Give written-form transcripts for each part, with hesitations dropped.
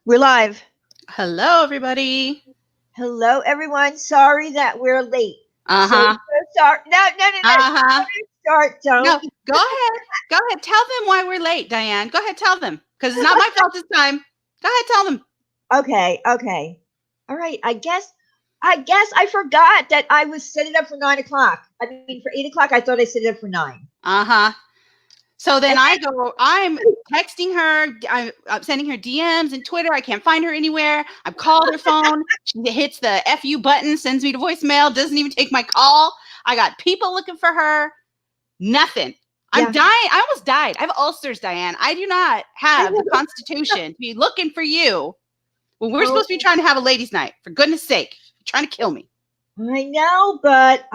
We're live. Hello, everybody. Hello, everyone. Sorry that we're late. Uh So huh. start. No, no, no, no. Uh huh. Start. No, Don't. go ahead. Go ahead. Tell them why we're late, Diane. Go ahead. Tell them because it's not my fault this time. Go ahead. Tell them. Okay. Okay. All right. I guess I forgot that I was setting up for 9 o'clock. I mean, for 8 o'clock, I thought I set it up for 9. Uh huh. So then And I go, I'm texting her, I'm sending her DMs and Twitter. I can't find her anywhere. I've called her phone. She hits the FU button, sends me to voicemail, doesn't even take my call. I got people looking for her. Nothing. I'm yeah. dying. I almost died. I have ulcers, Diane. I do not have the constitution to be looking for you when we're Oh, supposed to be trying to have a ladies' night. For goodness sake, you're trying to kill me. I know, but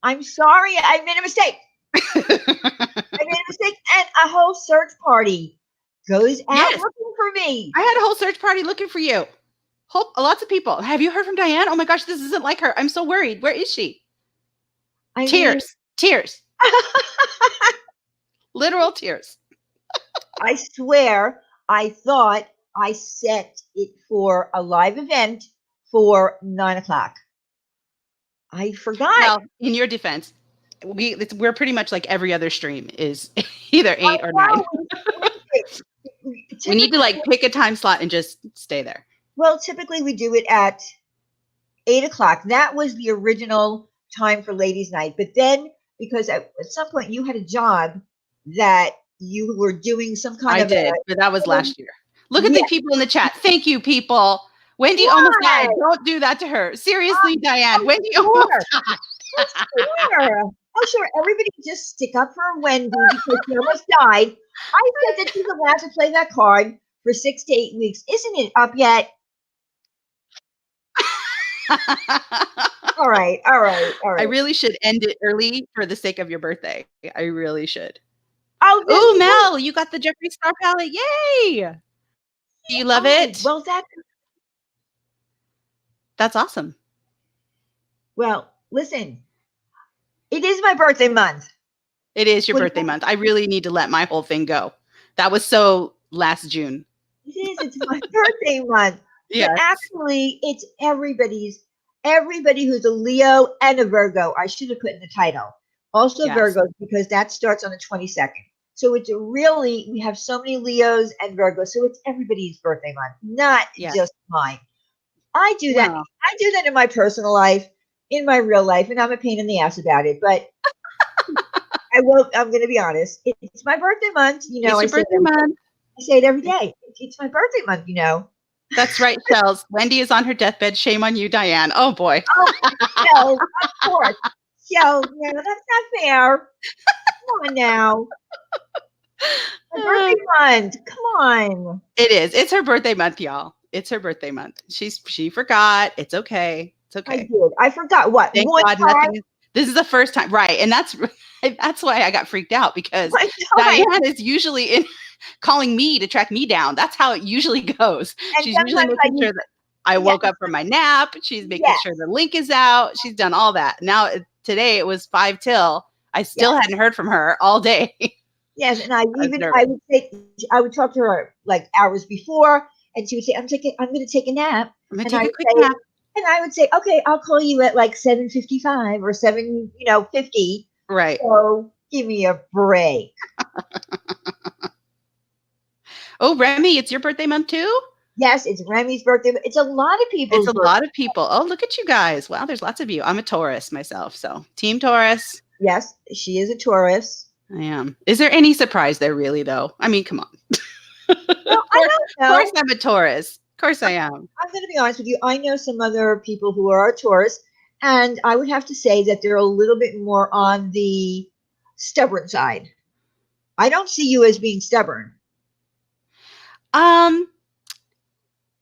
I'm sorry. I made a mistake. I made a mistake, and a whole search party goes out Yes, looking for me. I had a whole search party looking for you. Lots of people. Have you heard from Diane? Oh my gosh, this isn't like her. I'm so worried. Where is she? I mean, Tears, tears, literal tears. I swear, I thought I set it for a live event for 9 o'clock. I forgot. Well, in your defense, we're pretty much like every other stream is either I 8 or 9. know. We need to Typically, like pick a time slot and just stay there. well, typically we do it at 8 o'clock. That was the original time for ladies' night. But then, because at some point you had a job that you were doing some kind I of a, did, but that was last year. Look at the yeah, people in the chat. Thank you, people. Wendy almost why? died. Don't do that to her. Seriously, Oh, Diane. oh, Wendy almost sure. died. Oh, sure. Oh, sure. Everybody just stick up for Wendy because she almost died. I said that she's allowed to play that card for 6 to 8 weeks. Isn't it up yet? All right. All right. All I right. really should end it early for the sake of your birthday. I really should. Oh, then Oh, you Mel, you got the Jeffree Star palette. Yay! Do you love oh, it? well, That's awesome. listen, it is my birthday month. It is your What birthday month. I really need to let my whole thing go. That was so last June. it is, it's my birthday month. But Yes. actually, it's everybody who's a Leo and a Virgo. I should have put in the title. Also Yes. Virgos because that starts on the 22nd. So it's really we have so many Leos and Virgos. So it's everybody's birthday month, not Yes. just mine. I do that. Well, I do that in my personal life, in my real life, and I'm a pain in the ass about it. But I will. I'm going to be honest. It's my birthday month. it's I your say it birthday every day. month. I say it every day. It's my birthday month. That's right, Shells. Wendy is on her deathbed. Shame on you, Diane. Oh boy. Oh, no, of course. So, no, that's not fair. Come on now. My Uh, birthday month. Come on. it is. It's her birthday month, y'all. It's her birthday month. She forgot. It's okay. It's I okay. did. I forgot what? Thank One God time? nothing is this is the first time. Right. And that's why I got freaked out because One time. Diane is usually in calling me to track me down. That's how it usually goes. And She's usually sometimes I making use, sure that I yes, woke up from my nap. She's making yes, sure the link is out. She's done all that. Now today it was 5 till. I still yes, hadn't heard from her all day. yes. And I was I nervous. would say, I would talk to her like hours before, and she would say, I'm going to take a nap. I'm gonna And I take a would quick say, nap. okay, I'll call you at like 7:55 or 7:50. Right. So give me a break. Oh, Remy, it's your birthday month too? Yes, it's Remy's birthday. But it's a lot of It's people's a birthday. lot of people. Oh, look at you guys. Wow, there's lots of you. I'm a Taurus myself, so Team Taurus. Yes, she is a Taurus. I am. Is there any surprise there really though? I mean, come on. Well, I don't Of course know. I'm a Taurus. Of course I am. I'm going to be honest with you. I know some other people who are a Taurus, and I would have to say that they're a little bit more on the stubborn side. I don't see you as being stubborn. Um,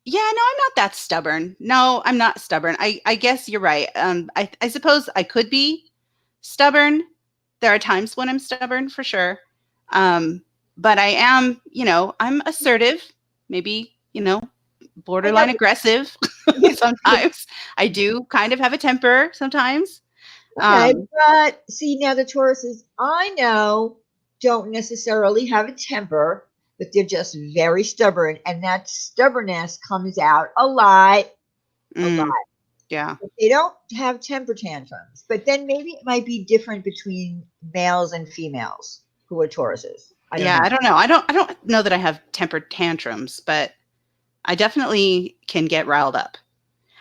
yeah, no, I'm not that stubborn. No, I'm not stubborn. I guess you're right. I suppose I could be stubborn. There are times when I'm stubborn for sure. But I am, I'm assertive, maybe, I know. borderline aggressive Yeah, sometimes. I do kind of have a temper sometimes. okay, Um, but see now the Tauruses I know don't necessarily have a temper. but they're just very stubborn. And that stubbornness comes out a lot, a lot. Mm, yeah. They don't have temper tantrums, but then maybe it might be different between males and females who are Tauruses. I don't Yeah, know. I don't know. I don't know that I have temper tantrums, but I definitely can get riled up.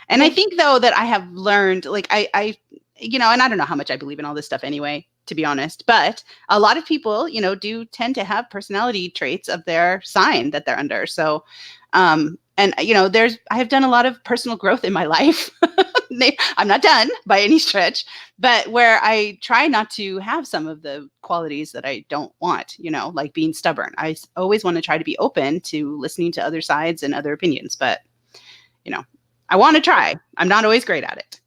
And I Yeah. think though that I have learned, like and I don't know how much I believe in all this stuff anyway, to be honest, but a lot of people, do tend to have personality traits of their sign that they're under. So, and I have done a lot of personal growth in my life. I'm not done by any stretch, but where I try not to have some of the qualities that I don't want, like being stubborn. Always want to try to be open to listening to other sides and other opinions, but you know, I want to try. I'm not always great at it.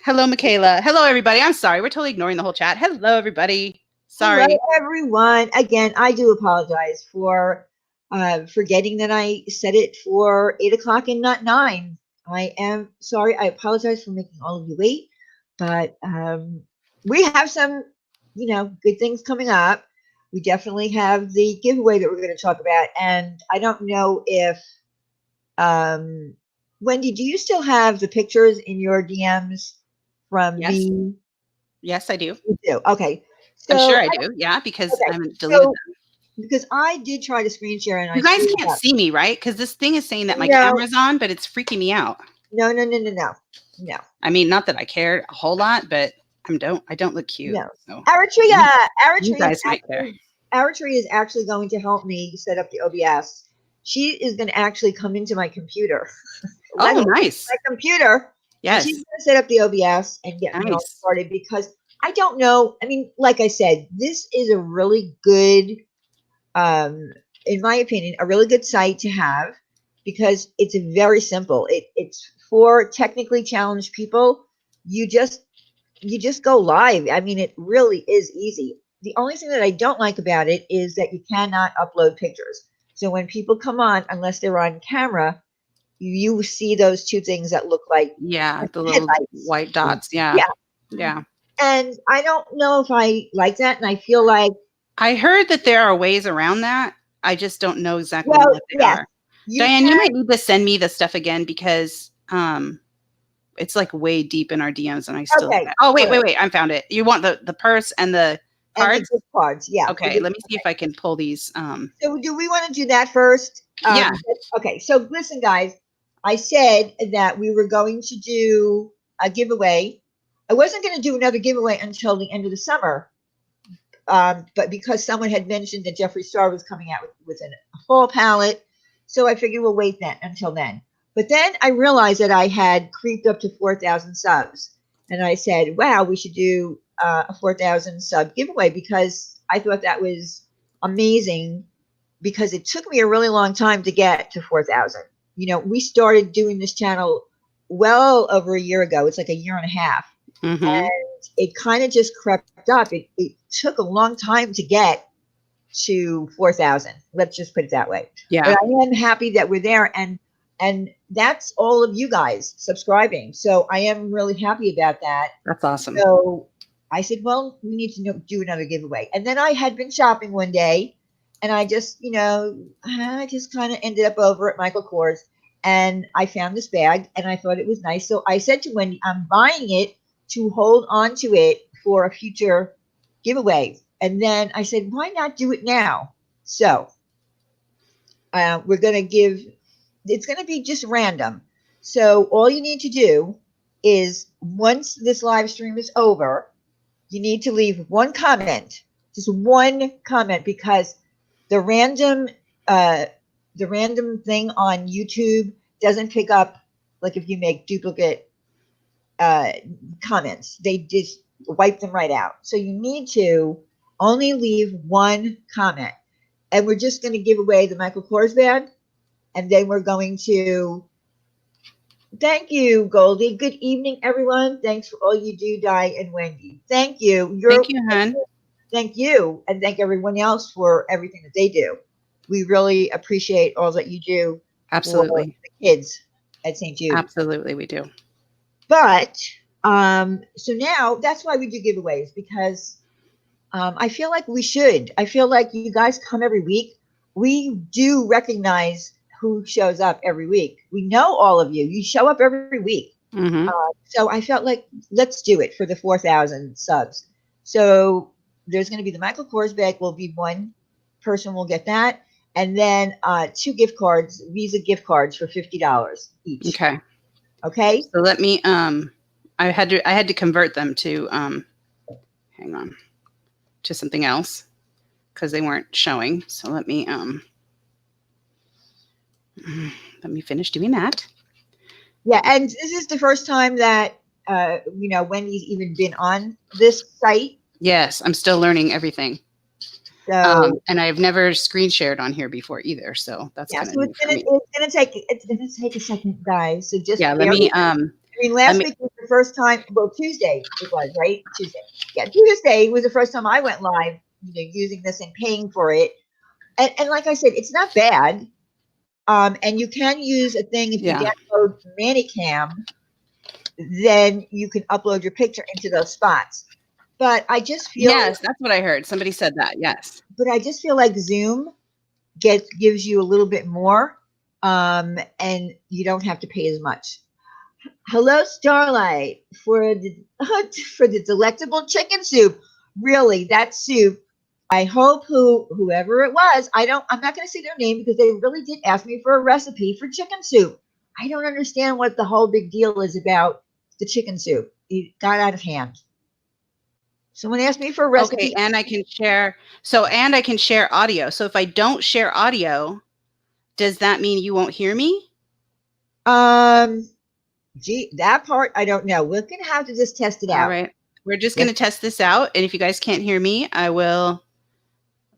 Hello, Michaela. Hello, everybody. I'm sorry. We're totally ignoring the whole chat. Hello, everybody. Hello, Sorry. everyone. Again, I do apologize for forgetting that I set it for 8 o'clock and not 9. I am sorry. I apologize for making all of you wait, but we have some, good things coming up. We definitely have the giveaway that we're going to talk about, and I don't know if um, Wendy, do you still have the pictures in your DMs from Yes. me? Yes, I do. You do. Okay. I'm So sure I do. Yeah, because I okay. haven't deleted So them. because I did try to screen share and I You guys screwed can't up. see me, right? Because this thing is saying that my No, camera's on, but it's freaking me out. no, no, no, no, no, no, I mean, not that I cared a whole lot, but I don't look cute. no. So you, Eritrea, you guys might care. Eritrea is actually going to help me set up the OBS. She is going to actually come into my computer, Oh, my nice. computer, and she's Yes. going to set up the OBS and get me all Nice. started because I don't know. I mean, like I said, this is a really good, in my opinion, a really good site to have because it's very simple. It's for technically challenged people. You just you just go live. I mean, it really is easy. The only thing that I don't like about it is that you cannot upload pictures. So when people come on, unless they're on camera, you see those two things that look like Yeah, the little headlights. white dots. Yeah. Yeah. Yeah. And I don't know if I like that. And I feel like, I heard that there are ways around that. I just don't know exactly well, what they yes, are. you Diane, can. you might need to send me the stuff again because it's like way deep in our DMs and I still Okay. Oh, All wait, right. wait, wait. I found it. You want the purse and the And the cards? gift cards. Yeah. Okay, let me see if I can pull these So do we want to do that first? yeah. Okay. So listen, guys. I said that we were going to do a giveaway. I wasn't going to do another giveaway until the end of the summer, but because someone had mentioned that Jeffree Star was coming out with a fall palette, so I figured we'll wait then until then. But then I realized that I had creeped up to 4,000 subs, and I said, "Wow, we should do a 4,000 sub giveaway," because I thought that was amazing. Because it took me a really long time to get to 4,000. We started doing this channel well over a year ago. It's like a year and a half, Mhm. and it kind of just crept up. It took a long time to get to 4,000. Let's just put it that way. Yeah. But I am happy that we're there, and that's all of you guys subscribing. So I am really happy about that. That's awesome. So I said, well, we need to do another giveaway. And then I had been shopping one day, and I just, I just kind of ended up over at Michael Kors, and I found this bag, and I thought it was nice. So I said to Wendy, I'm buying it to hold on to it for a future giveaway. And then I said, why not do it now? So we're going to it's going to be just random. So all you need to do is once this live stream is over, you need to leave one comment, just one comment, because the random uh, the random thing on YouTube doesn't pick up, like if you make duplicate uh, comments, they just wipe them right out. So you need to only leave one comment, and we're just going to give away the Michael Kors band, and then we're going to thank you, Goldie. Good evening, everyone. Thanks for all you do, Di and Wendy. Thank you. Thank you, hon. Thank you, and thank everyone else for everything that they do. We really appreciate all that you do for Absolutely. the kids at St. Jude. Absolutely, we do. But so now that's why we do giveaways, because I feel like we should. I feel like you guys come every week. we do recognize who shows up every week. We know all of you. You show up every week. Mm-hmm. So I felt like let's do it for the 4,000 subs. So there's going to be the Michael Kors bag. Will be one person will get that, and then 2 Visa gift cards for $50 each. Okay. Okay. So let me. I had to convert them to. Hang on. To something else because they weren't showing. So let me finish doing that. Yeah, and this is the first time that Wendy's even been on this site. Yes, I'm still learning everything. So and I've never screen shared on here before either, so that's yeah, kind of so new for me. it's gonna take a second, guys. So just Yeah, let me. I mean, last week was the first time. Well, Tuesday it was, right? Tuesday. Yeah, Tuesday was the first time I went live, using this and paying for it. And like I said, it's not bad. And you can use a thing if you download Manicam, then you can upload your picture into those spots. But I just feel Yes, that's what I heard. Somebody said that. Yes. But I just feel like Zoom gives you a little bit more, and you don't have to pay as much. Hello, Starlight, for the for the delectable chicken soup. Really, that soup. I hope whoever it was, I'm not going to say their name because they really did ask me for a recipe for chicken soup. I don't understand what the whole big deal is about the chicken soup. It got out of hand. Someone asked me for a recipe. Okay, and I can share. And I can share audio. So if I don't share audio, does that mean you won't hear me? Gee, that part I don't know. We're gonna have to just test it out. All right, we're just gonna test this out, and if you guys can't hear me, I will.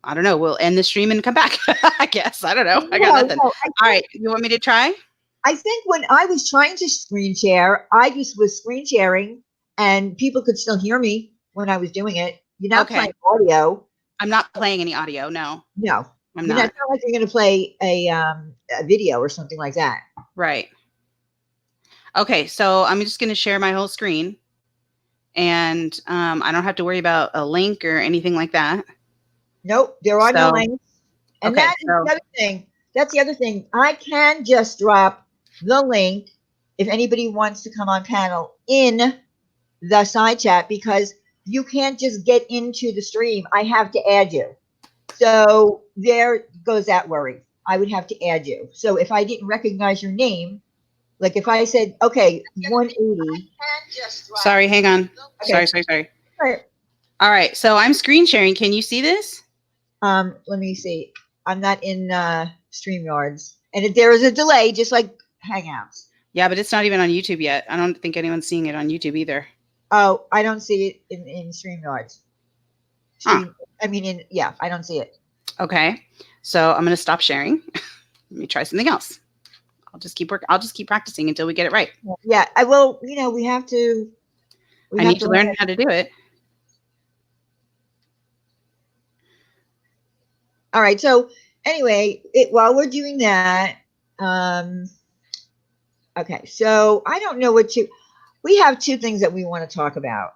I don't know. We'll end the stream and come back. I guess. I don't know. I got nothing. All right, you want me to try? I think when I was trying to screen share, I just was screen sharing, and people could still hear me when I was doing it. You're not playing audio. I'm not playing any audio. No. No, I'm not. It's not like you're going to play a video or something like that. Right. Okay, so I'm just going to share my whole screen, and I don't have to worry about a link or anything like that. Nope, there are no links. And that's the other thing. That's the other thing. I can just drop the link if anybody wants to come on panel in the side chat, because you can't just get into the stream. I have to add you. So there goes that worry. I would have to add you. So if I didn't recognize your name, like if I said, okay, 180. Sorry, hang on. Okay. Sorry. All right. So I'm screen sharing. Can you see this? Let me see. I'm not in StreamYards. And there is a delay, just like Hangouts. Yeah, but it's not even on YouTube yet. I don't think anyone's seeing it on YouTube either. Oh, I don't see it in StreamYards. I don't see it. Okay. So I'm going to stop sharing. Let me try something else. I'll just keep practicing until we get it right. Yeah, I will. We have to. I need to learn how to do it. All right. So anyway, while we're doing that, okay. So I don't know we have 2 things that we want to talk about.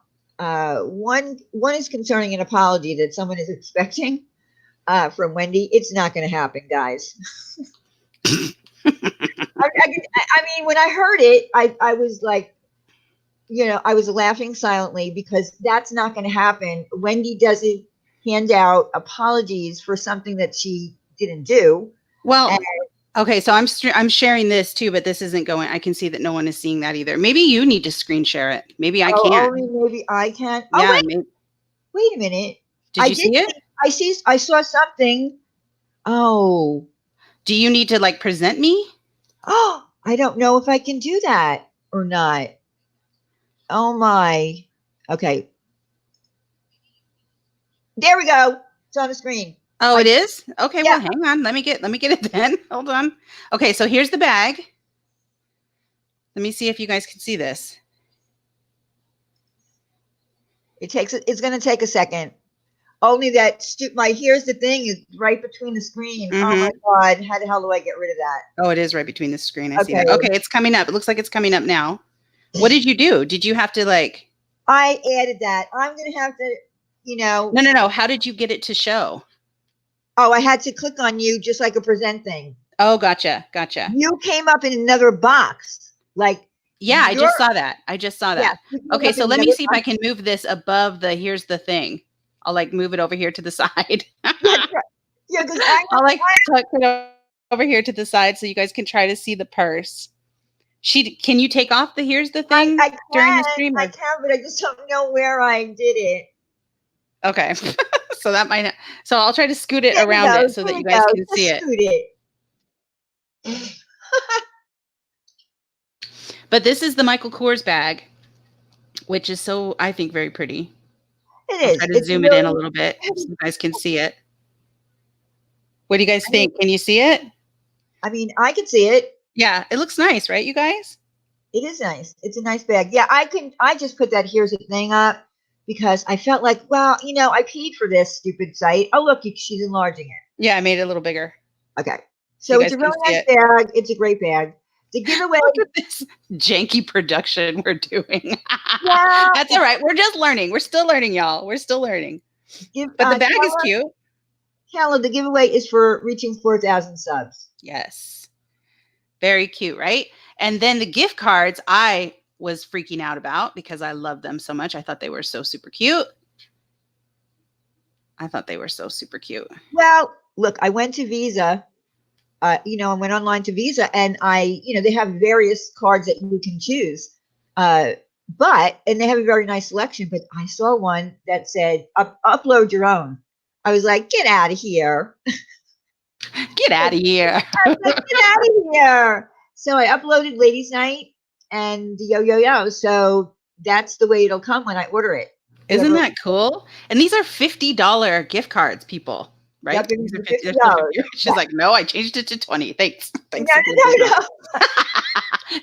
One is concerning an apology that someone is expecting from Wendy. It's not going to happen, guys. I mean, when I heard it, I was like, I was laughing silently because that's not going to happen. Wendy doesn't hand out apologies for something that she didn't do. Well, okay, so I'm sharing this too, but this isn't going. I can see that no one is seeing that either. Maybe you need to screen share it. Maybe I can't. Maybe I can. Yeah, wait a minute. Did you see it? I saw something. Oh. Do you need to present me? Oh, I don't know if I can do that or not. Oh my. Okay. There we go. It's on the screen. Oh, it is? Okay, well, hang on. Let me get it then. Hold on. Okay, so here's the bag. Let me see if you guys can see this. It's going to take a second. Only that here's the thing, is right between the screen. Mm-hmm. Oh my God. How the hell do I get rid of that? Oh, it is right between the screen. I see that. Okay, it's coming up. It looks like it's coming up now. What did you do? Did you have to I added that. I'm going to have to, No. How did you get it to show? Oh, I had to click on you just like a present thing. Oh, gotcha. Gotcha. You came up in another box. Like Yeah, I you're just saw that. I just saw yeah, that. you came Okay, up so in let me another see if I box. can move this above the here's the thing. I'll like move it over here to the side. Yeah, yeah, because I I'll like tuck it over here to the side so you guys can try to see the purse. Can you take off the here's the thing I during the can, stream? I Or? can, but I just don't know where I did it. Okay. So that might so I'll try to scoot it There we around go. it so There that we you guys go. can see Just it. scoot it. But this is the Michael Kors bag, which is so, I think, very pretty. It I'll try is. to It's zoom it in a really. little bit so you guys can see it. What do you guys think? Can you see it? I mean, I can see it. Yeah, it looks nice, right, you guys? It is nice. It's a nice bag. Yeah, I can. I just put that here's the thing up because I felt like, well, I paid for this stupid site. Oh, look, she's enlarging it. Yeah, I made it a little bigger Okay, so you so it's guys a can really see nice it. bag. It's a great bag. The giveaway. Look at this janky production we're doing. Yeah, That's all right. We're just learning. We're still learning, y'all. We're still learning. But the bag is cute. Kayla, the giveaway is for reaching 4,000 subs. Yes. Very cute, right? And then the gift cards I was freaking out about because I love them so much. I thought they were so super cute. I thought they were so super cute. Well, look, I went to Visa. I went online to Visa, and they have various cards that you can choose. And they have a very nice selection. But I saw one that said upload your own. I was like, get out of here. Get out of here. I was like, get out of here. So I uploaded Ladies Night and Yo Yo Yo. So that's the way it'll come when I order it. Isn't that cool? And these are $50 gift cards, people, right? Yep, These are $50. 50, they're still 50. She's like, no, I changed it to 20. Thanks. Thanks. No.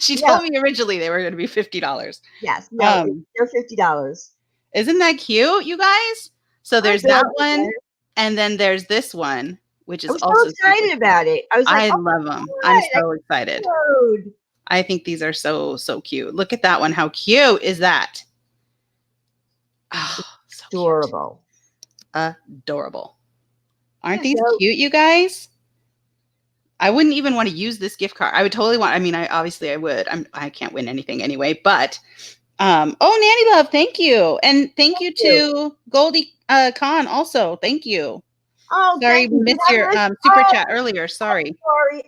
She told me originally they were going to be $50. Yes, no, they're $50. Isn't that cute, you guys? So there's that one, and then there's this one, which is I was also so excited about it. I was like, I oh love them. my I'm God, so excited. upload. I think these are so, so cute. Look at that one. How cute is that? Oh, so Adorable. Cute. Adorable. Aren't these cute, you guys? I wouldn't even want to use this gift card. I would totally want, I mean, I would. I can't win anything anyway, but oh, Nanny Love, thank you. And thank you to Goldie Khan also. Thank you. Oh, sorry, we missed your super chat earlier. Sorry.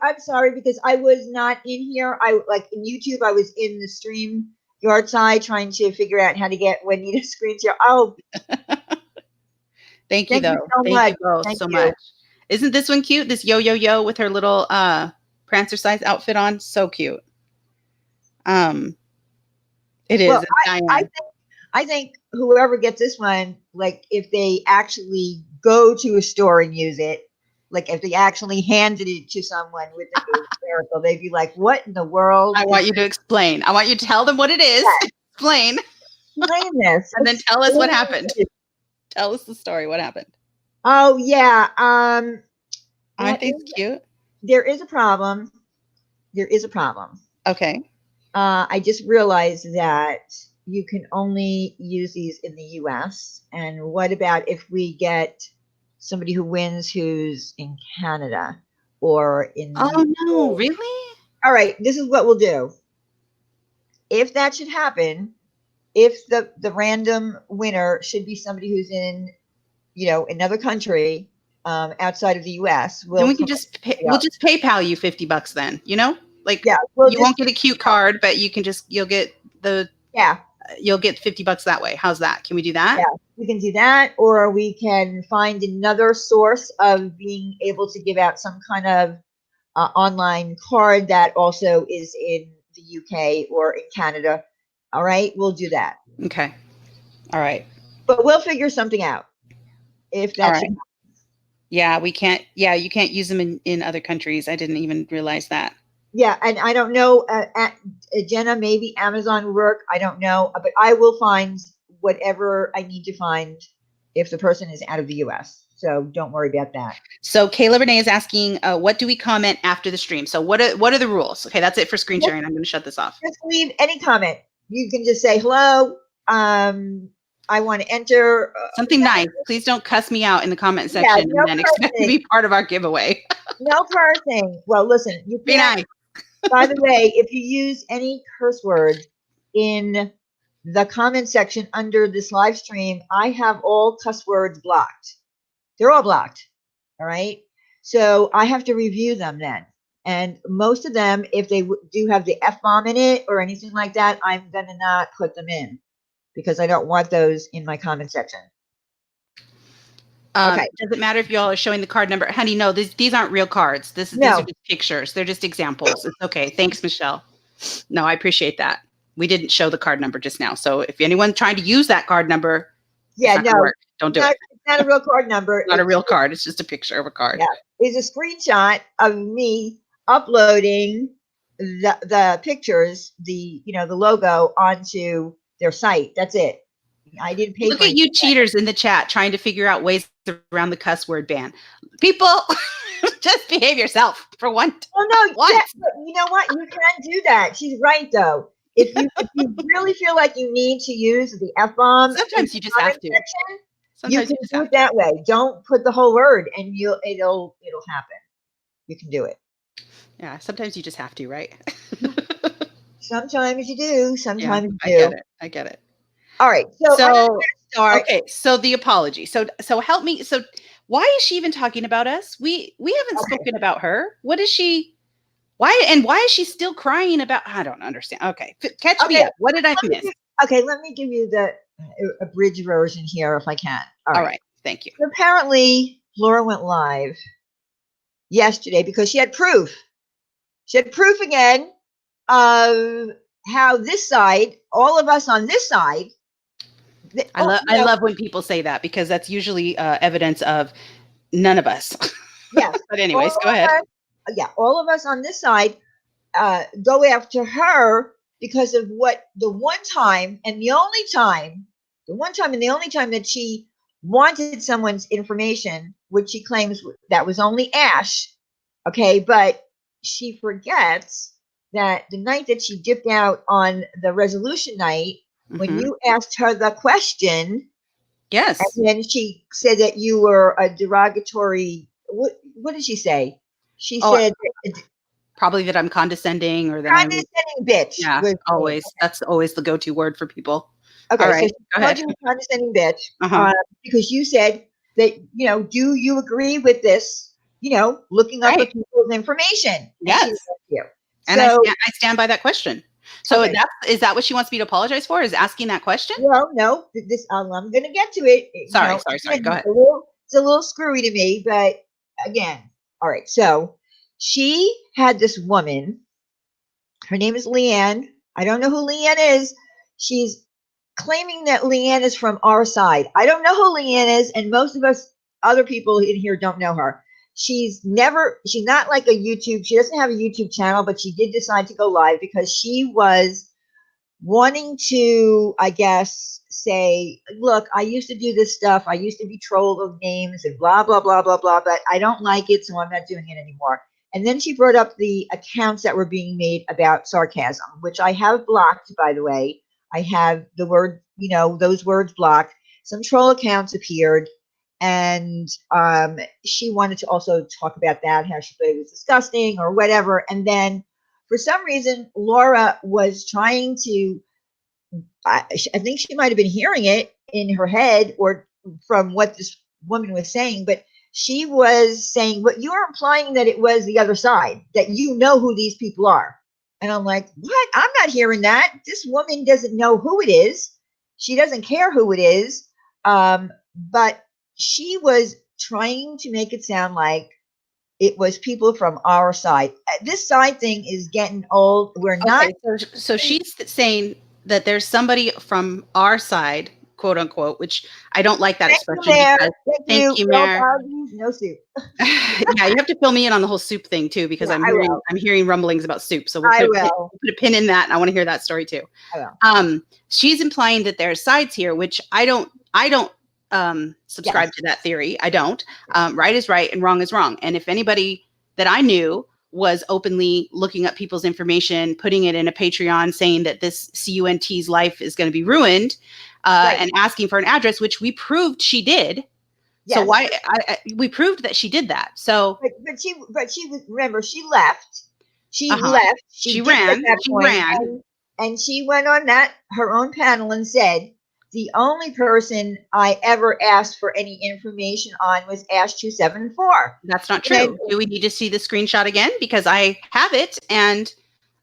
I'm sorry because I was not in here. I like in YouTube, I was in the stream yard side trying to figure out how to get Juanita screen share. Oh, thank you though. Thank you both so much. Isn't this one cute? This Yo Yo Yo with her little Prancer size outfit on. So cute. It is. Well, I think whoever gets this one, like if they actually go to a store and use it, like if they actually handed it to someone with a miracle, they'd be like, "What in the world?" I want you to explain. I want you to tell them what it is. Yes. Explain this, and then tell us what happened. Tell us the story. What happened? Oh yeah. Aren't these cute? There is a problem. There is a problem. Okay. I just realized that you can only use these in the US. And what about if we get somebody who wins who's in Canada or in Oh no, really? All right, this is what we'll do. If that should happen, if the random winner should be somebody who's in, another country outside of the US, then we can just we'll just PayPal you $50 then, Like yeah, you won't get a cute card, but you'll get you'll get $50 that way. How's that? Can we do that? Yeah, we can do that, or we can find another source of being able to give out some kind of online card that also is in the UK or in Canada. All right, we'll do that. Okay. All right. But we'll figure something out if that's right. Yeah, we can't. Yeah, you can't use them in other countries. I didn't even realize that. Yeah, and I don't know, Jenna, maybe Amazon will work. I don't know, but I will find whatever I need to find if the person is out of the US. So don't worry about that. So Kayla Renee is asking, what do we comment after the stream? So what are the rules? Okay, that's it for screen sharing. I'm going to shut this off. Just leave any comment. You can just say hello. I want to enter something nice. Please don't cuss me out in the comment yeah, section no and then expect to cursing. be part of our giveaway. No cursing. Well, listen, you Be can't. nice. By the way, if you use any curse words in the comment section under this live stream, I have all cuss words blocked. They're all blocked. All right. So I have to review them then. And most of them, if they do have the F bomb in it or anything like that, I'm going to not put them in because I don't want those in my comment section. Okay. Does it matter if y'all are showing the card number? Honey, no, these aren't real cards. These are just pictures. They're just examples. It's okay. Thanks, Michelle. No, I appreciate that. We didn't show the card number just now. So if anyone's trying to use that card number, yeah, no, don't do it. It's not a real card number. It's not a real card. It's just a picture of a card. Yeah. It's a screenshot of me uploading the pictures, the logo onto their site. That's it. I didn't pay. Look at you cheaters in the chat trying to figure out ways around the cuss word ban. People, just behave yourself for one. Well, no, yeah, but you know what? You can do that. She's right, though. If you really feel like you need to use the F bomb, sometimes you just have to. You can do it that way. Don't put the whole word, and it'll happen. You can do it. Yeah, sometimes you just have to, right? Sometimes you do. Sometimes you do. I get it. All right. So start. Okay. So the apology. So help me. So why is she even talking about us? We haven't spoken about her. What is she? Why is she still crying about? I don't understand. Okay. Catch me up. What did I miss? Let me give you the abridged version here if I can. All right. Thank you. So apparently, Laura went live yesterday because she had proof. She had proof again of how this side, all of us on this side. I love when people say that because that's usually evidence of none of us. Yes. But anyways, go ahead. All of us on this side go after her because of what the one time and the only time that she wanted someone's information, which she claims that was only Ash. Okay, but she forgets that the night that she dipped out on the resolution night, when you asked her the question, yes, and then she said that you were a derogatory. What did she say? She said probably that I'm condescending or that condescending bitch. Yeah, always. Okay. That's always the go-to word for people. Okay, all right, so she called you a condescending bitch because you said that do you agree with this? Looking up at people's information. Yes, and I stand by that question. So is that what she wants me to apologize for? Is asking that question? Well, no. I'm going to get to it. Sorry. Go ahead. It's a little screwy to me, but again, all right. So she had this woman. Her name is Leanne. I don't know who Leanne is. She's claiming that Leanne is from our side. I don't know who Leanne is, and most of us other people in here don't know her. She's not like a YouTube. She doesn't have a YouTube channel, but she did decide to go live because she was wanting to, I guess, say, look, I used to do this stuff. I used to be trolled of names and blah, blah, blah, blah, blah, but I don't like it, so I'm not doing it anymore. And then she brought up the accounts that were being made about sarcasm, which I have blocked, by the way. I have the word, those words blocked. Some troll accounts appeared. And she wanted to also talk about that, how she thought it was disgusting or whatever. And then for some reason, Laura was trying to, I think she might have been hearing it in her head or from what this woman was saying, but she was saying, but you're implying that it was the other side, that you know who these people are. And I'm like, what? I'm not hearing that. This woman doesn't know who it is. She doesn't care who it is. But she was trying to make it sound like it was people from our side. This side thing is getting old. We're not. So she's saying that there's somebody from our side, quote unquote, which I don't like that expression. Thank you, Mayor. No soup. Yeah, you have to fill me in on the whole soup thing too, because I'm hearing rumblings about soup. So we'll put a pin in that, and I want to hear that story too. She's implying that there are sides here, which I don't subscribe to that theory. I don't. Right is right and wrong is wrong. And if anybody that I knew was openly looking up people's information, putting it in a Patreon, saying that this CUNT's life is going to be ruined, Right. and asking for an address, which we proved she did. So Yes. why we proved that she did that. So But she was, remember, she left. She uh-huh. left. She She did at ran. that She point, ran. and she went on that her own panel and said the only person I ever asked for any information on was Ash 274. That's not And true. Do we need to see the screenshot again? Because I have it, and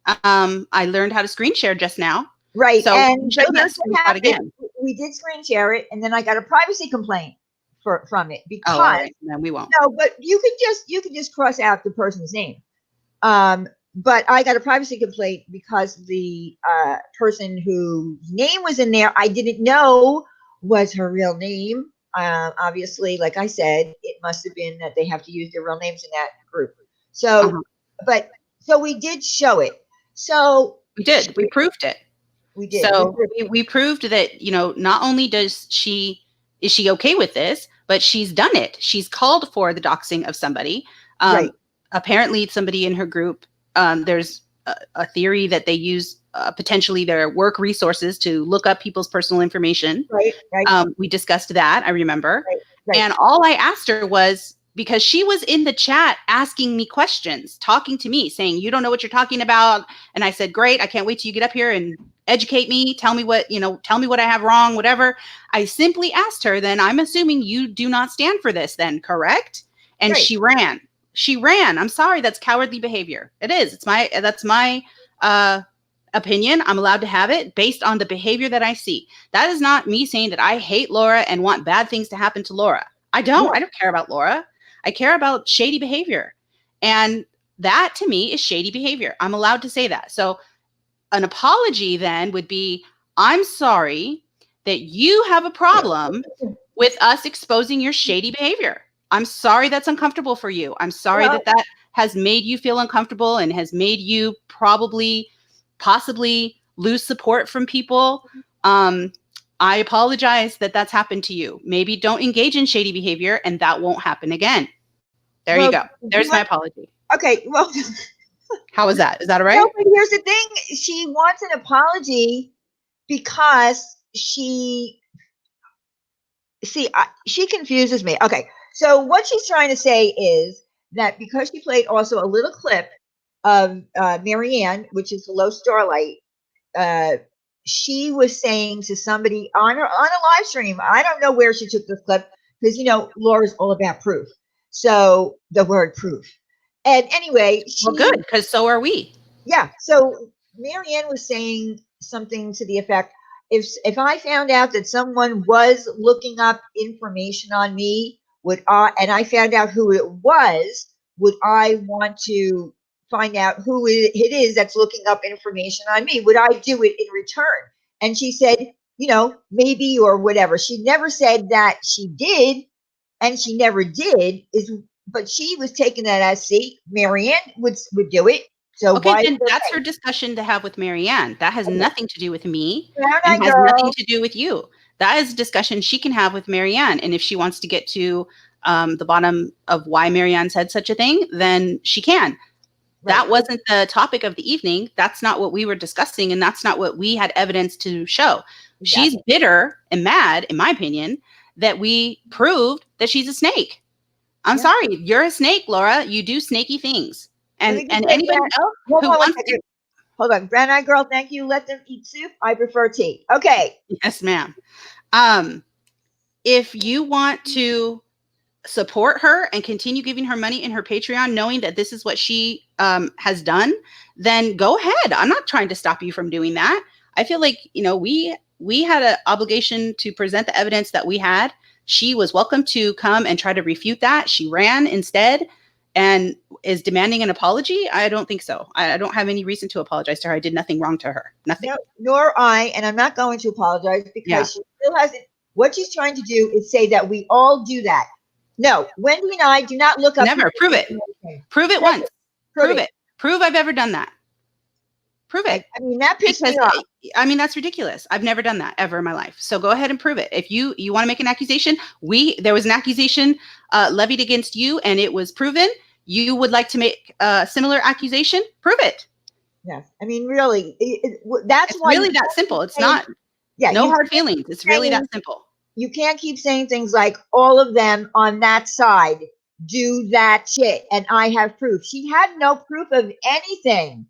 I learned how to screen share just now. right, So and show but that here's what screenshot happened. again. We did screen share it, and then I got a privacy complaint from it Oh, all because right. Then we won't. no, but you can just cross out the person's name. But I got a privacy complaint because the person whose name was in there, I didn't know was her real name. Obviously, like I said, it must have been that they have to use their real names in that group. So, so we did show it. So we did. We proved it. We did. So we proved that, not only is she okay with this, but she's done it. She's called for the doxing of somebody. Right. Apparently somebody in her group, there's a theory that they use potentially their work resources to look up people's personal information. Right. We discussed that, I remember. Right. And all I asked her was, because she was in the chat asking me questions, talking to me, saying, you don't know what you're talking about. And I said, great, I can't wait till you get up here and educate me. Tell me what I have wrong, whatever. I simply asked her, then I'm assuming you do not stand for this then, correct? And Right. she ran. She ran. I'm sorry, that's cowardly behavior. It is. That's my opinion. I'm allowed to have it based on the behavior that I see. That is not me saying that I hate Laura and want bad things to happen to Laura. I don't. Yeah. I don't care about Laura. I care about shady behavior. And that to me is shady behavior. I'm allowed to say that. So an apology then would be, I'm sorry that you have a problem with us exposing your shady behavior. I'm sorry that's uncomfortable for you. I'm sorry that has made you feel uncomfortable and has made you possibly lose support from people. I apologize that that's happened to you. Maybe don't engage in shady behavior and that won't happen again. There you go. There's my apology. Okay. Well, how was that? Is that all right? No, but here's the thing. She wants an apology because she confuses me. Okay. So what she's trying to say is that because she played also a little clip of Marianne, which is Hello Starlight, she was saying to somebody on a live stream, I don't know where she took this clip, because Laura's all about proof. So the word proof. And anyway, well, good, because so are we. Yeah. So Marianne was saying something to the effect, if I found out that someone was looking up information on me, and I found out who it was, would I want to find out who it is that's looking up information on me? Would I do it in return? And she said, maybe, or whatever. She never said that she did, and she never did. But she was taking that as, see, Marianne would do it. So okay, then that's her discussion to have with Marianne. That has nothing to do with me and has nothing to do with you. That is a discussion she can have with Marianne. And if she wants to get to the bottom of why Marianne said such a thing, then she can. Right. That wasn't the topic of the evening. That's not what we were discussing. And that's not what we had evidence to show. Yeah. She's bitter and mad, in my opinion, that we proved that she's a snake. I'm sorry. You're a snake, Laura. You do snaky things. And anybody else who wants to... Hold on. Brown Eye Girl, thank you. Let them eat soup. I prefer tea. Okay. Yes, ma'am. If you want to support her and continue giving her money in her Patreon, knowing that this is what she has done, then go ahead. I'm not trying to stop you from doing that. I feel like, we had an obligation to present the evidence that we had. She was welcome to come and try to refute that. She ran instead and is demanding an apology. I don't think so. I don't have any reason to apologize to her. I did nothing wrong to her. Nothing. No, nor I, and I'm not going to apologize because she still hasn't. What she's trying to do is say that we all do that. No, Wendy and I do not look up. Never. Prove it. Prove it once. Prove it. Prove I've ever done that. Prove it. I mean, that pissed me off. I mean, that's ridiculous. I've never done that ever in my life. So go ahead and prove it. If you want to make an accusation, there was an accusation levied against you and it was proven. You would like to make a similar accusation? Prove it. Yes. I mean, really, that's it's why really that simple. It's not. Yeah, No you hard can't feelings. keep It's really that saying simple. you can't keep saying things like all of them on that side do that shit and I have proof. She had no proof of anything.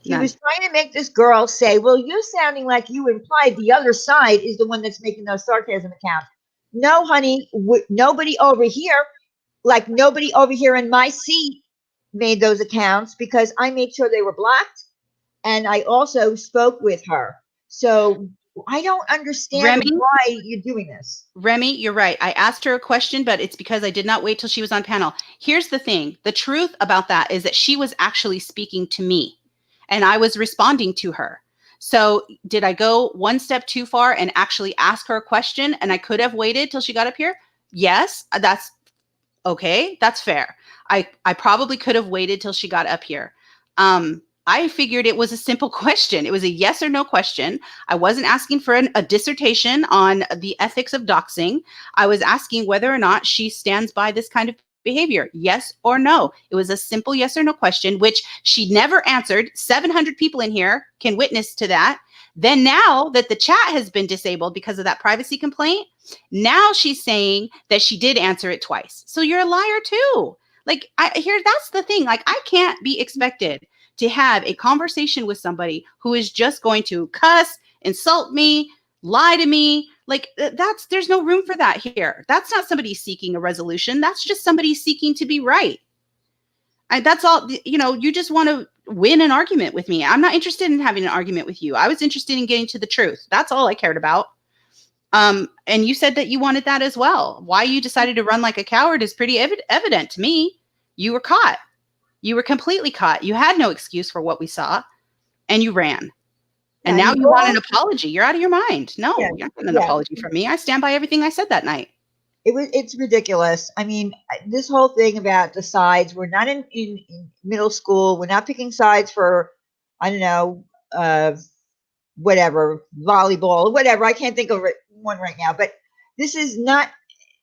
She None. was trying to make this girl say, well, you're sounding like you implied the other side is the one that's making those sarcasm accounts. No, honey, nobody over here, like nobody over here in my seat made those accounts because I made sure they were blocked and I also spoke with her. So I don't understand Remy, why you're doing this. Remy, you're right. I asked her a question, but it's because I did not wait till she was on panel. Here's the thing. The truth about that is that she was actually speaking to me and I was responding to her. So did I go one step too far and actually ask her a question and I could have waited till she got up here? Yes, that's okay. That's fair. I probably could have waited till she got up here. I figured it was a simple question. It was a yes or no question. I wasn't asking for a dissertation on the ethics of doxing. I was asking whether or not she stands by this kind of behavior. Yes or no. It was a simple yes or no question, which she never answered. 700 people in here can witness to that. Then now that the chat has been disabled because of that privacy complaint, now she's saying that she did answer it twice. So you're a liar too. Like that's the thing. Like I can't be expected to have a conversation with somebody who is just going to cuss, insult me, lie to me. Like there's no room for that here. That's not somebody seeking a resolution. That's just somebody seeking to be right. That's all, you just want to win an argument with me. I'm not interested in having an argument with you. I was interested in getting to the truth. That's all I cared about. And you said that you wanted that as well. Why you decided to run like a coward is pretty evident to me. You were caught. You were completely caught. You had no excuse for what we saw, and you ran. And now you want an apology. You're out of your mind. No, you're not getting an apology from me. I stand by everything I said that night. It's ridiculous. I mean, this whole thing about the sides, we're not in middle school. We're not picking sides for, I don't know, whatever, volleyball, whatever. I can't think of one right now, but this is not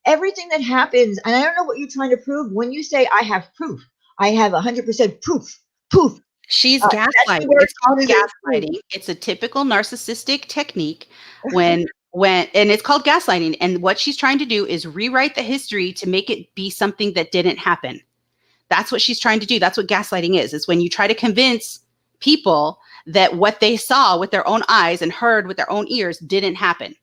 everything that happens. And I don't know what you're trying to prove when you say, I have proof. I have 100% proof. She's gaslighting. It's called gaslighting. It's a typical narcissistic technique when and it's called gaslighting. And what she's trying to do is rewrite the history to make it be something that didn't happen. That's what she's trying to do. That's what gaslighting is. It's when you try to convince people that what they saw with their own eyes and heard with their own ears didn't happen,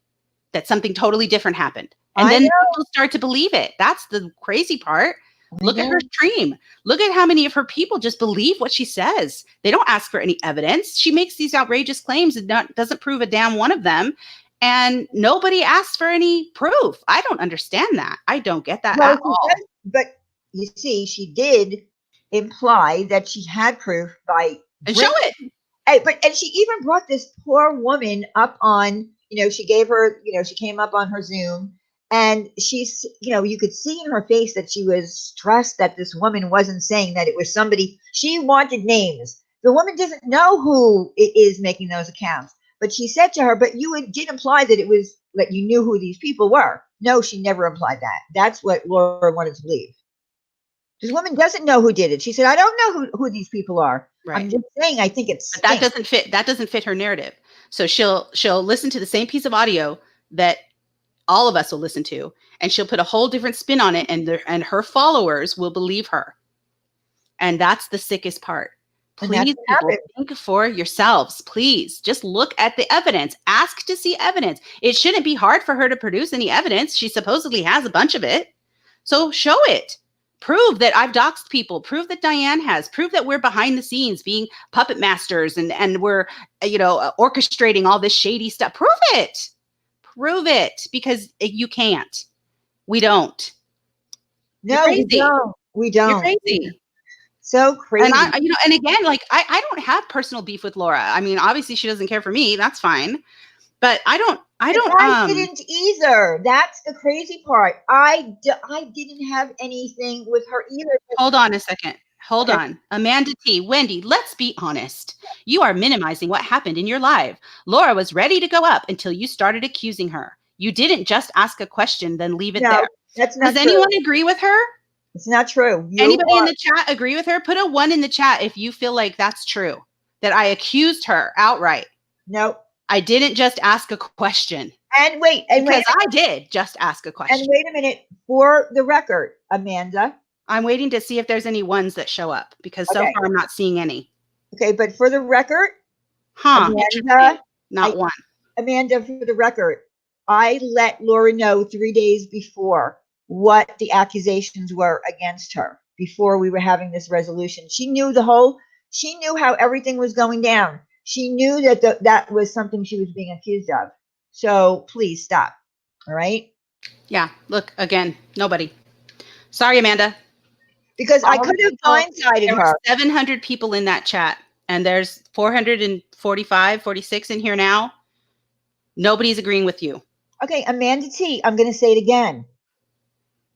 that something totally different happened. And then people start to believe it. That's the crazy part. Look at her stream. Look at how many of her people just believe what she says. They don't ask for any evidence. She makes these outrageous claims and doesn't prove a damn one of them. And nobody asks for any proof. I don't understand that. I don't get that at all. But you see, she did imply that she had proof by show it. And she even brought this poor woman up on, she gave her, she came up on her Zoom. And she's, you could see in her face that she was stressed that this woman wasn't saying that it was somebody. She wanted names. The woman doesn't know who it is making those accounts. But she said to her, but you did imply that it was that you knew who these people were. No, she never implied that. That's what Laura wanted to believe. This woman doesn't know who did it. She said, I don't know who these people are. Right. I'm just saying, I think it's. But that doesn't fit her narrative. So she'll listen to the same piece of audio that all of us will listen to, and she'll put a whole different spin on it, and her followers will believe her. And that's the sickest part. Please, people, think for yourselves. Please just look at the evidence. Ask to see evidence. It shouldn't be hard for her to produce any evidence. She supposedly has a bunch of it. So show it. Prove that I've doxed people. Prove that Diane has. Prove that we're behind the scenes being puppet masters and we're, orchestrating all this shady stuff. Prove it. Prove it, because you can't. We don't. No, we don't. You're crazy. So crazy. And and again, like I don't have personal beef with Laura. I mean, obviously she doesn't care for me. That's fine. But I didn't either. That's the crazy part. I didn't have anything with her either. Hold on a second. Hold on. Amanda T. Wendy, let's be honest. You are minimizing what happened in your life. Laura was ready to go up until you started accusing her. You didn't just ask a question, then leave it there. That's not Does anyone agree with her? It's not true. Anybody in the chat agree with her? Put a 1 in the chat if you feel like that's true, that I accused her outright. Nope. I didn't just ask a question. And wait, because I did just ask a question. And wait a minute, for the record, Amanda. I'm waiting to see if there's any ones that show up, because so far I'm not seeing any. Okay, but for the record, Amanda, not one. Amanda, for the record, I let Laura know 3 days before what the accusations were against her before we were having this resolution. She knew she knew how everything was going down. She knew that that was something she was being accused of. So please stop. All right? Yeah, look, again, nobody. Sorry, Amanda. Because I could have blindsided her. There were 700 people in that chat, and there's 445, 46 in here now. Nobody's agreeing with you. Okay, Amanda T, I'm going to say it again.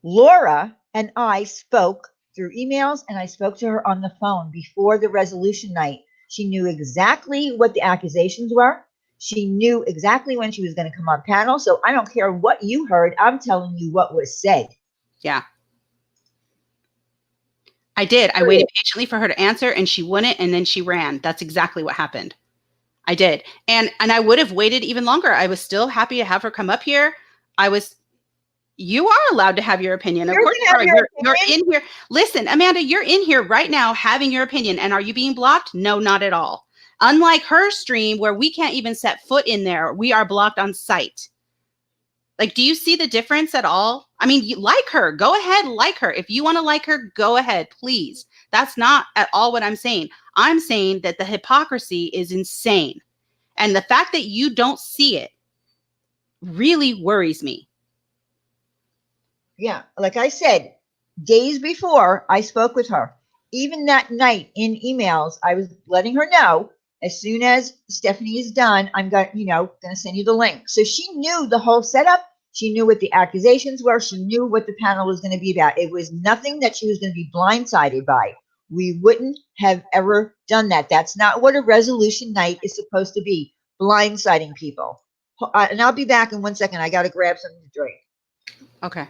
Laura and I spoke through emails, and I spoke to her on the phone before the resolution night. She knew exactly what the accusations were. She knew exactly when she was going to come on panel. So I don't care what you heard. I'm telling you what was said. Yeah. I did. I waited patiently for her to answer, and she wouldn't, and then she ran. That's exactly what happened. I did. And I would have waited even longer. I was still happy to have her come up here. You are allowed to have your opinion. Of course you are. You're in here. Listen, Amanda, you're in here right now having your opinion. And are you being blocked? No, not at all. Unlike her stream where we can't even set foot in there, we are blocked on site. Like, do you see the difference at all? I mean, you like her. Go ahead, like her. If you want to like her, go ahead, please. That's not at all what I'm saying. I'm saying that the hypocrisy is insane. And the fact that you don't see it really worries me. Yeah, like I said, days before I spoke with her, even that night in emails, I was letting her know as soon as Stephanie is done, I'm going to send you the link. So she knew the whole setup. She knew what the accusations were. She knew what the panel was going to be about. It was nothing that she was going to be blindsided by. We wouldn't have ever done that. That's not what a resolution night is supposed to be, blindsiding people. And I'll be back in 1 second. I got to grab something to drink. Okay.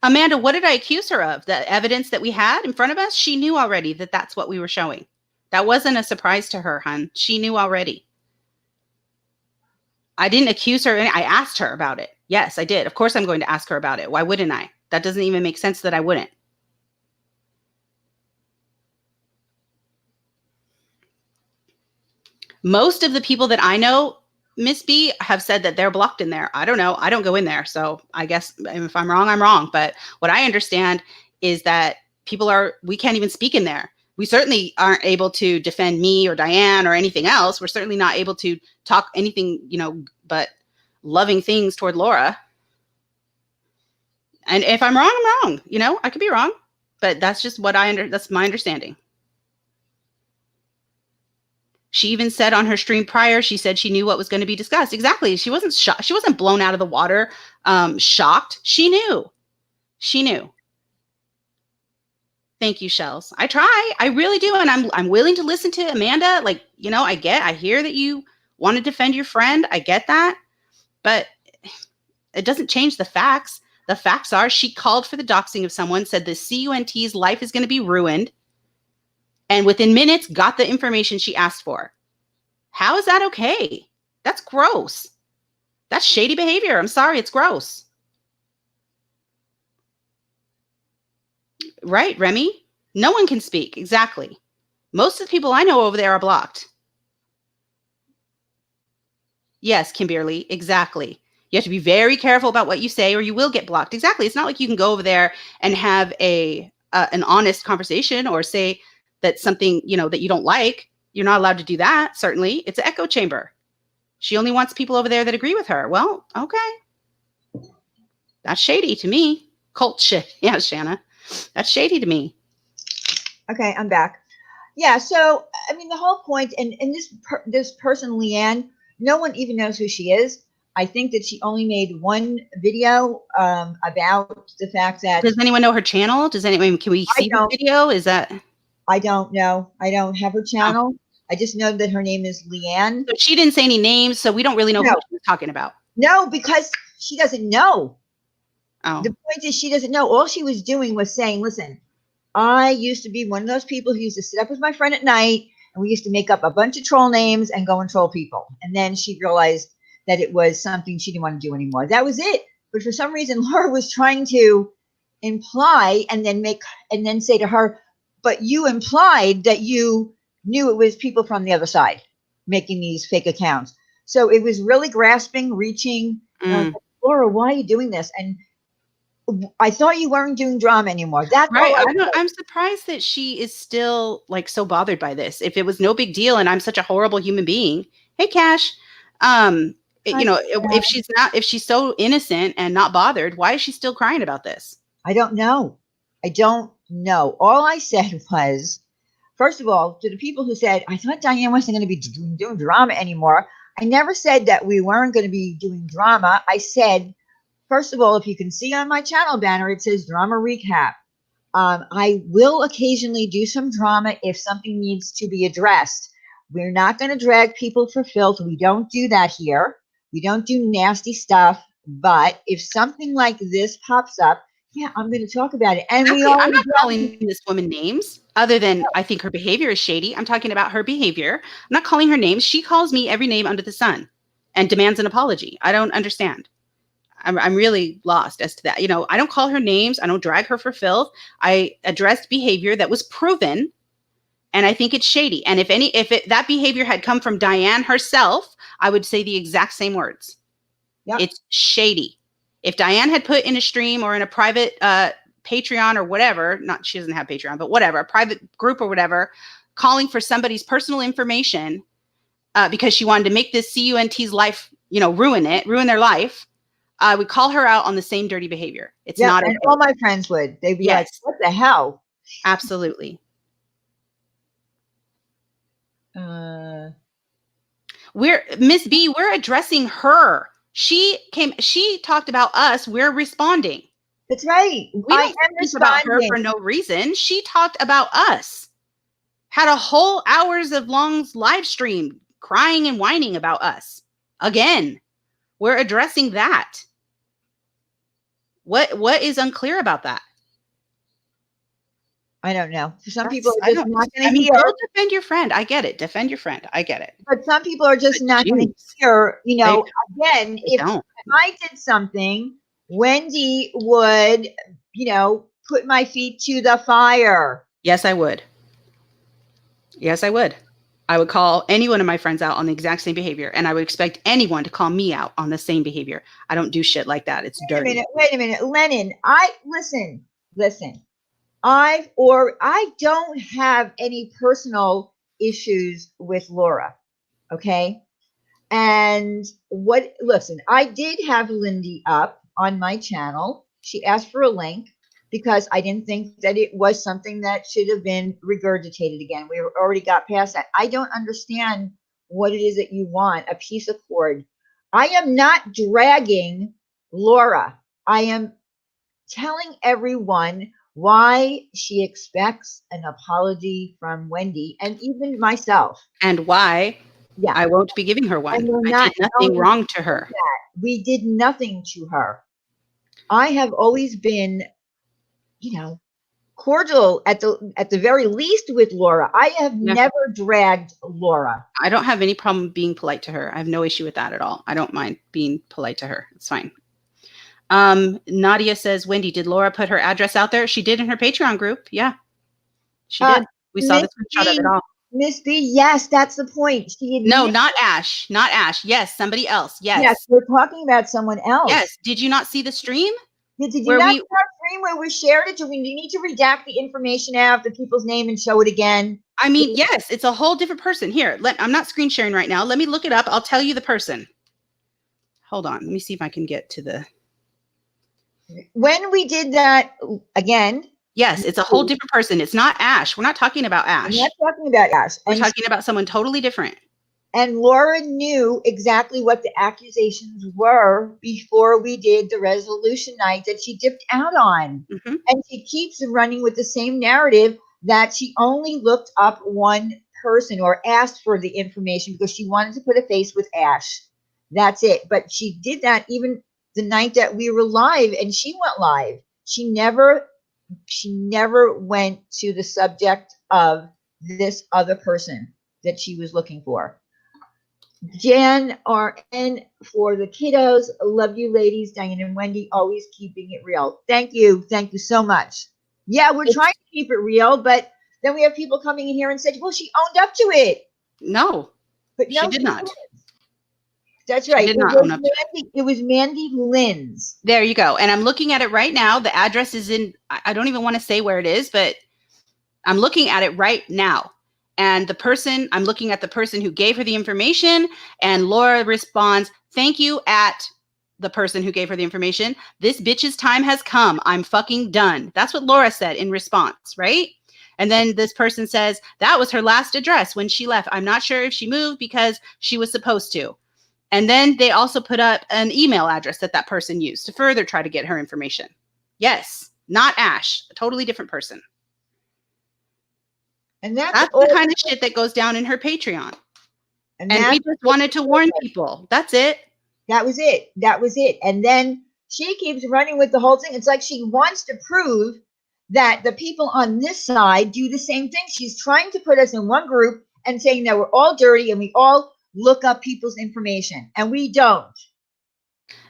Amanda, what did I accuse her of? The evidence that we had in front of us? She knew already that that's what we were showing. That wasn't a surprise to her, hun. She knew already. I didn't accuse her. I asked her about it. Yes, I did. Of course I'm going to ask her about it. Why wouldn't I? That doesn't even make sense that I wouldn't. Most of the people that I know, Miss B, have said that they're blocked in there. I don't know. I don't go in there. So I guess if I'm wrong, I'm wrong. But what I understand is that we can't even speak in there. We certainly aren't able to defend me or Diane or anything else. We're certainly not able to talk anything, but loving things toward Laura. And if I'm wrong, I'm wrong. I could be wrong, but that's just that's my understanding. She even said on her stream prior, she said she knew what was going to be discussed. Exactly. She wasn't shocked. She wasn't blown out of the water, shocked. She knew. She knew. Thank you, Shells. I try. I really do. And I'm willing to listen to Amanda. Like, I hear that you want to defend your friend. I get that. But it doesn't change the facts. The facts are she called for the doxing of someone, said the CUNT's life is going to be ruined. And within minutes, got the information she asked for. How is that okay? That's gross. That's shady behavior. I'm sorry, it's gross. Right, Remy? No one can speak. Exactly. Most of the people I know over there are blocked. Yes, Kimberly, exactly. You have to be very careful about what you say or you will get blocked. Exactly. It's not like you can go over there and have an honest conversation or say that something, that you don't like. You're not allowed to do that, certainly. It's an echo chamber. She only wants people over there that agree with her. Well, okay. That's shady to me. Cult shit. Yeah, Shanna. That's shady to me. Okay, I'm back. Yeah, so, I mean, the whole point, and this person, Leanne, no one even knows who she is. I think that she only made one video about the fact that... Does anyone know her channel? Can we see the video? Is that... I don't know. I don't have her channel. Oh. I just know that her name is Leanne. So she didn't say any names, so we don't really know who she's talking about. No, because she doesn't know. Oh. The point is she doesn't know. All she was doing was saying, listen, I used to be one of those people who used to sit up with my friend at night and we used to make up a bunch of troll names and go and troll people. And then she realized that it was something she didn't want to do anymore. That was it. But for some reason, Laura was trying to imply and then say to her, but you implied that you knew it was people from the other side making these fake accounts. So it was really grasping, reaching. And I was like, Laura, why are you doing this? And I thought you weren't doing drama anymore. That's Right. all I I'm surprised that she is still like so bothered by this. If it was no big deal and I'm such a horrible human being, hey Cash, you know, if she's so innocent and not bothered, why is she still crying about this? I don't know. I don't know. All I said was, first of all, to the people who said, I thought Diane wasn't going to be doing drama anymore. I never said that we weren't going to be doing drama. I said, first of all, if you can see on my channel banner, it says drama recap. I will occasionally do some drama if something needs to be addressed. We're not going to drag people for filth. We don't do that here. We don't do nasty stuff. But if something like this pops up, yeah, I'm going to talk about it. And exactly. I'm not calling this woman names other than I think her behavior is shady. I'm talking about her behavior. I'm not calling her names. She calls me every name under the sun and demands an apology. I don't understand. I'm really lost as to that. You know, I don't call her names. I don't drag her for filth. I addressed behavior that was proven, and I think it's shady. And that behavior had come from Diane herself, I would say the exact same words. Yep. It's shady. If Diane had put in a stream or in a private Patreon or whatever, she doesn't have Patreon, but whatever, a private group or whatever, calling for somebody's personal information because she wanted to make this CUNT's life, ruin their life. I would call her out on the same dirty behavior. It's not. And all my friends would. They'd be like, "What the hell?" Absolutely. We're Miss B. We're addressing her. She talked about us. We're responding. That's right. I am responding about her for no reason. She talked about us. Had a whole hours of long live stream crying and whining about us. Again, we're addressing that. What is unclear about that? I don't know. Some people are just not going to hear. Go defend your friend. I get it. Defend your friend. I get it. But some people are just not going to hear. Again, if I did something, Wendy would, put my feet to the fire. Yes, I would. Yes, I would. I would call any one of my friends out on the exact same behavior, and I would expect anyone to call me out on the same behavior. I don't do shit like that. It's dirty. Wait a minute, Lennon. Listen. I don't have any personal issues with Laura. Okay. And I did have Lindy up on my channel. She asked for a link because I didn't think that it was something that should have been regurgitated again. We already got past that. I don't understand what it is that you want, a piece of cord. I am not dragging Laura. I am telling everyone why she expects an apology from Wendy and even myself. And why I won't be giving her one. I did nothing wrong to her. We did nothing to her. I have always been, cordial at the very least with Laura. I have never dragged Laura. I don't have any problem being polite to her. I have no issue with that at all. I don't mind being polite to her. It's fine. Nadia says, Wendy, did Laura put her address out there? She did in her Patreon group. Yeah, she did. We saw the screenshot of it all. Miss B, yes, that's the point. No, not Ash. Not Ash. Yes, somebody else. Yes. Yes, we're talking about someone else. Yes. Did you not see the stream? Did you not see our stream where we shared it? Do we need to redact the information out of the people's name and show it again? I mean, yes, it's a whole different person. Here, I'm not screen sharing right now. Let me look it up. I'll tell you the person. Hold on. Let me see if I can get to the... When we did that again. Yes, it's a whole different person. It's not Ash. We're not talking about Ash. We're not talking about Ash. We're talking about someone totally different. And Laura knew exactly what the accusations were before we did the resolution night that she dipped out on. Mm-hmm. And she keeps running with the same narrative that she only looked up one person or asked for the information because she wanted to put a face with Ash. That's it. But she did that even the night that we were live, and she went live. She never went to the subject of this other person. that she was looking for. Jan RN for the kiddos. Love you, ladies. Diane and Wendy, always keeping it real. Thank you. Thank you so much. Yeah, we're trying to keep it real, but then we have people coming in here and said, well, she owned up to it. No, but no, she did not. Didn't. That's she right. Did not own up to it. It was Mandy Lynn's. There you go. And I'm looking at it right now. The address is in, I don't even want to say where it is, but I'm looking at it right now. And the person, I'm looking at the person who gave her the information, and Laura responds, thank you at the person who gave her the information. This bitch's time has come. I'm fucking done. That's what Laura said in response, right? And then this person says, that was her last address when she left. I'm not sure if she moved because she was supposed to. And then they also put up an email address that that person used to further try to get her information. Yes, not Ash, a totally different person. And that's the kind of shit that goes down in her Patreon. And we just wanted to warn people. That's it. That was it. That was it. And then she keeps running with the whole thing. It's like she wants to prove that the people on this side do the same thing. She's trying to put us in one group and saying that we're all dirty and we all look up people's information, and we don't.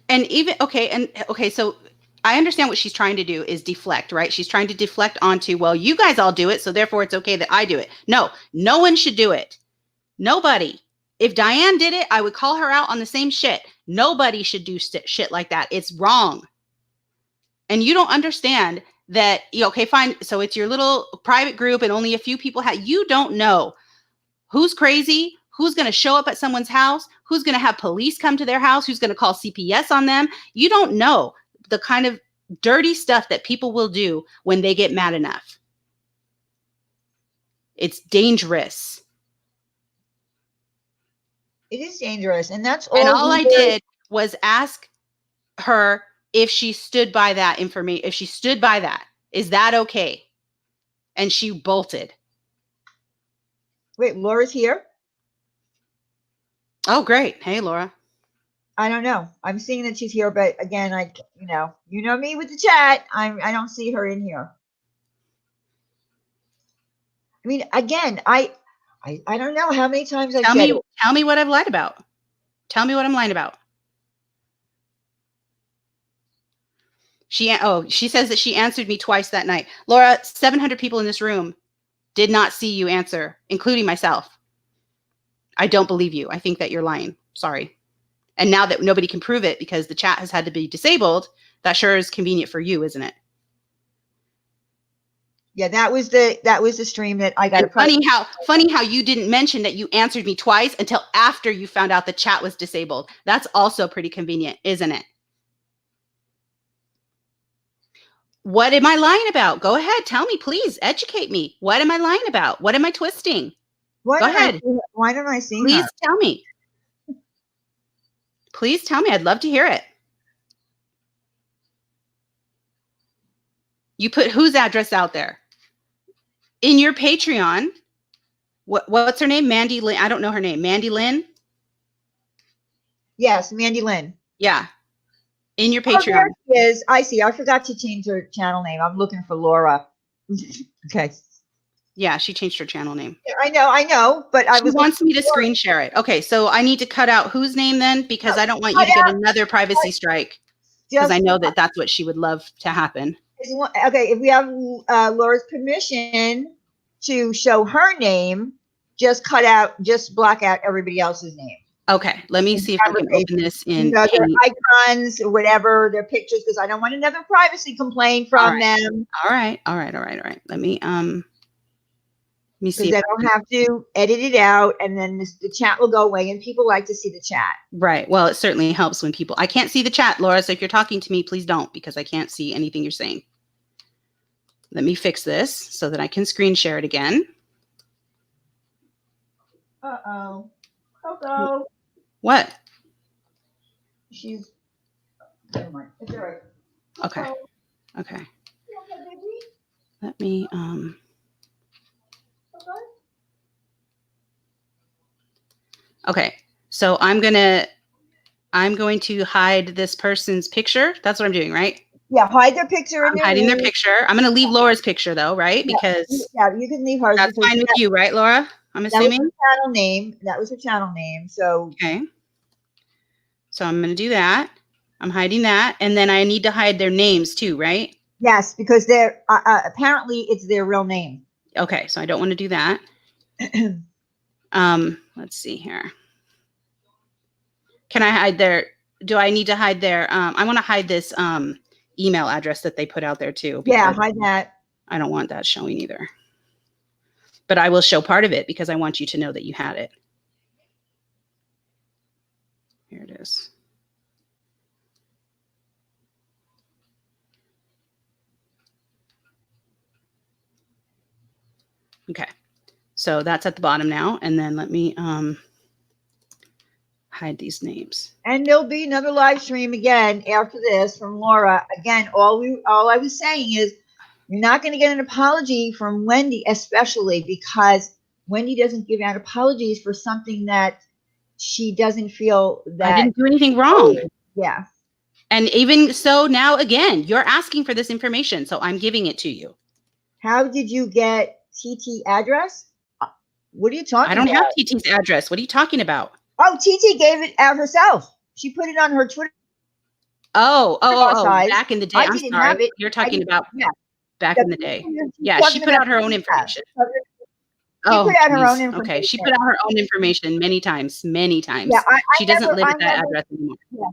And even, okay, so I understand what she's trying to do is deflect, right? She's trying to deflect onto, well, you guys all do it, so therefore it's okay that I do it. No, no one should do it. Nobody. If Diane did it, I would call her out on the same shit. Nobody should do shit like that. It's wrong. And you don't understand that, okay, fine. So it's your little private group and only a few people have, you don't know who's crazy, who's going to show up at someone's house, who's going to have police come to their house, who's going to call CPS on them. You don't know the kind of dirty stuff that people will do when they get mad enough. It's dangerous. It is dangerous. And that's all. And all I did was ask her if she stood by that information, if she stood by that. Is that okay? And she bolted. Wait, Laura's here? Oh, great. Hey, Laura. I don't know. I'm seeing that she's here, but again, you know me with the chat. I don't see her in here. I mean, again, I don't know how many times I've said it. Tell me what I've lied about. Tell me what I'm lying about. She says that she answered me twice that night. Laura, 700 people in this room did not see you answer, including myself. I don't believe you. I think that you're lying. Sorry. And now that nobody can prove it because the chat has had to be disabled, that sure is convenient for you, isn't it? Yeah, that was the stream that I got. Funny how you didn't mention that you answered me twice until after you found out the chat was disabled. That's also pretty convenient, isn't it? What am I lying about? Go ahead. Tell me, please. Educate me. What am I lying about? What am I twisting? Go ahead. Why don't I see Please her? Tell me. Please tell me. I'd love to hear it. You put whose address out there? In your Patreon. What's her name? Mandy Lynn. I don't know her name. Mandy Lynn? Yes, Mandy Lynn. Yeah. In your Patreon. There she is. I see. I forgot to change her channel name. I'm looking for Laura. Okay. Yeah, she changed her channel name. I know, but she wants me to screen share it. Okay, so I need to cut out whose name then? Because I don't want you to get another privacy strike. Because I know that that's what she would love to happen. Okay, if we have Laura's permission to show her name, just block out everybody else's name. Okay, let me see if I can open this in their icons or whatever, their pictures, because I don't want another privacy complaint from them. All right. Let me see. Because I don't have to edit it out, and then the chat will go away, and people like to see the chat. Right. Well, it certainly helps when people. I can't see the chat, Laura. So if you're talking to me, please don't, because I can't see anything you're saying. Let me fix this so that I can screen share it again. Uh-oh. Coco. What? She's. Never mind. It's all right. Okay. Okay. Let me. Okay. So I'm going to hide this person's picture. That's what I'm doing, right? Yeah, hide their picture. I'm hiding their picture. I'm going to leave Laura's picture though, right? Because you can leave hers. That's fine with you, right, Laura? I'm That was assuming. her channel name. That was her channel name. So Okay. So I'm going to do that. I'm hiding that. And then I need to hide their names too, right? yes, because they're apparently it's their real name. Okay. So I don't want to do that. Let's see here. Can I hide their, do I need to hide their, I want to hide this email address that they put out there too. Yeah, hide that. I don't want that showing either. But I will show part of it because I want you to know that you had it. Here it is. Okay. So that's at the bottom now. And then let me hide these names. And there'll be another live stream again after this from Laura. Again, all I was saying is you're not going to get an apology from Wendy, especially because Wendy doesn't give out apologies for something that she doesn't feel that I didn't do anything wrong. Yeah. And even so now, again, you're asking for this information, so I'm giving it to you. How did you get TT address? What are you talking about? I don't have TT's address. What are you talking about? Oh, TT gave it out herself. She put it on her Twitter. Oh, back in the day. I'm sorry. You're talking about back in the day. Yeah, she put out her own information. She put out her own information. Okay, she put out her own information many times. Yeah, she doesn't live at that address anymore. Yeah.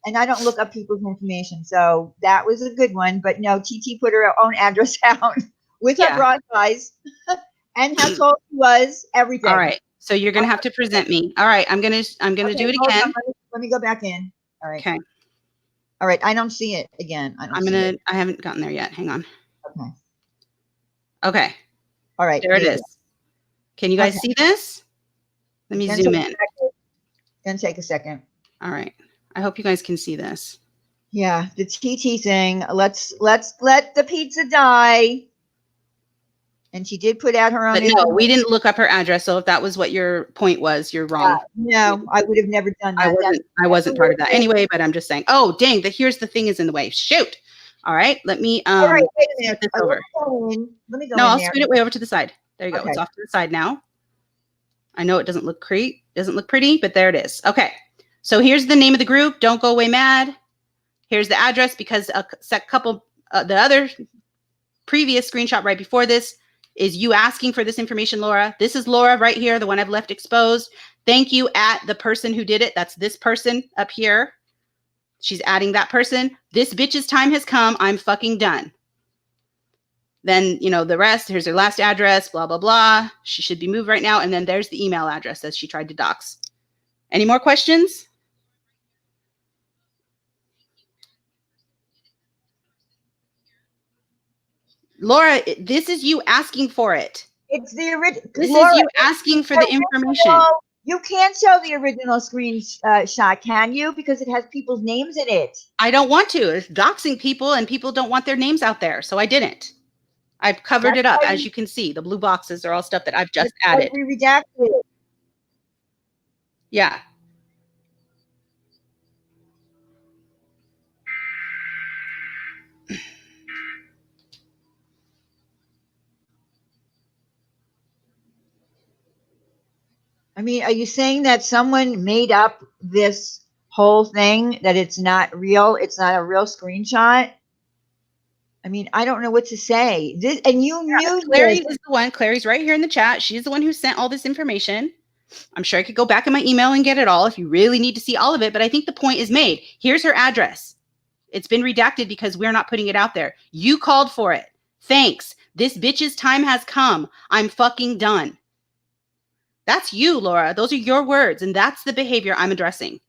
And I don't look up people's information. So that was a good one. But no, TT put her own address out with her broad eyes and how tall she was, everything. All right. So you're gonna have to present me. All right, I'm gonna do it again. Let me go back in. All right. Okay. All right. I don't see it again. I haven't gotten there yet. Hang on. Okay. Okay. All right. There it is. Can you guys see this? Let me zoom in. Gonna take a second. All right. I hope you guys can see this. Yeah, the TT thing. Let's let the pizza die. And she did put out her own. But no, we didn't look up her address. So if that was what your point was, you're wrong. No, I would have never done that. I wasn't part of that anyway. But I'm just saying. Oh, dang! Here's the thing is in the way. Shoot. All right. Let me. All right. Wait a minute. This over. Let me go. No, I'll scoot it way over to the side. There you go. Okay. It's off to the side now. I know it doesn't look pretty, but there it is. Okay. So here's the name of the group. Don't go away mad. Here's the address because a couple, the other previous screenshot right before this is you asking for this information, Laura. This is Laura right here, the one I've left exposed. Thank you at the person who did it. That's this person up here. She's adding that person. This bitch's time has come. I'm fucking done. Then, the rest, here's her last address, blah, blah, blah. She should be moved right now. And then there's the email address that she tried to dox. Any more questions? Laura, this is you asking for it. It's the original. This is you asking for the information. You can't show the original screenshot, can you? Because it has people's names in it. I don't want to. It's doxing people and people don't want their names out there. So I didn't. I've covered it up. As you can see, the blue boxes are all stuff that I've just added. We redacted it. Yeah. I mean, are you saying that someone made up this whole thing, that it's not real? It's not a real screenshot? I mean, I don't know what to say. And you knew Clary is the one. Clary's right here in the chat. She's the one who sent all this information. I'm sure I could go back in my email and get it all if you really need to see all of it. But I think the point is made. Here's her address. It's been redacted because we're not putting it out there. You called for it. Thanks. This bitch's time has come. I'm fucking done. That's you, Laura. Those are your words. And that's the behavior I'm addressing.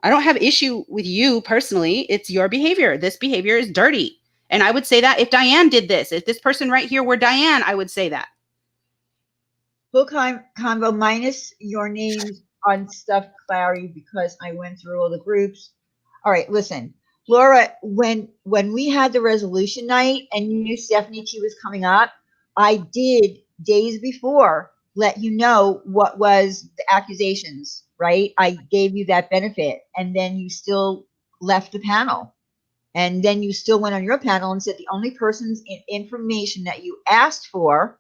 I don't have issue with you personally. It's your behavior. This behavior is dirty. And I would say that if Diane did this, if this person right here were Diane, I would say that. Full combo minus your names on stuff, Clary, because I went through all the groups. All right, listen, Laura, when we had the resolution night and you knew Stephanie T was coming up, I did days before let you know what was the accusations, right? I gave you that benefit, and then you still left the panel. And then you still went on your panel and said the only person's information that you asked for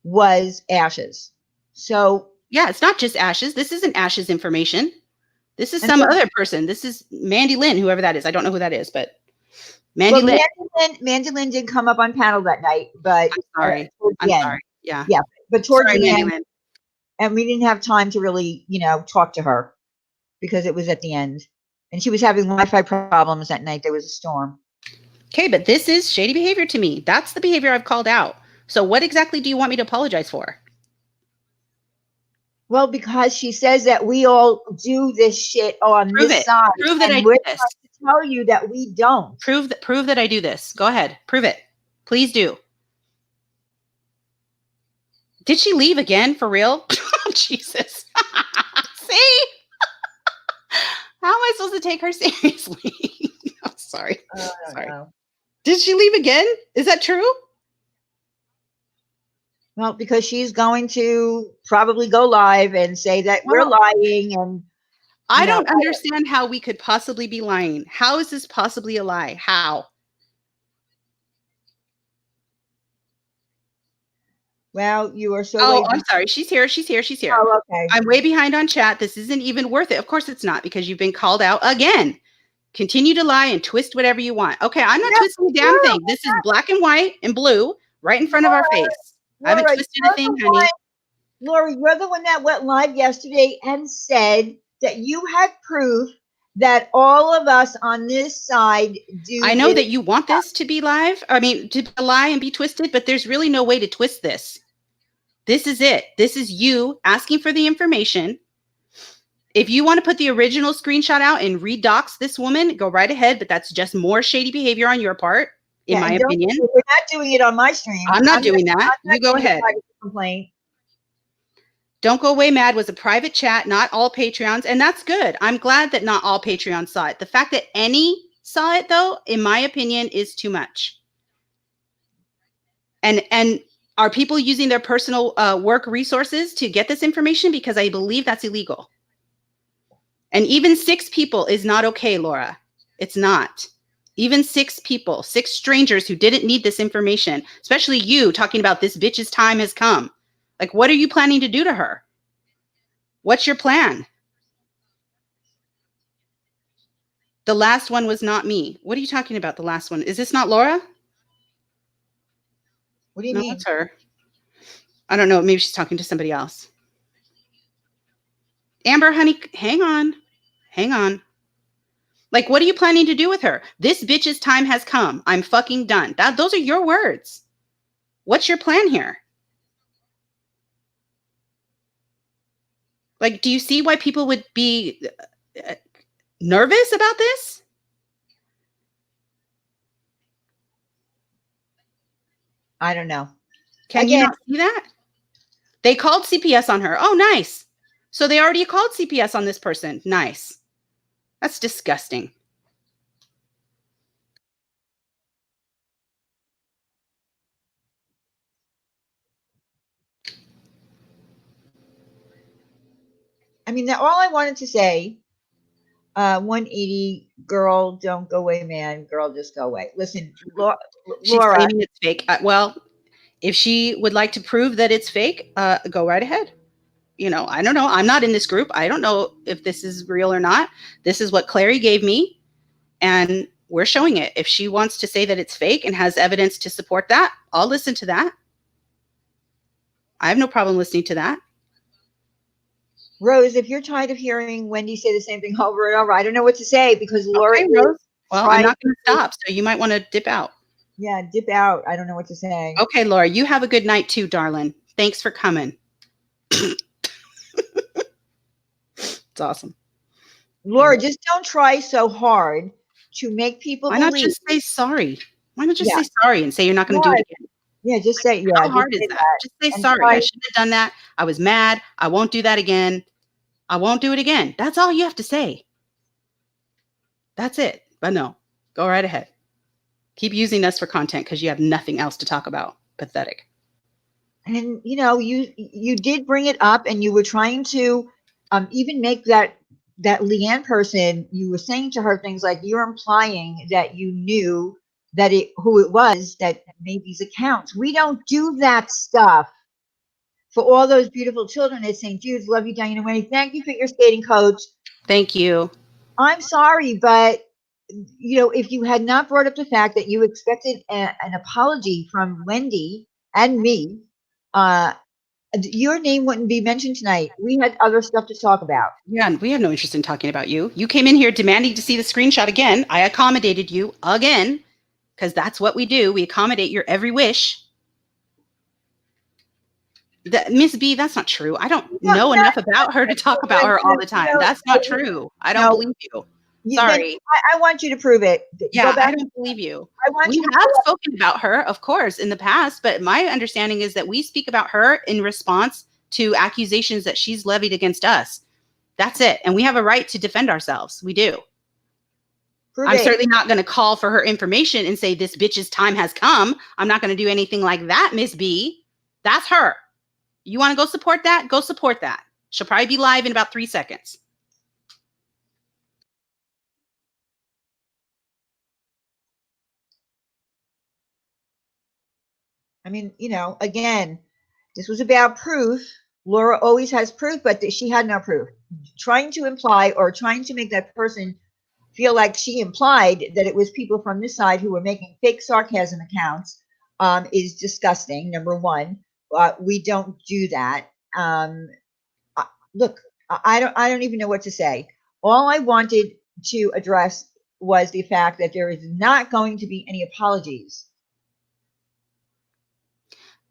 was Ash's. So, Yeah, it's not just Ash's. This isn't Ash's information. This is and some so, other person. This is Mandy Lynn, whoever that is. I don't know who that is, but well, Mandy Lynn. Mandy Lynn did come up on panel that night, but I'm sorry. towards I'm the end, sorry. Yeah. yeah, but towards Sorry, the Mandy end, Lynn. and we didn't have time to really, talk to her because it was at the end, and she was having Wi-Fi problems that night. There was a storm. Okay, but this is shady behavior to me. That's the behavior I've called out. So what exactly do you want me to apologize for? Well, because she says that we all do this shit on Prove this it. side, Prove that I and do we're this. trying to tell you that we don't. Prove that I do this. Go ahead. Prove it. Please do. Did she leave again for real? Oh, Jesus. See? How am I supposed to take her seriously? I'm sorry. I don't Sorry. know. Did she leave again? Is that true? Well, because she's going to probably go live and say that we're Well, lying, and I don't understand how we could possibly be lying. How is this possibly a lie? How? well, you are so. Oh, I'm sorry. She's here. She's here. She's here. Oh, okay. I'm way behind on chat. This isn't even worth it. Of course it's not, because you've been called out again. Continue to lie and twist whatever you want. Okay, I'm not twisting a damn thing. This is black and white and blue right in front of our face. I haven't Laura, twisted a thing, honey. Laura, you're the one that went live yesterday and said that you had proof that all of us on this side do. I know that you want this to be live. I mean, to lie and be twisted, but there's really no way to twist this. This is it. This is you asking for the information. If you want to put the original screenshot out and redox this woman, go right ahead. But that's just more shady behavior on your part, in my opinion. We're not doing it on my stream. I'm not doing that. You go ahead. Complaint. Don't Go Away Mad was a private chat, not all Patreons, and that's good. I'm glad that not all Patreons saw it. The fact that any saw it, though, in my opinion, is too much. And are people using their personal work resources to get this information? Because I believe that's illegal. And even 6 people is not okay, Laura. It's not. Even 6 people, 6 strangers who didn't need this information, especially you talking about this bitch's time has come. Like, what are you planning to do to her? What's your plan? The last one was not me. What are you talking about? The last one. Is this not Laura? What do you No, mean? it's her. I don't know. Maybe she's talking to somebody else. Amber, honey, hang on. Hang on. Like, what are you planning to do with her? This bitch's time has come. I'm fucking done. Those are your words. What's your plan here? Like, do you see why people would be nervous about this? I don't know. Can you not see that? They called CPS on her. Oh, nice. So they already called CPS on this person. Nice. That's disgusting. I mean, all I wanted to say, 180, girl, don't go away, man. Girl, just go away. Listen, Laura. She's claiming it's fake. Well, if she would like to prove that it's fake, go right ahead. You know, I don't know. I'm not in this group. I don't know if this is real or not. This is what Clary gave me, and we're showing it. If she wants to say that it's fake and has evidence to support that, I'll listen to that. I have no problem listening to that. Rose, if you're tired of hearing Wendy say the same thing over and over, I don't know what to say because Laura. Okay, Rose. Well, I'm not going to stop, so you might want to dip out. Yeah, dip out. I don't know what to say. Okay, Laura, you have a good night too, darling. Thanks for coming. It's awesome. Laura, just don't try so hard to make people Why not just say sorry? Why not just say sorry and say you're not going to do it again? Yeah, just say, How hard is that? Just say sorry. I shouldn't have done that. I was mad. I won't do that again. I won't do it again. That's all you have to say. That's it. But no, go right ahead. Keep using us for content because you have nothing else to talk about. Pathetic. And you know, you did bring it up, and you were trying to even make that Leanne person. You were saying to her things like, "You're implying that you knew that who it was that made these accounts." We don't do that stuff. for all those beautiful children at St. Jude's. Love you, Diana Wendy. Thank you for your skating coach. Thank you. I'm sorry, but if you had not brought up the fact that you expected an apology from Wendy and me, your name wouldn't be mentioned tonight. We had other stuff to talk about. Yeah, and we have no interest in talking about you. You came in here demanding to see the screenshot again. I accommodated you again, because that's what we do. We accommodate your every wish. Miss B, that's not true. I don't know enough about her to talk about her all the time. That's not true. I don't believe you. Sorry. I want you to prove it. Yeah, I don't believe you. We have spoken about her, of course, in the past, but my understanding is that we speak about her in response to accusations that she's levied against us. That's it. And we have a right to defend ourselves. We do. I'm certainly not going to call for her information and say this bitch's time has come. I'm not going to do anything like that, Miss B. That's her. You want to go support that? Go support that. She'll probably be live in about 3 seconds. I mean, again, this was about proof. Laura always has proof, but she had no proof. Trying to imply or trying to make that person feel like she implied that it was people from this side who were making fake sarcasm accounts is disgusting. Number one, we don't do that. Look, I don't even know what to say. All I wanted to address was the fact that there is not going to be any apologies.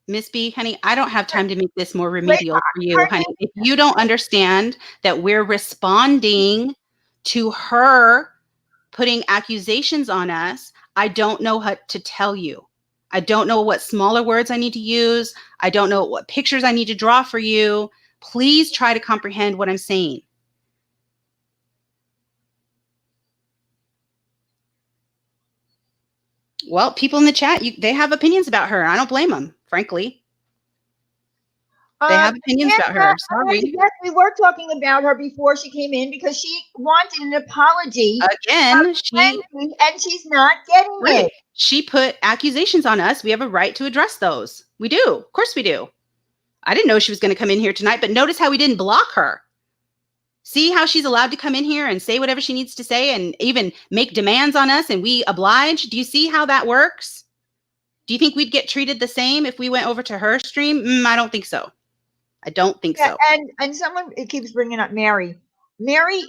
Miss B, honey, I don't have time to make this more remedial for you, honey. If you don't understand that we're responding to her putting accusations on us, I don't know what to tell you. I don't know what smaller words I need to use. I don't know what pictures I need to draw for you. Please try to comprehend what I'm saying. Well, people in the chat, they have opinions about her. I don't blame them, frankly. They have opinions about her. Sorry. Yes, we were talking about her before she came in because she wanted an apology. Again, and she's not getting it. She put accusations on us. We have a right to address those. We do. Of course we do. I didn't know she was going to come in here tonight, but notice how we didn't block her. See how she's allowed to come in here and say whatever she needs to say and even make demands on us and we oblige? Do you see how that works? Do you think we'd get treated the same if we went over to her stream? I don't think so. I don't think so. And someone keeps bringing up Mary. Mary,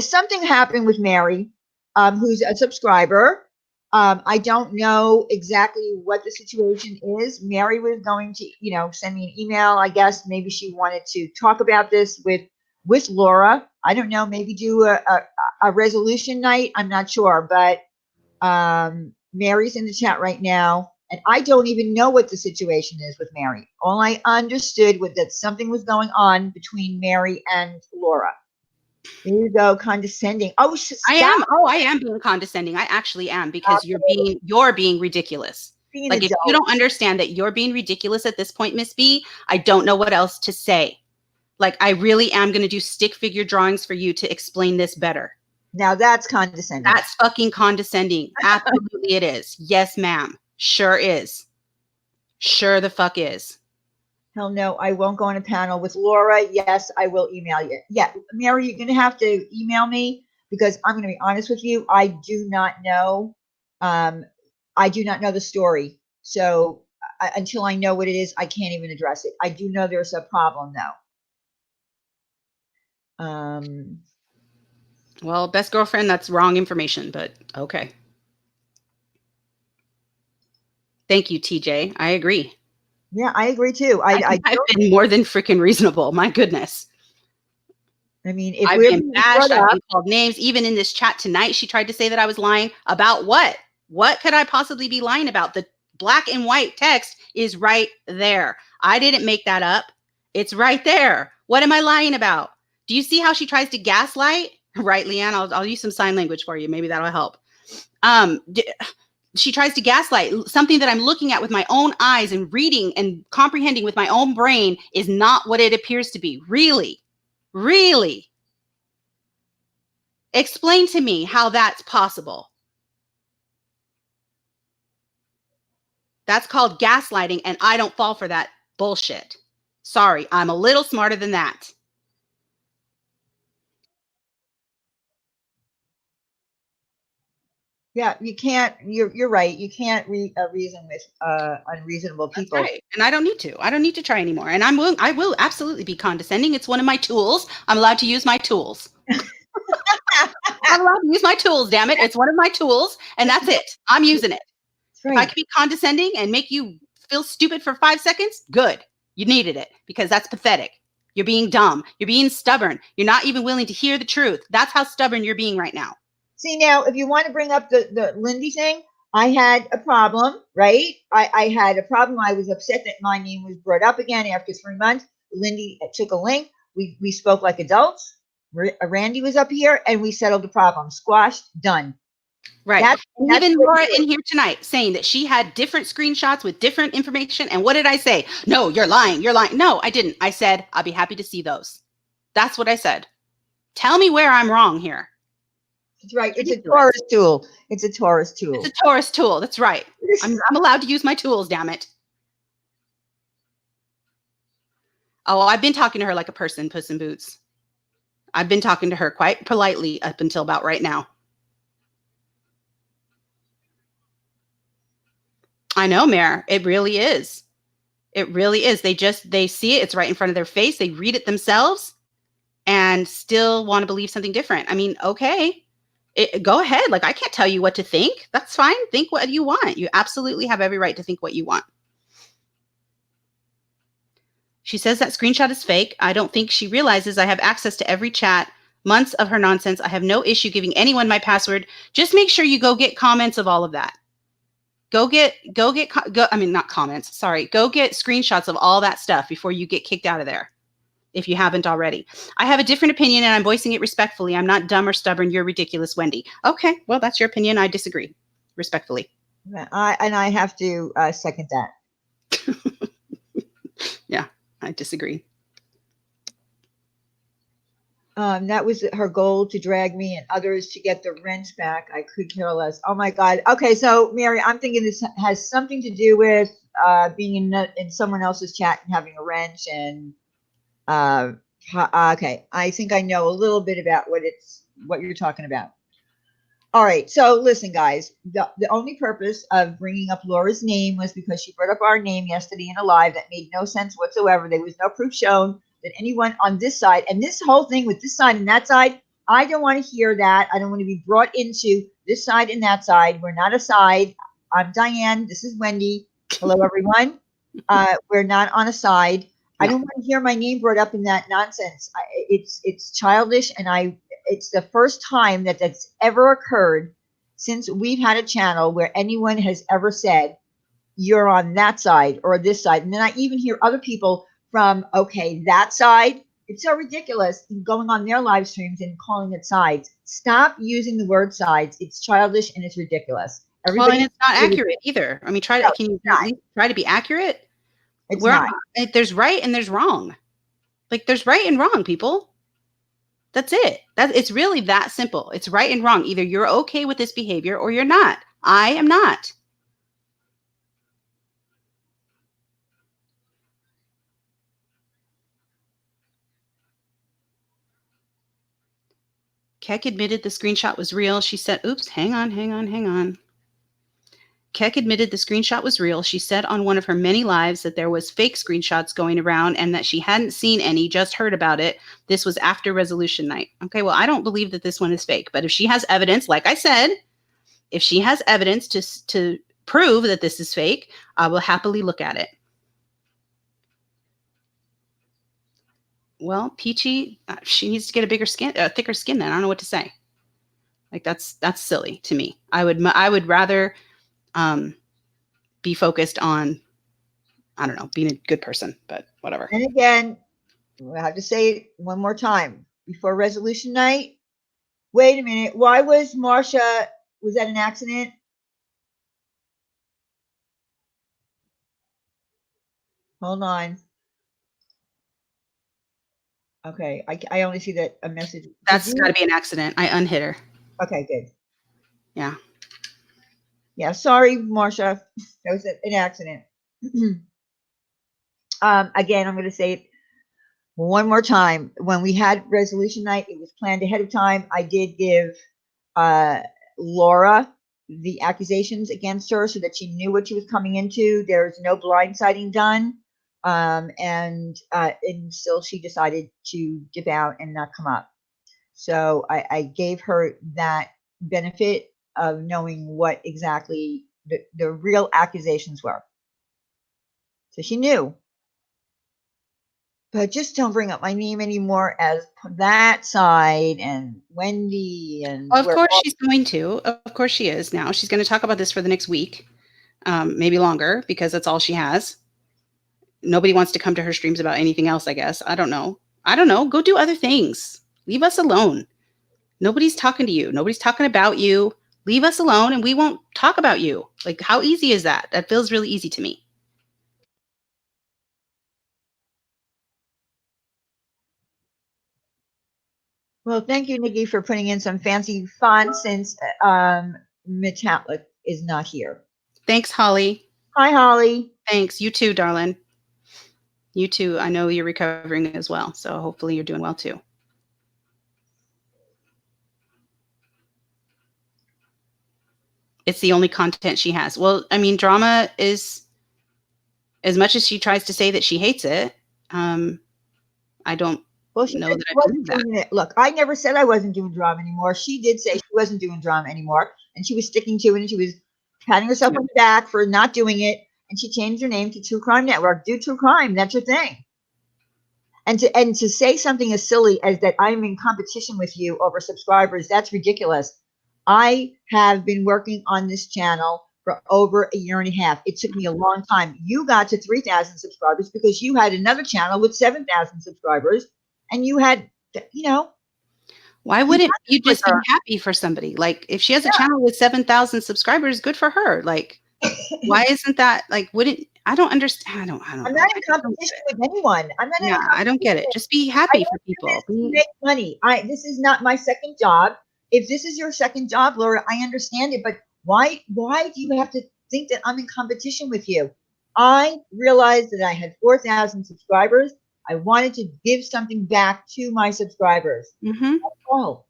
something happened with Mary, who's a subscriber. I don't know exactly what the situation is. Mary was going to, send me an email. I guess maybe she wanted to talk about this with Laura. I don't know. Maybe do a resolution night. I'm not sure, but Mary's in the chat right now. And I don't even know what the situation is with Mary. All I understood was that something was going on between Mary and Laura. There you go, condescending. Oh, I am being condescending. I actually am because you're being ridiculous. Like if you don't understand that you're being ridiculous at this point, Miss B, I don't know what else to say. Like I really am going to do stick figure drawings for you to explain this better. Now that's condescending. That's fucking condescending. Absolutely it is. Yes, ma'am. Sure is. Sure the fuck is. Hell no, I won't go on a panel with Laura. Yes, I will email you. Yeah, Mary, you're going to have to email me because I'm going to be honest with you. I do not know. I do not know the story. So until I know what it is, I can't even address it. I do know there's a problem though. Well, best girlfriend, that's wrong information, but okay. Thank you, TJ. I agree. Yeah, I agree too. I've been more than freaking reasonable. My goodness. I mean, if I've been bashed, I've been called names. Even in this chat tonight, she tried to say that I was lying about what? What could I possibly be lying about? The black and white text is right there. I didn't make that up. It's right there. What am I lying about? Do you see how she tries to gaslight? Right, Leanne? I'll use some sign language for you. Maybe that'll help. She tries to gaslight. Something that I'm looking at with my own eyes and reading and comprehending with my own brain is not what it appears to be. Really? Really? Explain to me how that's possible. That's called gaslighting, and I don't fall for that Bullshit. Sorry, I'm a little smarter than that. Yeah, you can't. You're right. You can't reason with unreasonable That's people. right. And I don't need to. I don't need to try anymore. And I will absolutely be condescending. It's one of my tools. I'm allowed to use my tools. I'm allowed to use my tools, damn it. It's one of my tools, and that's it. I'm using it. That's If I right. can be condescending and make you feel stupid for 5 seconds, good. You needed it because that's pathetic. You're being dumb. You're being stubborn. You're not even willing to hear the truth. That's how stubborn you're being right now. See, now, if you want to bring up the Lindy thing, I had a problem, right? I had a problem. I was upset that my name was brought up again after 3 months. Lindy took a link. We spoke like adults. Randy was up here, and we settled the problem. Squashed, done. Right. And That's even the way Laura to do in it. here tonight saying that she had different screenshots with different information. And what did I say? No, you're lying. You're lying. No, I didn't. I said, I'll be happy to see those. That's what I said. Tell me where I'm wrong here. That's right. It's a Ridiculous. Taurus tool. It's a Taurus tool. It's a Taurus tool. That's right. I'm allowed to use my tools, damn it. Oh, I've been talking to her like a person, Puss in Boots. I've been talking to her quite politely up until about right now. I know, Mare. It really is. It really is. They see it. It's right in front of their face. They read it themselves and still want to believe something different. I mean, okay, go ahead. Like, I can't tell you what to think. That's fine. Think what you want. You absolutely have every right to think what you want. She says that screenshot is fake. I don't think she realizes I have access to every chat. Months of her nonsense. I have no issue giving anyone my password. Just make sure you go get comments of all of that. Go get, I mean, not comments. Sorry. Go get screenshots of all that stuff before you get kicked out of there, if you haven't already. I have a different opinion and I'm voicing it respectfully. I'm not dumb or stubborn. You're ridiculous, Wendy. Okay, well, that's your opinion. I disagree, respectfully. I have to second that. Yeah, I disagree. That was her goal, to drag me and others to get the wrench back. I could care less. Oh my God. Okay, so Mary, I'm thinking this has something to do with being in someone else's chat and having a wrench. And okay, I think I know a little bit about what you're talking about. All right, so listen, guys. The only purpose of bringing up Laura's name was because she brought up our name yesterday in a live that made no sense whatsoever. There was no proof shown that anyone on this side, and this whole thing with this side and that side, I don't want to hear that. I don't want to be brought into this side and that side. We're not a side. I'm Diane. This is Wendy. Hello, everyone. We're not on a side. I don't want to hear my name brought up in that nonsense. It's childish, and it's the first time that that's ever occurred since we've had a channel where anyone has ever said you're on that side or this side. And then I even hear other people from, okay, that side. It's so ridiculous going on their live streams and calling it sides. Stop using the word sides. It's childish and it's ridiculous. Well, and it's not accurate either. I mean, can you at least try to be accurate? It's not. There's right and there's wrong. Like, there's right and wrong, people. That's it. It's really that simple. It's right and wrong. Either you're okay with this behavior or you're not. I am not. Keck admitted the screenshot was real. She said, oops, hang on. Keck admitted the screenshot was real. She said on one of her many lives that there was fake screenshots going around and that she hadn't seen any, just heard about it. This was after resolution night. Okay, well, I don't believe that this one is fake, but if she has evidence, like I said, if she has evidence to prove that this is fake, I will happily look at it. Well, Peachy, she needs to get a thicker skin then. I don't know what to say. Like, that's silly to me. I would rather be focused on, I don't know, being a good person, but whatever. And again, I have to say it one more time before resolution night. Wait a minute. Why was Marsha, was that an accident? Hold on. Okay. I only see that a message. That's got to be an accident. I unhit her. Okay, good. Yeah. Yeah. Sorry, Marsha. That was an accident. Again, I'm going to say it one more time. When we had resolution night, it was planned ahead of time. I did give uh, Laura the accusations against her so that she knew what she was coming into. There's no blindsiding done. And still she decided to dip out and not come up. So I gave her that benefit of knowing what exactly the real accusations were. So she knew. But just don't bring up my name anymore as that side and Wendy and Of course she's going to. Of course she is now. She's going to talk about this for the next week, maybe longer, because that's all she has. Nobody wants to come to her streams about anything else, I guess. I don't know. Go do other things. Leave us alone. Nobody's talking to you. Nobody's talking about you. Leave us alone and we won't talk about you. Like, how easy is that? That feels really easy to me. Well, thank you, Nikki, for putting in some fancy fonts since Metallic is not here. Thanks, Holly. Hi, Holly. Thanks. You too, darling. You too. I know you're recovering as well, so hopefully you're doing well too. It's the only content she has. Well, I mean, drama is, as much as she tries to say that she hates it, I don't know that I believe that. Look, I never said I wasn't doing drama anymore. She did say she wasn't doing drama anymore, and she was sticking to it, and she was patting herself on the back for not doing it, and she changed her name to True Crime Network. Do true crime. That's your thing. And to say something as silly as that I'm in competition with you over subscribers, that's ridiculous. I have been working on this channel for over a year and a half. It took me a long time. You got to 3,000 subscribers because you had another channel with 7,000 subscribers, and you had, Why wouldn't you just be happy for somebody? Like, if she has a channel with 7,000 subscribers, good for her. Like, why isn't that, like, I don't understand. I'm not in competition with anyone. I don't get it. Just be happy for people. Make money. This is not my second job. If this is your second job, Laura, I understand it, but why do you have to think that I'm in competition with you? I realized that I had 4,000 subscribers. I wanted to give something back to my subscribers. Mm-hmm. That's all.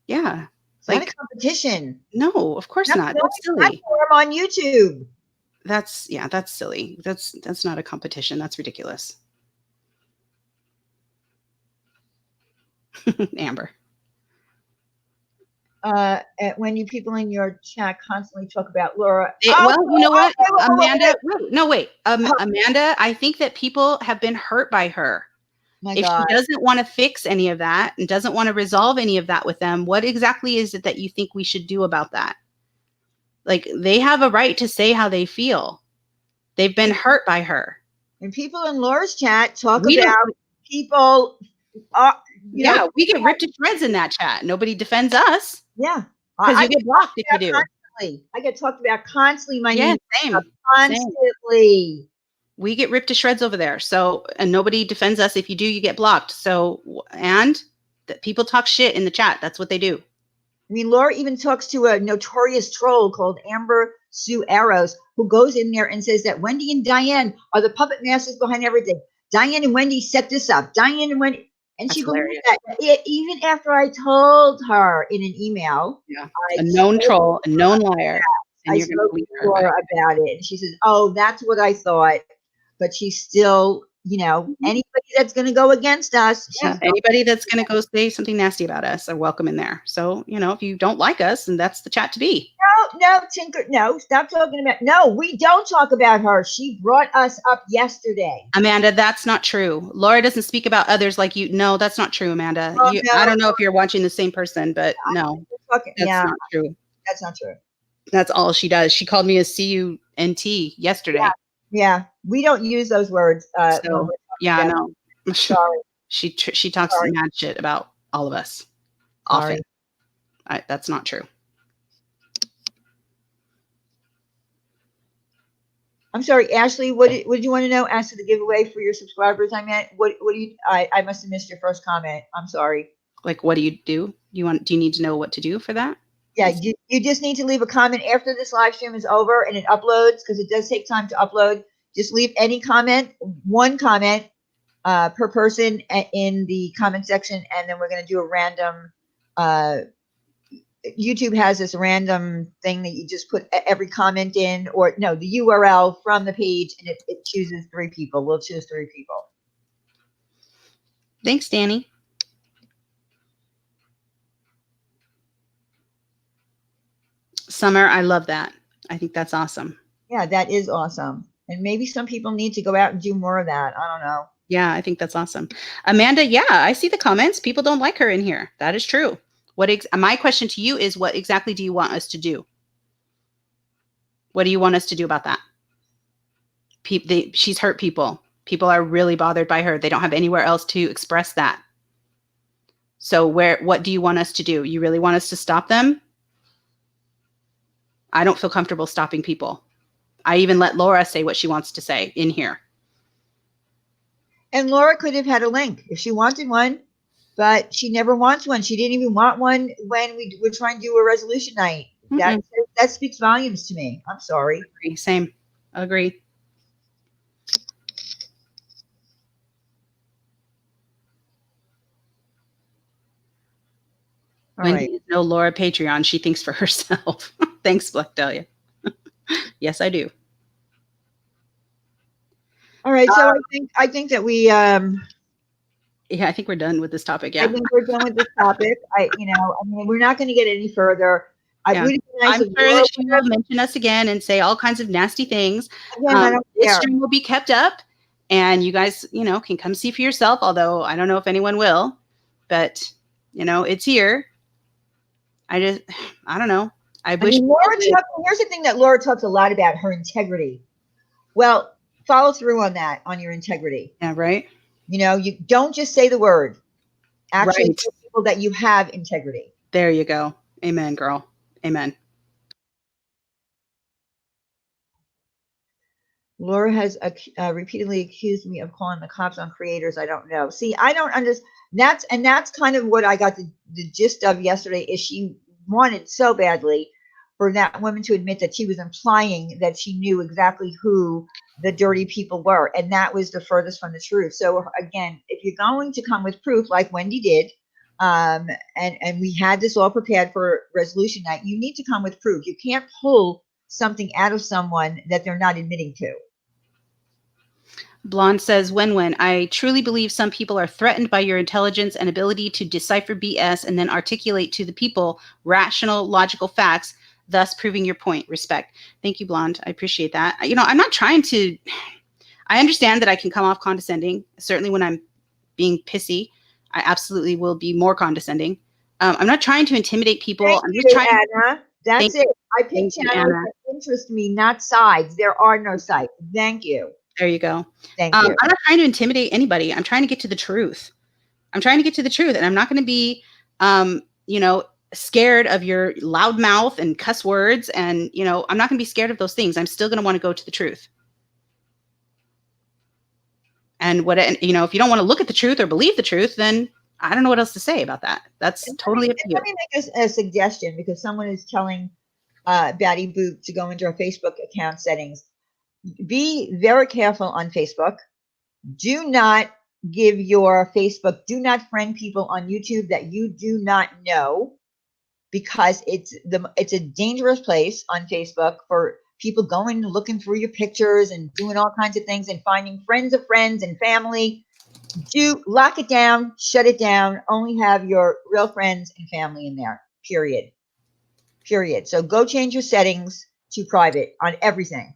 Yeah. It's not a competition. No, of course not. That's silly. On YouTube. That's silly. That's not a competition. That's ridiculous. Amber. When you people in your chat constantly talk about Laura. Well, you know what, Amanda? Wait. Amanda, I think that people have been hurt by her. If she doesn't want to fix any of that and doesn't want to resolve any of that with them, what exactly is it that you think we should do about that? Like, they have a right to say how they feel. They've been hurt by her. And people in Laura's chat talk about people. We get ripped to shreds in that chat. Nobody defends us. Yeah. Because you get blocked if you do. Constantly. I get talked about constantly. Same. Constantly. We get ripped to shreds over there. So, and nobody defends us. If you do, you get blocked. So, and people talk shit in the chat. That's what they do. I mean, Laura even talks to a notorious troll called Amber Sue Arrows, who goes in there and says that Wendy and Diane are the puppet masters behind everything. Diane and Wendy set this up. Diane and Wendy. And she believes that even after I told her in an email. Yeah. A known troll, a known liar. And I spoke to Laura about it. And she says, oh, that's what I thought. But she's still, anybody that's going to go against us. Anybody that's going to go say something nasty about us are welcome in there. So, if you don't like us, then that's the chat to be. No, Tinker. No, stop talking about. No, we don't talk about her. She brought us up yesterday. Amanda, that's not true. Laura doesn't speak about others like you. No, that's not true, Amanda. No. I don't know if you're watching the same person, but no, that's not true. That's not true. That's all she does. She called me a CUNT yesterday. Yeah. We don't use those words. I know. Sorry. She talks mad shit about all of us often. That's not true. I'm sorry, Ashley. What did you want to know as to the giveaway for your subscribers? I meant what do you? I must have missed your first comment. I'm sorry. Like, what do you do? Do you need to know what to do for that? Yeah, you just need to leave a comment after this live stream is over and it uploads, because it does take time to upload. Just leave any comment, one comment per person in the comment section, and then we're going to do a random. YouTube has this random thing that you just put every comment in, or no, the URL from the page, and it chooses 3 people. We'll choose 3 people. Thanks, Danny. Summer, I love that. I think that's awesome. Yeah, that is awesome. And maybe some people need to go out and do more of that. I don't know. Yeah, I think that's awesome. Amanda, yeah, I see the comments. People don't like her in here. That is true. My question to you is, what exactly do you want us to do? What do you want us to do about that? She's hurt people. People are really bothered by her. They don't have anywhere else to express that. So what do you want us to do? You really want us to stop them? I don't feel comfortable stopping people. I even let Laura say what she wants to say in here. And Laura could have had a link if she wanted one, but she never wants one. She didn't even want one when we were trying to do a resolution night. That speaks volumes to me. I'm sorry. Agree. Same. Agree. Wendy is no Laura Patreon. She thinks for herself. Thanks, Black Dahlia. Yes, I do. All right. So I think that we yeah, I think we're done with this topic. Yeah. I think we're done with this topic. We're not going to get any further. Yeah. I'm sure that she will mention us again and say all kinds of nasty things. Again, I don't care. This stream will be kept up, and you guys, can come see for yourself. Although I don't know if anyone will, but it's here. I don't know. Here's the thing that Laura talks a lot about, her integrity. Well, follow through on that, on your integrity. Yeah, right. You don't just say the word. Actually, tell people that you have integrity. There you go. Amen, girl. Amen. Laura has repeatedly accused me of calling the cops on creators I don't know. See, I don't understand. That's kind of what I got the gist of yesterday. Is she wanted so badly for that woman to admit that she was implying that she knew exactly who the dirty people were, and that was the furthest from the truth. So again, if you're going to come with proof like Wendy did, and we had this all prepared for resolution night, you need to come with proof. You can't pull something out of someone that they're not admitting to. Blonde says, when I truly believe some people are threatened by your intelligence and ability to decipher BS and then articulate to the people rational, logical facts, thus proving your point. Respect. Thank you, Blonde. I appreciate that. I'm not trying to, I understand that I can come off condescending. Certainly when I'm being pissy, I absolutely will be more condescending. I'm not trying to intimidate people. Thank you, Anna. That's it. I picked channels that interest me, not sides. There are no sides. Thank you. There you go. Thank you. I'm not trying to intimidate anybody. I'm trying to get to the truth. And I'm not going to be, scared of your loud mouth and cuss words. And, I'm not going to be scared of those things. I'm still going to want to go to the truth. And if you don't want to look at the truth or believe the truth, then I don't know what else to say about that. That's totally up to you. Let me make a suggestion, because someone is telling Batty Boop to go into her Facebook account settings. Be very careful on Facebook. Do not give your Facebook, do not friend people on YouTube that you do not know, because it's a dangerous place on Facebook for people going and looking through your pictures and doing all kinds of things and finding friends of friends and family. Do lock it down, shut it down, only have your real friends and family in there, period. So go change your settings to private on everything.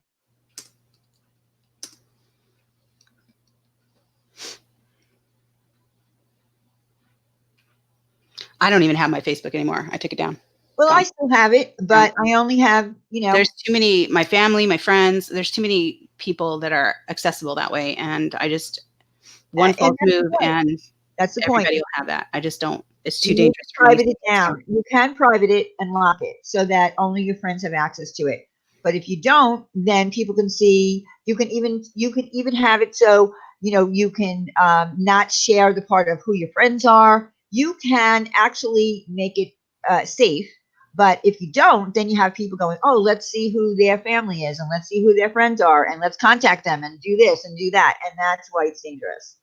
I don't even have my Facebook anymore. I took it down. Well, I still have it, but I only have, There's too many, my family, my friends, there's too many people that are accessible that way. And I just, one false move and that's the point. Everybody will have that. I just don't, it's too dangerous. Private it down. You can private it and lock it so that only your friends have access to it. But if you don't, then people can see, you can even have it so, you can not share the part of who your friends are. You can actually make it safe But if you don't, then you have people going, oh, let's see who their family is and let's see who their friends are and let's contact them and do this and do that. And that's why it's dangerous.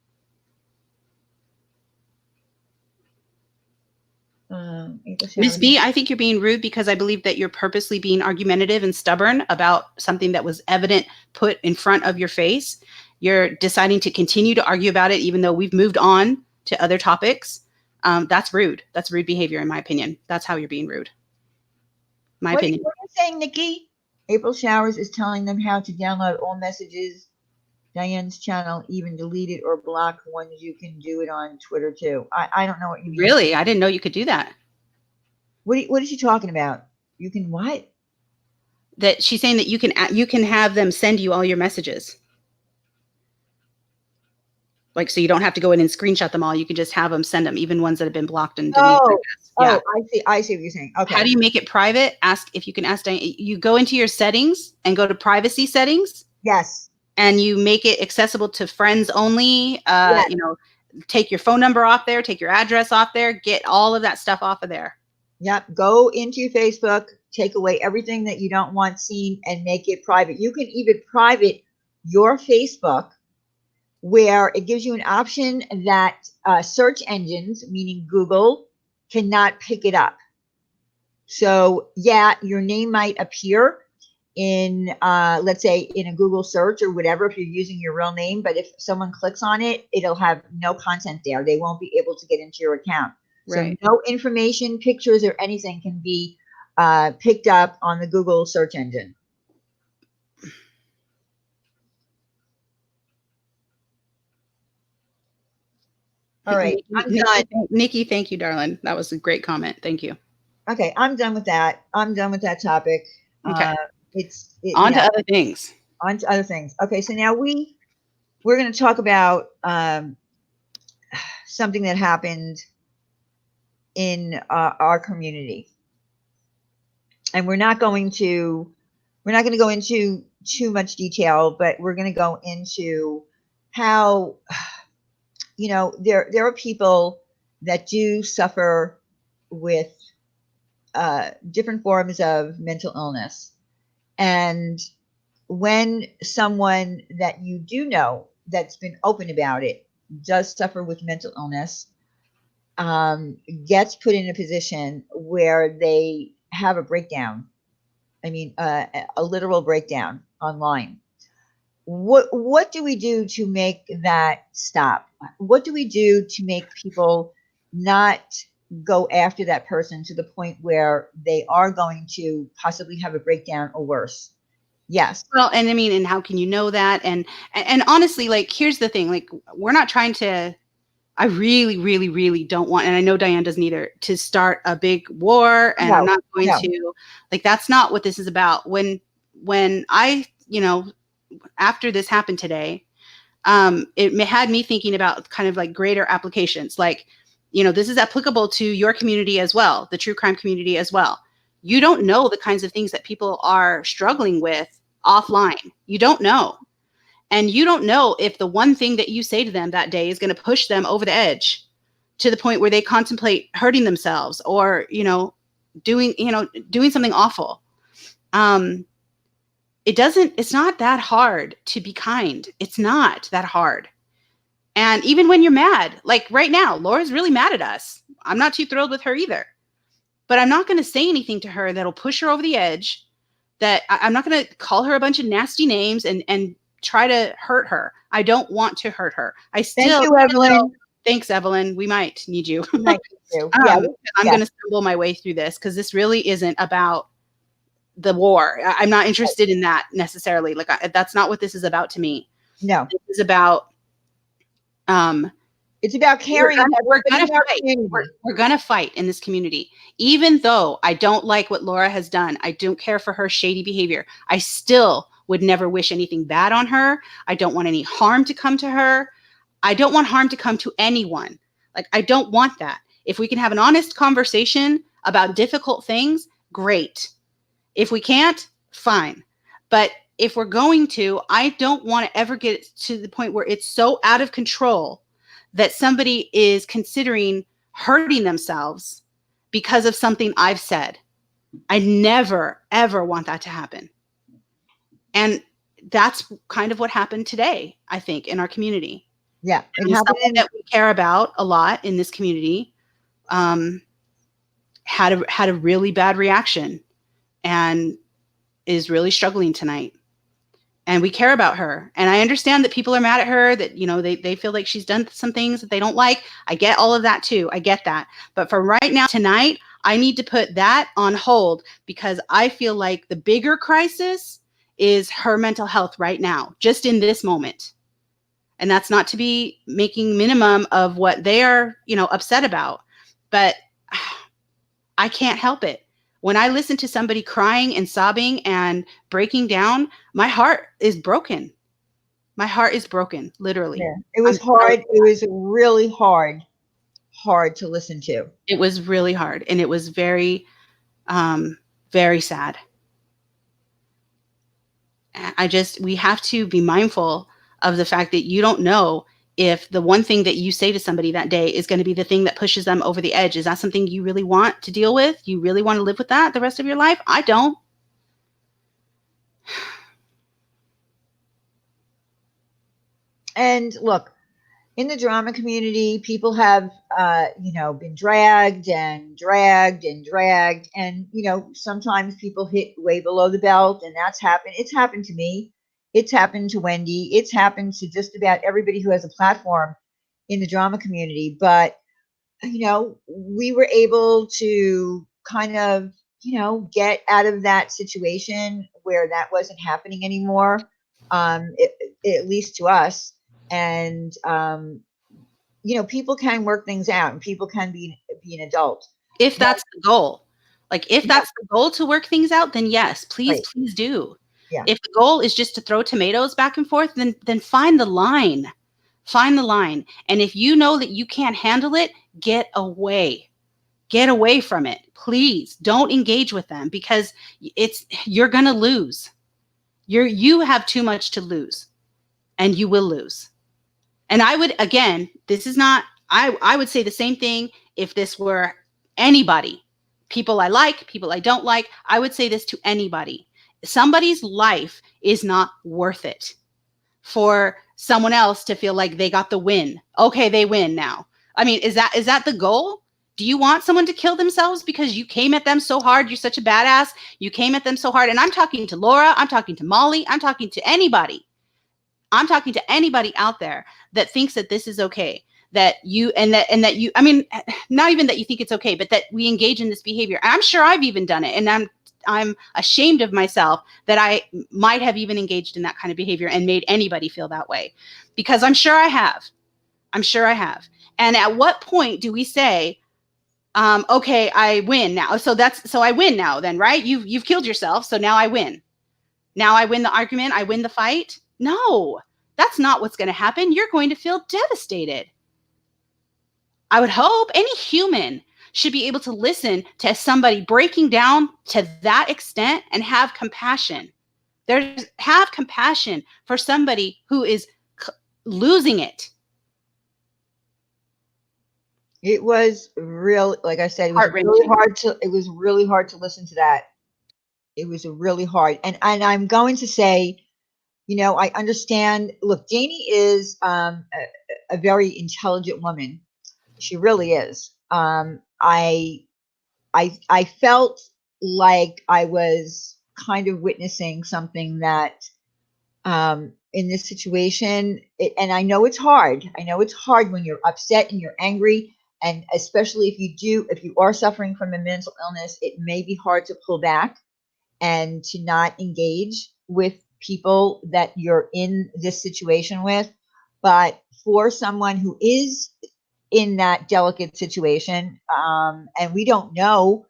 Miss B, I think you're being rude because I believe that you're purposely being argumentative and stubborn about something that was evident put in front of your face. You're deciding to continue to argue about it, even though we've moved on to other topics. That's rude. That's rude behavior, in my opinion. That's how you're being rude. My opinion. What are you saying, Nikki? April Showers is telling them how to download all messages. Diane's channel, even delete it or block ones. You can do it on Twitter too. I don't know what you mean. Really? I didn't know you could do that. What is she talking about? You can what? That she's saying that you can have them send you all your messages. Like, so you don't have to go in and screenshot them all. You can just have them send them, even ones that have been blocked and deleted. Yeah. I see what you're saying. Okay. How do you make it private? Ask if you can ask Diane. You go into your settings and go to privacy settings. Yes. And you make it accessible to friends only. Yes. Take your phone number off there, take your address off there, get all of that stuff off of there. Yep. Go into your Facebook, take away everything that you don't want seen and make it private. You can even private your Facebook where it gives you an option that search engines, meaning Google, cannot pick it up. So yeah, your name might appear in, let's say in a Google search or whatever, if you're using your real name, but if someone clicks on it, it'll have no content there. They won't be able to get into your account. Right. So no information, pictures or anything can be picked up on the Google search engine. All right. Nikki, thank you, darling. That was a great comment. Thank you. Okay. I'm done with that. I'm done with that topic. Okay. On to other things. On to other things. Okay. So now we're going to talk about something that happened in our community. And we're not going to go into too much detail, but we're going to go into how, there are people that do suffer with different forms of mental illness. And when someone that you do know that's been open about it does suffer with mental illness, gets put in a position where they have a breakdown. I mean, a literal breakdown online. What do we do to make that stop? What do we do to make people not go after that person to the point where they are going to possibly have a breakdown or worse? Yes. Well, and I mean, and how can you know that? And honestly, like, here's the thing, like, we're not trying to, I really, really, really don't want, and I know Diane doesn't either, to start a big war. And I'm not going to, like, that's not what this is about. When I, after this happened today, it had me thinking about kind of like greater applications. Like, this is applicable to your community as well, the true crime community as well. You don't know the kinds of things that people are struggling with offline. You don't know. And you don't know if the one thing that you say to them that day is going to push them over the edge to the point where they contemplate hurting themselves or, doing something awful. It's not that hard to be kind. It's not that hard. And even when you're mad, like right now, Laura's really mad at us. I'm not too thrilled with her either. But I'm not going to say anything to her that'll push her over the edge. That I'm not going to call her a bunch of nasty names and try to hurt her. I don't want to hurt her. Thank you, Evelyn. Thanks, Evelyn. We might need you. We might need you. I'm going to stumble my way through this because this really isn't about the war. I'm not interested in that necessarily. Like, that's not what this is about to me. No. This is about it's about caring. We're going to fight in this community. Even though I don't like what Laura has done, I don't care for her shady behavior. I still would never wish anything bad on her. I don't want any harm to come to her. I don't want harm to come to anyone. Like, I don't want that. If we can have an honest conversation about difficult things, great. If we can't, fine. But if we're going to, I don't want to ever get to the point where it's so out of control that somebody is considering hurting themselves because of something I've said. I never, ever want that to happen. And that's kind of what happened today, I think, in our community. Yeah, it And happened someone in. that we care about a lot in this community um, had a really bad reaction and is really struggling tonight. And we care about her. And I understand that people are mad at her, that, they feel like she's done some things that they don't like. I get all of that too. I get that. But for right now, tonight, I need to put that on hold because I feel like the bigger crisis is her mental health right now, just in this moment. And that's not to be making minimum of what they are, upset about. But I can't help it. When I listen to somebody crying and sobbing and breaking down, my heart is broken. My heart is broken, literally. Yeah, it I'm was so hard. It was really hard to listen to. It was really hard, and it was very, very sad. We have to be mindful of the fact that you don't know if the one thing that you say to somebody that day is going to be the thing that pushes them over the edge. Is that something you really want to deal with? You really want to live with that the rest of your life? I don't. And look, in the drama community, people have, been dragged and dragged and dragged, and sometimes people hit way below the belt, and that's happened. It's happened to me. It's happened to Wendy. It's happened to just about everybody who has a platform in the drama community. But we were able to kind of, get out of that situation where that wasn't happening anymore, at least to us. And people can work things out, and people can be an adult. If But that's the goal. Like, if yeah, that's the goal to work things out, then yes, please, right, please do. yeah, If the goal is just to throw tomatoes back and forth, then find the line. Find the line. And if you know that you can't handle it, get away. Get away from it. Please don't engage with them because you're going to lose. You have too much to lose, and you will lose. And I would, again, this is not, I would say the same thing if this were anybody. People I like, people I don't like. I would say this to anybody. Somebody's life is not worth it for someone else to feel like they got the win. Okay, they win now. I mean, is that the goal? Do you want someone to kill themselves because you came at them so hard? You're such a badass. You came at them so hard. And I'm talking to Laura. I'm talking to Molly. I'm talking to anybody. I'm talking to anybody out there that thinks that this is okay, that you and that you, I mean, not even that you think it's okay, but that we engage in this behavior. And I'm sure I've even done it, and I'm ashamed of myself that I might have even engaged in that kind of behavior and made anybody feel that way, because I'm sure I have. I'm sure I have. And at what point do we say, okay, I win now? So I win now then, right? You've killed yourself, so now I win. Now I win the argument, I win the fight. No, that's not what's going to happen. You're going to feel devastated. I would hope any human should be able to listen to somebody breaking down to that extent and have compassion. Have compassion for somebody who is losing it. it was real. Like I said, Heart wrenching. it was really hard to listen to that. It was really hard. And I'm going to say, I understand. Look, Janie is a very intelligent woman. She really is. I felt like I was kind of witnessing something that, in this situation, and I know it's hard. I know it's hard when you're upset and you're angry, and especially if you are suffering from a mental illness, it may be hard to pull back and to not engage with people that you're in this situation with. But for someone who is in that delicate situation, and we don't know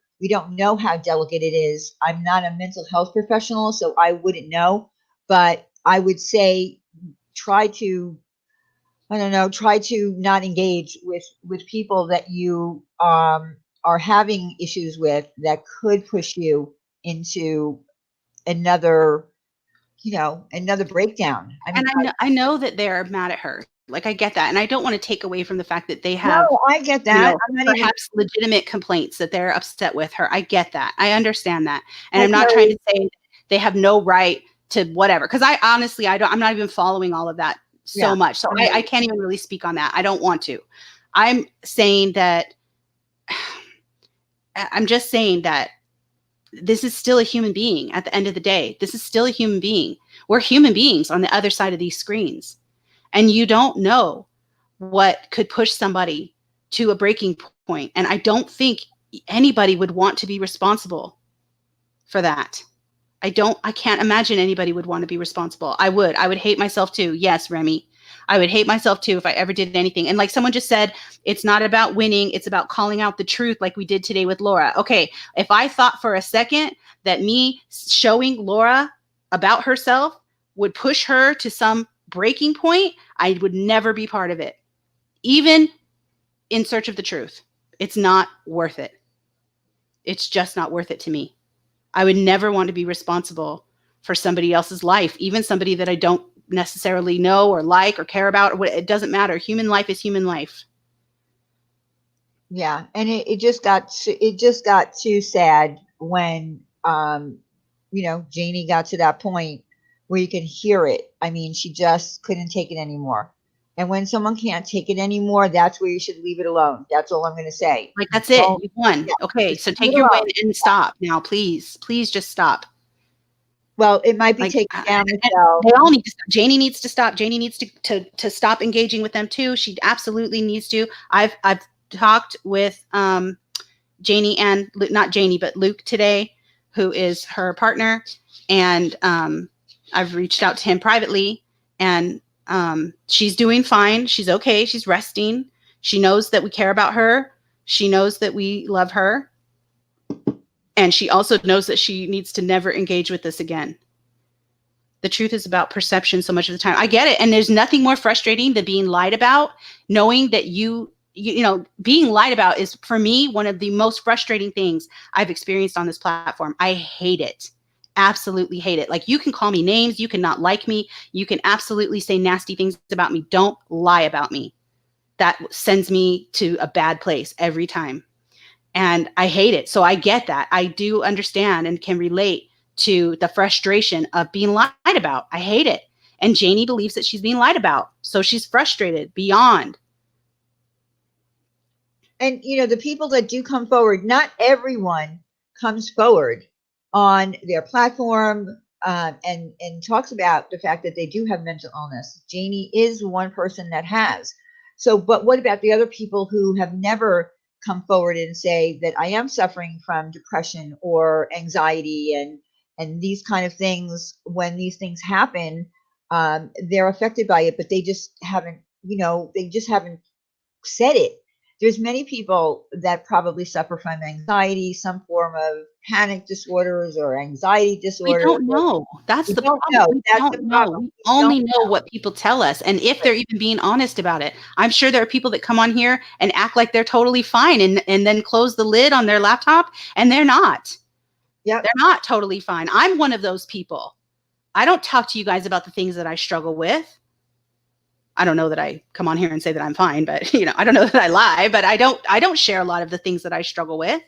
how delicate it is. I'm not a mental health professional, so I wouldn't know, but I would say try to, I don't know, try to not engage with people that you, are having issues with, that could push you into another, another breakdown. I mean, And I know that they're mad at her. Like, I get that. And I don't want to take away from the fact that they have, No, I get that. I'm not even perhaps legitimate complaints that they're upset with her. I get that. I understand that. And I'm not trying okay. to say they have no right to whatever. Because I honestly, I'm not even following all of that so Yeah. much. So I can't even really speak on that. I don't want to. I'm saying that, I'm just saying that this is still a human being at the end of the day. This is still a human being. We're human beings on the other side of these screens. And you don't know what could push somebody to a breaking point. And I don't think anybody would want to be responsible for that. I can't imagine anybody would want to be responsible. I would hate myself too. Yes, Remy. I would hate myself too if I ever did anything. And like someone just said, it's not about winning. It's about calling out the truth like we did today with Laura. Okay. If I thought for a second that me showing Laura about herself would push her to some breaking point, I would never be part of it. Even in search of the truth. It's not worth it. It's just not worth it to me. I would never want to be responsible for somebody else's life, even somebody that I don't necessarily know or like or care about. It doesn't matter. Human life is human life. Yeah, and it just got too sad when Janie got to that point where you can hear it. I mean, she just couldn't take it anymore. And when someone can't take it anymore, that's where you should leave it alone. That's all I'm going to say. Like, that's it. Don't, You won. yeah, Okay, just so leave take it your win alone. and stop now, please. Please just stop. Well, it might be Like, taken down and Michelle. they all need to stop. Janie needs to stop. Janie needs to stop engaging with them too. She absolutely needs to. I've talked with Janie and not Janie, but Luke today, who is her partner. And I've reached out to him privately, and she's doing fine. She's okay. She's resting. She knows that we care about her. She knows that we love her. And she also knows that she needs to never engage with this again. The truth is about perception so much of the time. I get it. And there's nothing more frustrating than being lied about, knowing that you know, being lied about is, for me, one of the most frustrating things I've experienced on this platform. I hate it. Absolutely hate it. Like, you can call me names. You can not like me. You can absolutely say nasty things about me. Don't lie about me. That sends me to a bad place every time. And I hate it. So I get that. I do understand and can relate to the frustration of being lied about. I hate it. And Janie believes that she's being lied about. So she's frustrated beyond. And the people that do come forward, not everyone comes forward on their platform, and talks about the fact that they do have mental illness. Janie is one person that has. So, but what about the other people who have never come forward and say that I am suffering from depression or anxiety and these kind of things? When these things happen, they're affected by it, but they just haven't, said it. There's many people that probably suffer from anxiety, some form of panic disorders or anxiety We disorders. don't know. That's We the don't problem. know. We That's the don't know. problem. We We don't only know what people tell us. And if they're even being honest about it. I'm sure there are people that come on here and act like they're totally fine and then close the lid on their laptop, and they're not. Yep. They're not totally fine. I'm one of those people. I don't talk to you guys about the things that I struggle with. I don't know that I come on here and say that I'm fine, but I don't know that I lie, but I don't share a lot of the things that I struggle with.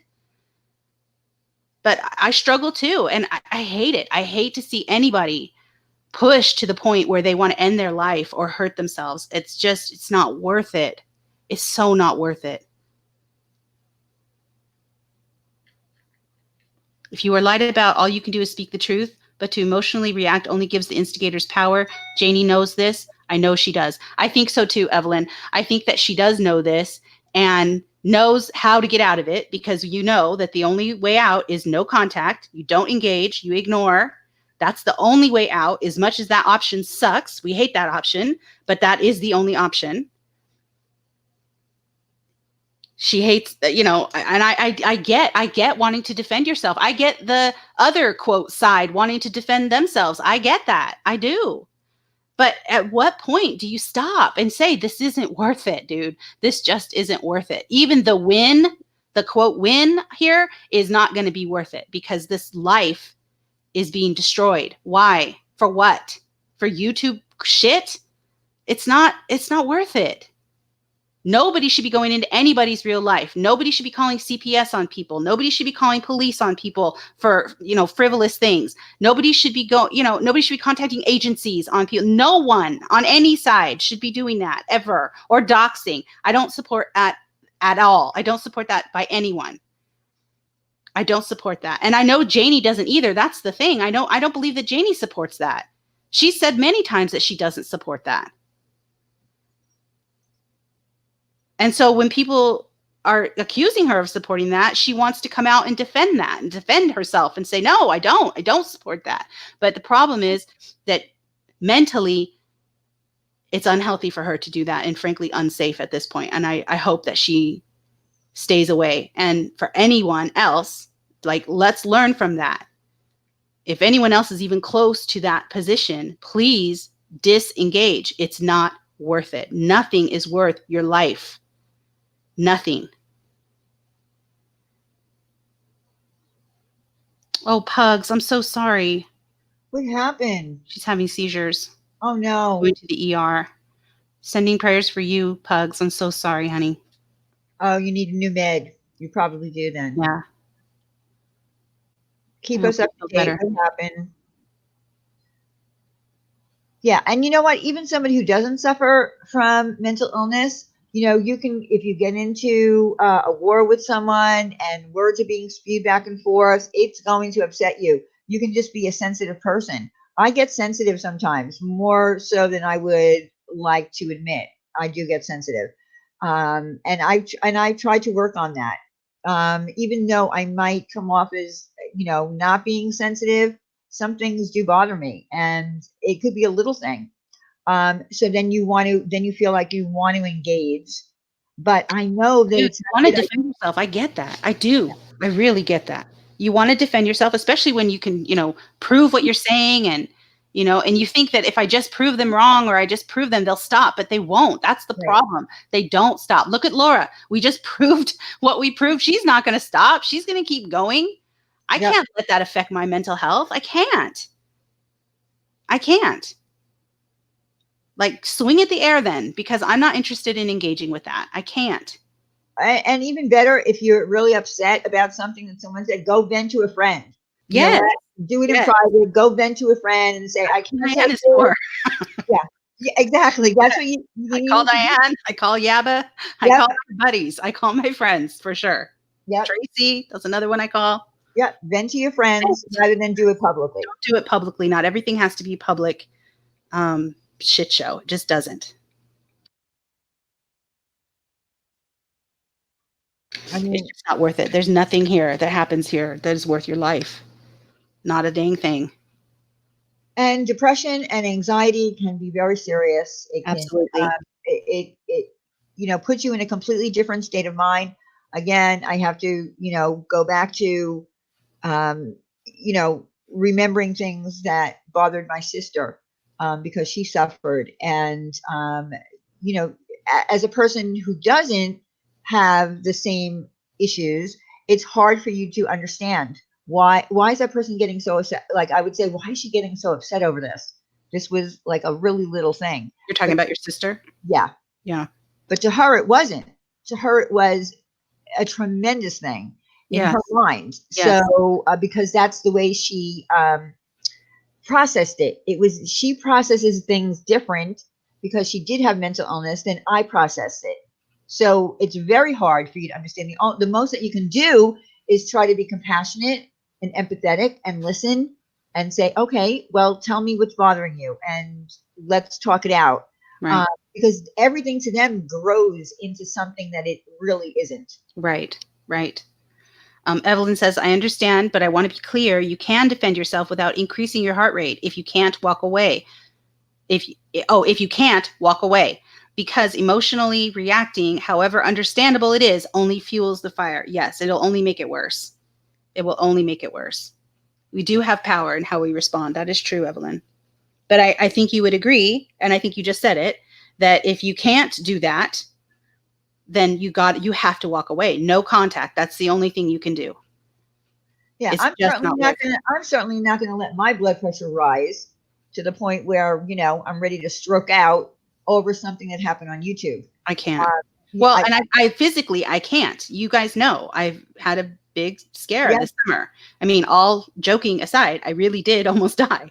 But I struggle too. And I hate it. I hate to see anybody push to the point where they want to end their life or hurt themselves. It's not worth it. It's so not worth it. If you are lied about, all you can do is speak the truth, but to emotionally react only gives the instigators power. Janie knows this. I know she does. I think so too, Evelyn. I think that she does know this and knows how to get out of it, because you know that the only way out is no contact. You don't engage, you ignore. That's the only way out. As much as that option sucks, we hate that option, but that is the only option. She hates, and I get wanting to defend yourself. I get the other quote side wanting to defend themselves. I get that. I do. But at what point do you stop and say, this isn't worth it, dude? This just isn't worth it. Even the quote win here is not going to be worth it, because this life is being destroyed. Why? For what? For YouTube shit? It's not worth it. Nobody should be going into anybody's real life. Nobody should be calling CPS on people. Nobody should be calling police on people for, frivolous things. Nobody should be nobody should be contacting agencies on people. No one on any side should be doing that ever, or doxing. I don't support that at all. I don't support that by anyone. I don't support that. And I know Janie doesn't either. That's the thing. I don't believe that Janie supports that. She said many times that she doesn't support that. And so when people are accusing her of supporting that, she wants to come out and defend that and defend herself and say, no, I don't support that. But the problem is that mentally it's unhealthy for her to do that, and frankly unsafe at this point. And I hope that she stays away. And for anyone else, like, let's learn from that. If anyone else is even close to that position, please disengage. It's not worth it. Nothing is worth your life. Nothing. Oh, Pugs, I'm so sorry. What happened? She's having seizures. Oh, no. Going to the ER. Sending prayers for you, Pugs. I'm so sorry, honey. Oh, you need a new med. You probably do then. Yeah. Keep us up to date. What happened? Yeah, and you know what? Even somebody who doesn't suffer from mental illness, you can, if you get into a war with someone and words are being spewed back and forth, it's going to upset you. You can just be a sensitive person. I get sensitive sometimes, more so than I would like to admit. I do get sensitive, and I try to work on that. Even though I might come off as not being sensitive, some things do bother me, and it could be a little thing. So then you feel like you want to engage, but I know that you want to defend yourself. I get that. I do. I really get that. You want to defend yourself, especially when you can, prove what you're saying, and you think that if I just prove them wrong, or I just prove them, they'll stop, but they won't. That's the problem. They don't stop. Look at Laura. We just proved what we proved. She's not going to stop. She's going to keep going. I can't let that affect my mental health. I can't. Like, swing at the air then, because I'm not interested in engaging with that. I can't. And even better, if you're really upset about something that someone said, go vent to a friend. Yeah. Do it in private. Go vent to a friend and say, I can't take it. Yeah, exactly. That's what you I call Diane. I call Yaba. I call my buddies. I call my friends for sure. Yeah. Tracy, that's another one I call. Yeah. Vent to your friends rather than do it publicly. Don't do it publicly. Not everything has to be public shit show. It just doesn't. I mean, it's just not worth it. There's nothing here that happens here that is worth your life. Not a dang thing. And depression and anxiety can be very serious. It can, absolutely. It puts you in a completely different state of mind. Again, I have to, go back to, remembering things that bothered my sister, because she suffered. And, as a person who doesn't have the same issues, it's hard for you to understand why is that person getting so upset? Like, I would say, why is she getting so upset over this? This was like a really little thing. You're talking about your sister? Yeah. Yeah. But to her, it wasn't. To her, it was a tremendous thing in her mind. Yes. So, because that's the way she processed it. She processes things different because she did have mental illness than I processed it. So it's very hard for you to understand. The most that you can do is try to be compassionate and empathetic and listen and say, okay, well, tell me what's bothering you and let's talk it out. Right. Because everything to them grows into something that it really isn't. Right. Evelyn says, I understand, but I want to be clear. You can defend yourself without increasing your heart rate. If you can't, walk away. If you can't, walk away. Because emotionally reacting, however understandable it is, only fuels the fire. Yes, it'll only make it worse. It will only make it worse. We do have power in how we respond. That is true, Evelyn. But I think you would agree, and I think you just said it, that if you can't do that, then you have to walk away. No contact. That's the only thing you can do. Yeah, I'm certainly not going to let my blood pressure rise to the point where, I'm ready to stroke out over something that happened on YouTube. I can't. Uh, Well, I, and I physically, I can't. You guys know I've had a big scare yeah, this summer. I mean, all joking aside, I really did almost die.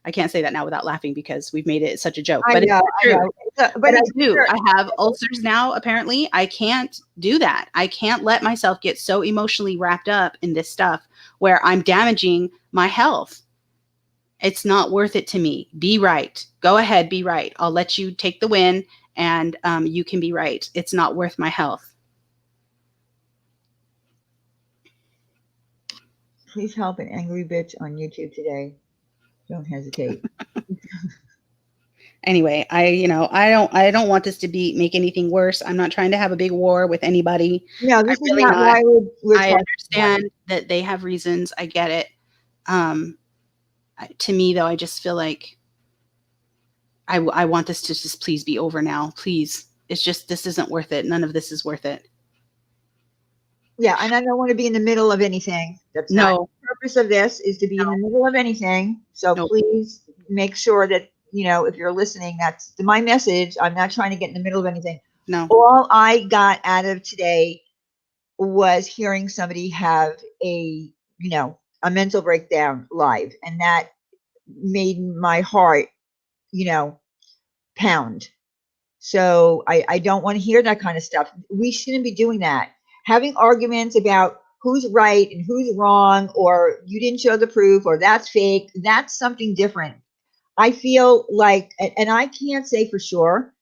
I can't say that now without laughing because we've made it such a joke, but it's I true. know. But But I it's do. true. I have ulcers now, apparently. I can't do that. I can't let myself get so emotionally wrapped up in this stuff where I'm damaging my health. It's not worth it to me. Be right. Go ahead, be right. I'll let you take the win and you can be right. It's not worth my health. Please help an angry bitch on YouTube today. Don't hesitate. Anyway, I don't want this to make anything worse. I'm not trying to have a big war with anybody. No, I'm this is really not not. why we're I talking about it. understand that they have reasons. I get it. Um, to me, though, I just feel like I want this to just please be over now. Please. It's just, this isn't worth it. None of this is worth it. Yeah, and I don't want to be in the middle of anything. That's not No, the purpose of this, is to be in the middle of anything. So no, please make sure that, if you're listening, that's my message. I'm not trying to get in the middle of anything. no. All I got out of today was hearing somebody have a mental breakdown live, and that made my heart, you know, pound. So I don't want to hear that kind of stuff. We shouldn't be doing that. Having arguments about who's right and who's wrong, or you didn't show the proof, or that's fake, that's something different. I feel like, and I can't say for sure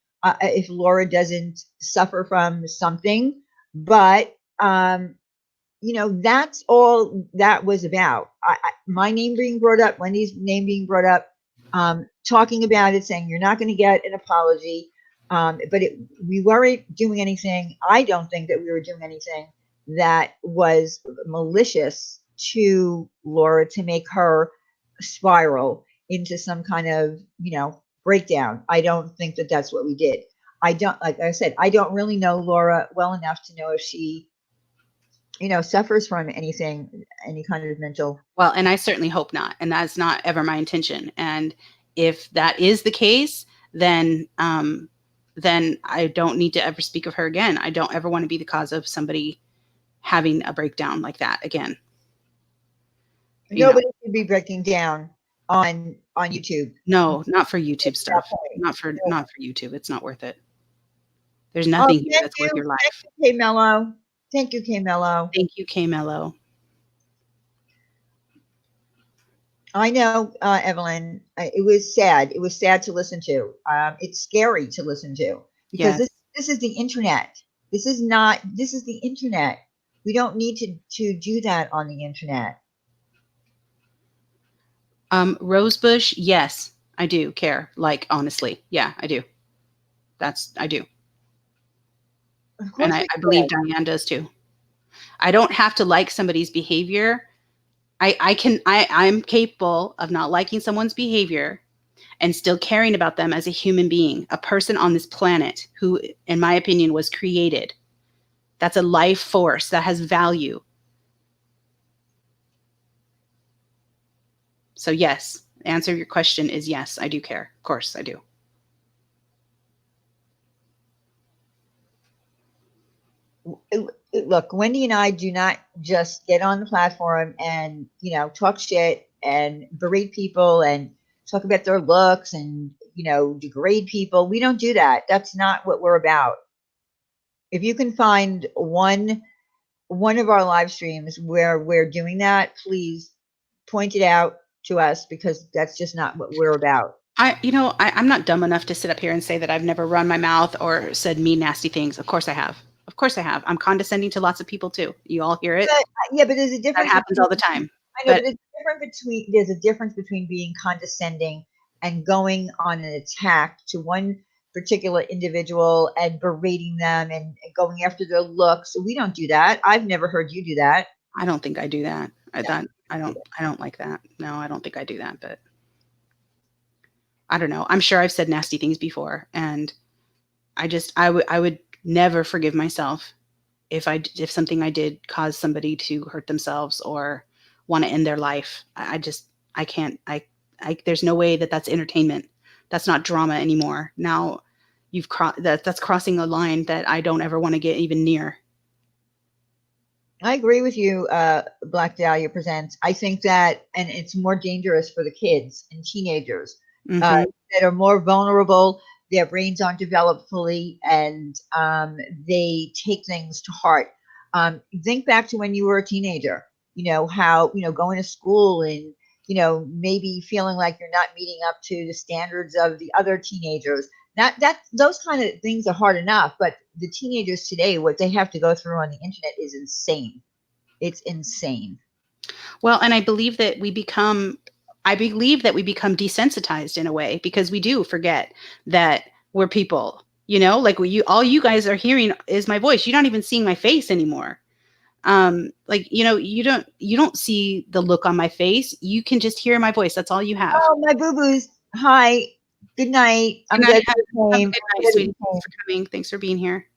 if Laura doesn't suffer from something, but that's all that was about. My name being brought up, Wendy's name being brought up, talking about it, saying you're not going to get an apology. But we weren't doing anything. I don't think that we were doing anything that was malicious to Laura to make her spiral into some kind of, breakdown. I don't think that that's what we did. I don't, like I said, I don't really know Laura well enough to know if she suffers from anything, any kind of mental. Well, and I certainly hope not. And that's not ever my intention. And if that is the case, then I don't need to ever speak of her again. I don't ever want to be the cause of somebody having a breakdown like that again. Nobody should be breaking down on YouTube. No, not for At YouTube that stuff. point. Not for YouTube. It's not worth it. There's Oh, nothing here thank that's worth you. your Thank life. you, K Mello. Thank you, K Mello. Thank you, K Mello. I know, Evelyn. It was sad. It was sad to listen to. It's scary to listen to because Yes. this is the internet. This is not. This is the internet. We don't need to do that on the internet. Rosebush, yes, I do care. Like, honestly. Yeah, I do. I do. Of And course, we I believe could. Diane does too. I don't have to like somebody's behavior. I'm capable of not liking someone's behavior and still caring about them as a human being, a person on this planet who, in my opinion, was created. That's a life force that has value. So yes, the answer to your question is yes, I do care. Of course I do. Look, Wendy and I do not just get on the platform and talk shit and berate people and talk about their looks and degrade people. We don't do that. That's not what we're about. If you can find one of our live streams where we're doing that, please point it out to us, because that's just not what we're about. I'm not dumb enough to sit up here and say that I've never run my mouth or said mean, nasty things. Of course I have. Of course I have. I'm condescending to lots of people too. You all hear it? But, yeah, but there's a That difference happens between, all the time. I know, But but there's a difference between being condescending and going on an attack to one particular individual and berating them and going after their looks. We don't do that. I've never heard you do that. I don't think I do that. No, I don't like that. No, I don't think I do that, but I don't know. I'm sure I've said nasty things before, and I would never forgive myself if something I did caused somebody to hurt themselves or want to end their life. I can't, there's no way that that's entertainment. That's not drama anymore. Now that's crossing a line that I don't ever want to get even near. I agree with you, Black Dahlia Presents. I think that, and it's more dangerous for the kids and teenagers uh, Hmm. that are more vulnerable. Their brains aren't developed fully, and they take things to heart. Think back to when you were a teenager. You know how going to school and maybe feeling like you're not meeting up to the standards of the other teenagers. That those kind of things are hard enough, but the teenagers today, what they have to go through on the internet is insane. It's insane. Well, and I believe that we become desensitized in a way because we do forget that we're people. Like all you guys are hearing is my voice. You're not even seeing my face anymore. Like you don't see the look on my face. You can just hear my voice. That's all you have. Oh, my boo boos. Hi. Good night. Good I'm night. glad Have, you have a came. good I'm night, glad sweetie. you Thanks came. for coming. Thanks for being here.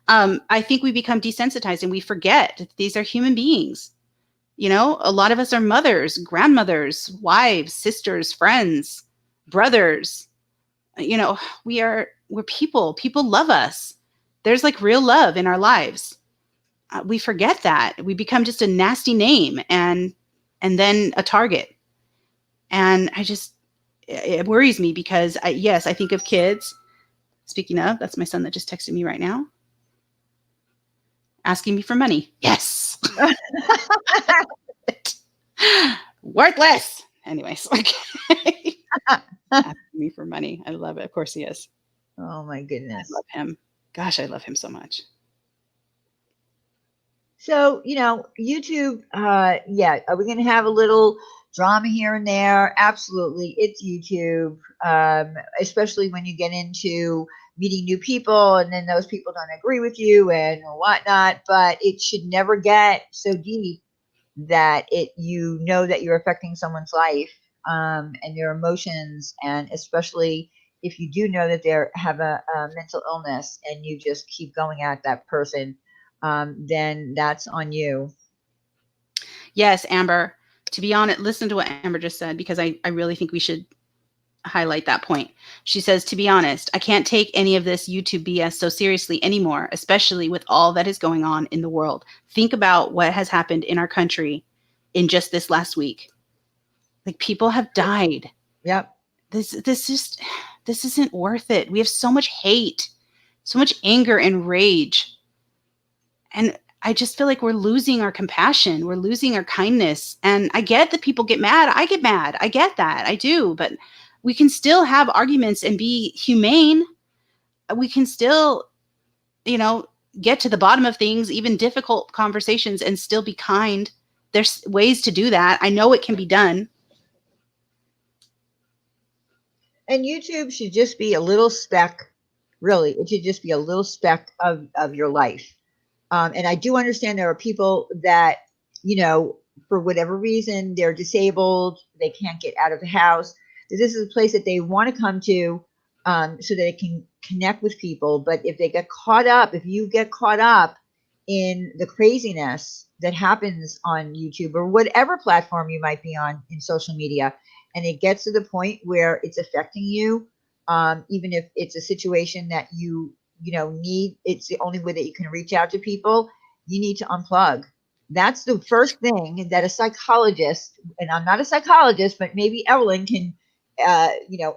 I think we become desensitized and we forget that these are human beings. A lot of us are mothers, grandmothers, wives, sisters, friends, brothers. You know, we're people. People love us. There's like real love in our lives. We forget that. We become just a nasty name and then a target. And it worries me because yes, I think of kids. Speaking of, that's my son that just texted me right now asking me for money. Yes. Worthless. Anyways, okay. Asking me for money. I love it. Of course he is. Oh my I goodness. love him. Gosh, I love him so much. So, YouTube, yeah, are we going to have a little drama here and there? Absolutely. It's YouTube, especially when you get into meeting new people and then those people don't agree with you and whatnot. But it should never get so deep that you know that you're affecting someone's life and their emotions, and especially if you do know that they have a mental illness and you just keep going at that person, then that's on you. Yes, Amber. To be honest, listen to what Amber just said because I really think we should highlight that point. She says, to be honest, I can't take any of this YouTube BS so seriously anymore, especially with all that is going on in the world. Think about what has happened in our country in just this last week. Like people have died. Yep. This isn't worth it. We have so much hate, so much anger and rage. And I just feel like we're losing our compassion. We're losing our kindness. And I get that people get mad. I get mad. I get that. I do. But we can still have arguments and be humane. We can still, you know, get to the bottom of things, even difficult conversations, and still be kind. There's ways to do that. I know it can be done. And YouTube should just be a little speck, really. It should just be a little speck of your life. And I do understand there are people that, for whatever reason, they're disabled, they can't get out of the house. This is a place that they want to come to so that they can connect with people. But if you get caught up in the craziness that happens on YouTube or whatever platform you might be on in social media, and it gets to the point where it's affecting you, even if it's a situation that it's the only way that you can reach out to people, you need to unplug. That's the first thing that a psychologist, and I'm not a psychologist, but maybe Evelyn can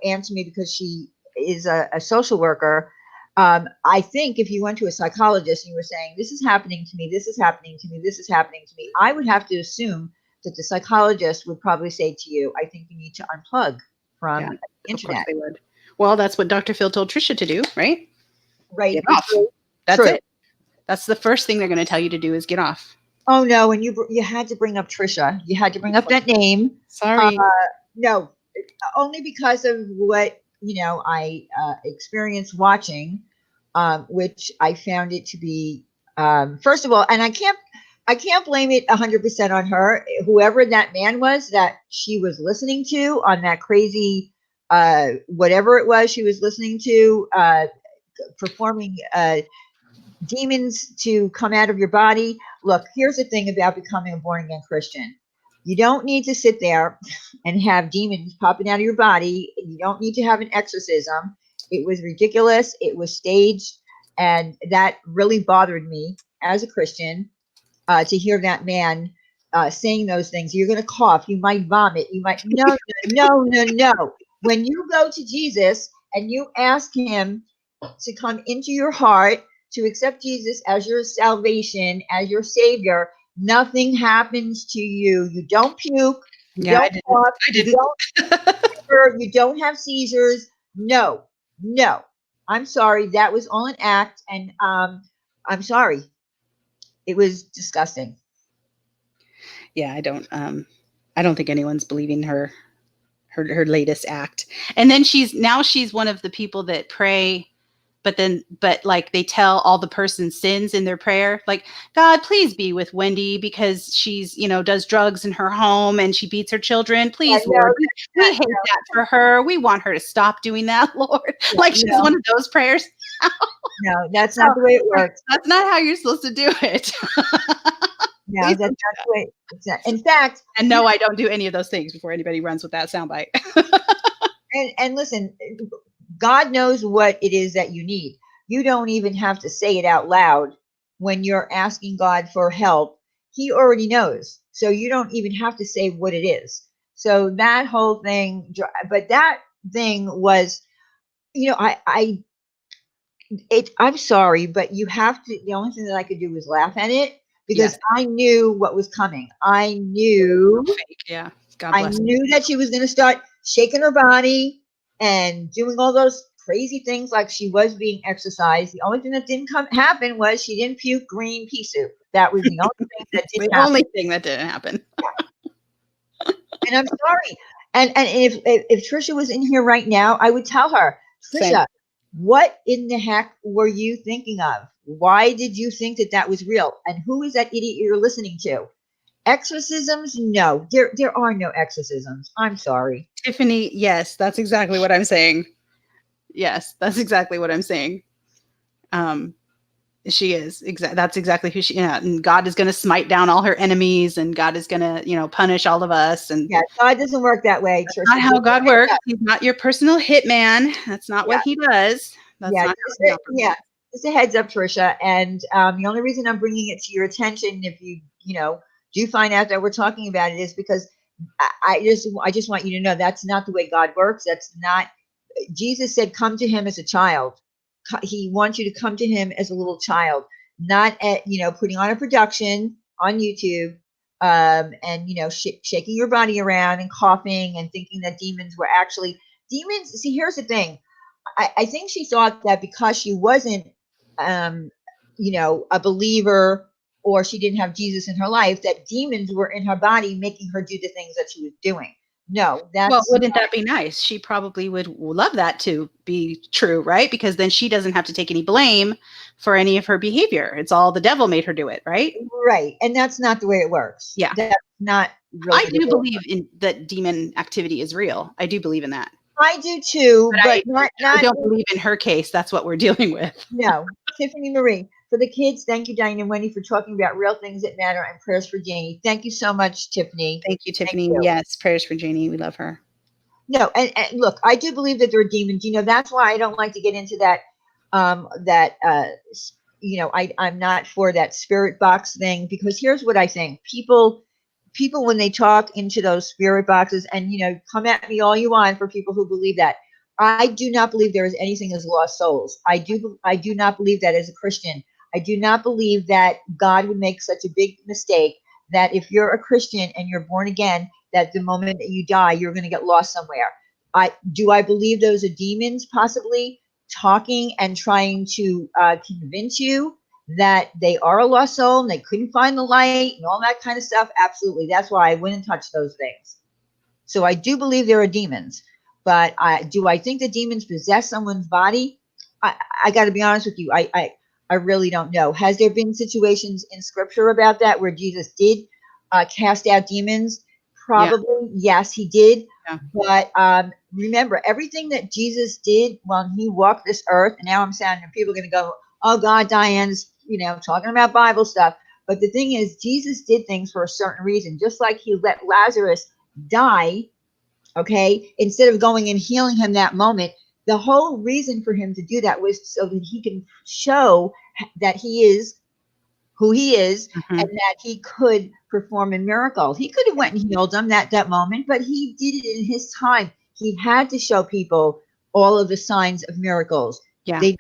answer me because she is a social worker. I think if you went to a psychologist and you were saying, this is happening to me, this is happening to me, this is happening to me, I would have to assume that the psychologist would probably say to you, I think you need to unplug from Yeah, the of course internet. they would. Well, that's what Dr. Phil told Trisha to do, right? Right. Get off. That's True. it. That's the first thing they're going to tell you to do is get off. Oh no, and you had to bring up Trisha. You had to bring up that name. Uh, Sorry. no, only because of what I experienced watching, which I found it to be first of all, and I can't blame it 100% on her. Whoever that man was that she was listening to on that crazy whatever it was she was listening to, performing demons to come out of your body. Look, here's the thing about becoming a born again Christian. You don't need to sit there and have demons popping out of your body. You don't need to have an exorcism. It was ridiculous. It was staged, and that really bothered me as a Christian to hear that man saying those things. You're going to cough. You might vomit. You might. No, no, no, no, no. When you go to Jesus and you ask him to come into your heart, to accept Jesus as your salvation, as your savior, nothing happens to you. You don't puke. You Yeah, I don't didn't. cough. I You didn't. don't. You don't have seizures. No, no. I'm sorry. That was all an act, and I'm sorry. It was disgusting. Yeah, I don't think anyone's believing her latest act. And then she's one of the people that pray, but like they tell all the person's sins in their prayer, like, God, please be with Wendy because she's, does drugs in her home and she beats her children. Yeah, Please, no, Lord, we that, hate that for her. We want her to stop doing that, Lord. yeah, Like she's no, one of those prayers. no, that's So, not the way it like, works. that's not how you're supposed to do it. No, Please that's don't not do that. the way. It's not. In fact, And no, I don't do any of those things before anybody runs with that soundbite. and listen, God knows what it is that you need. You don't even have to say it out loud when you're asking God for help. He already knows. So you don't even have to say what it is. So that whole thing, but that thing was, I'm sorry, but you have to, the only thing that I could do was laugh at it because Yes. I knew what was coming. Fake. Yeah. God I bless. knew that she was going to start shaking her body and doing all those crazy things like she was being exercised. The only thing that didn't happen was she didn't puke green pea soup. That was the only thing that The didn't happen. only thing that didn't happen. And I'm sorry. And if Trisha was in here right now, I would tell her, Same. Trisha, what in the heck were you thinking of? Why did you think that that was real? And who is that idiot you're listening to? Exorcisms? No, there are no exorcisms. I'm sorry. Tiffany, yes, that's exactly what I'm saying. Yes, that's exactly what I'm saying. Um, she is that's exactly who she. Yeah, and God is going to smite down all her enemies, and God is going to, punish all of us. And Yeah, God doesn't work that way, that's Trisha. not Just how God a heads works. up. He's not your personal hitman. That's not what Yeah, he does. That's yeah, not how he operates. yeah. Just a heads up, Trisha. And the only reason I'm bringing it to your attention, if you do find out that we're talking about it, is because I just want you to know that's not the way God works. That's not. Jesus said, "Come to Him as a child." He wants you to come to Him as a little child, not at putting on a production on YouTube, and shaking your body around and coughing and thinking that demons were actually demons. See, here's the thing. I think she thought that because she wasn't, um, a believer, or she didn't have Jesus in her life, that demons were in her body making her do the things that she was doing. No, Well, that's wouldn't that be nice? She probably would love that to be true, right? Because then she doesn't have to take any blame for any of her behavior. It's all the devil made her do it, right? right, and that's not the way it works. Yeah. That's not really I the do way. believe in that demon activity is real. I do believe in that. I do too, But but not I not don't believe in her case that's what we're dealing with. no. Tiffany Marie, for the kids, thank you, Diane and Wendy, for talking about real things that matter, and prayers for Janie. Thank you so much, Tiffany. Thank you, Thank Tiffany. you. Yes, prayers for Janie. We love her. No, and look, I do believe that there are demons. That's why I don't like to get into that. That I'm not for that spirit box thing, because here's what I think: people when they talk into those spirit boxes, and come at me all you want for people who believe that. I do not believe there is anything as lost souls. I do not believe that as a Christian. I do not believe that God would make such a big mistake that if you're a Christian and you're born again, that the moment that you die, you're going to get lost somewhere. I believe those are demons possibly talking and trying to convince you that they are a lost soul and they couldn't find the light and all that kind of stuff. Absolutely. That's why I wouldn't touch those things. So I do believe there are demons, but do I think the demons possess someone's body? I got to be honest with you. I really don't know. Has there been situations in scripture about that where Jesus did cast out demons? Yeah. Probably, yes, he did. Yeah. But remember, everything that Jesus did when he walked this earth, and now I'm sounding, people are going to go, oh God, Diane's, talking about Bible stuff. But the thing is, Jesus did things for a certain reason, just like he let Lazarus die. Okay. Instead of going and healing him that moment, the whole reason for him to do that was so that he can show that he is who he is, Mhm. and that he could perform a miracle. He could have went and healed them that moment, but he did it in his time. He had to show people all of the signs of miracles. Yeah. They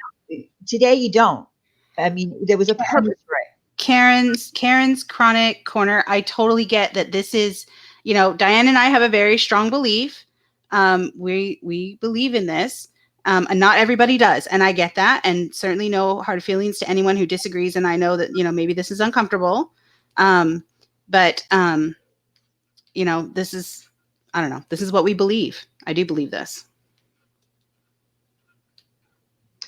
today you don't. I mean, there was a purpose for it. Karen's chronic corner. I totally get that this is, Diane and I have a very strong belief. We believe in this. And not everybody does. And I get that. And certainly no hard feelings to anyone who disagrees. And I know that, maybe this is uncomfortable. But this is, I don't know, this is what we believe. I do believe this.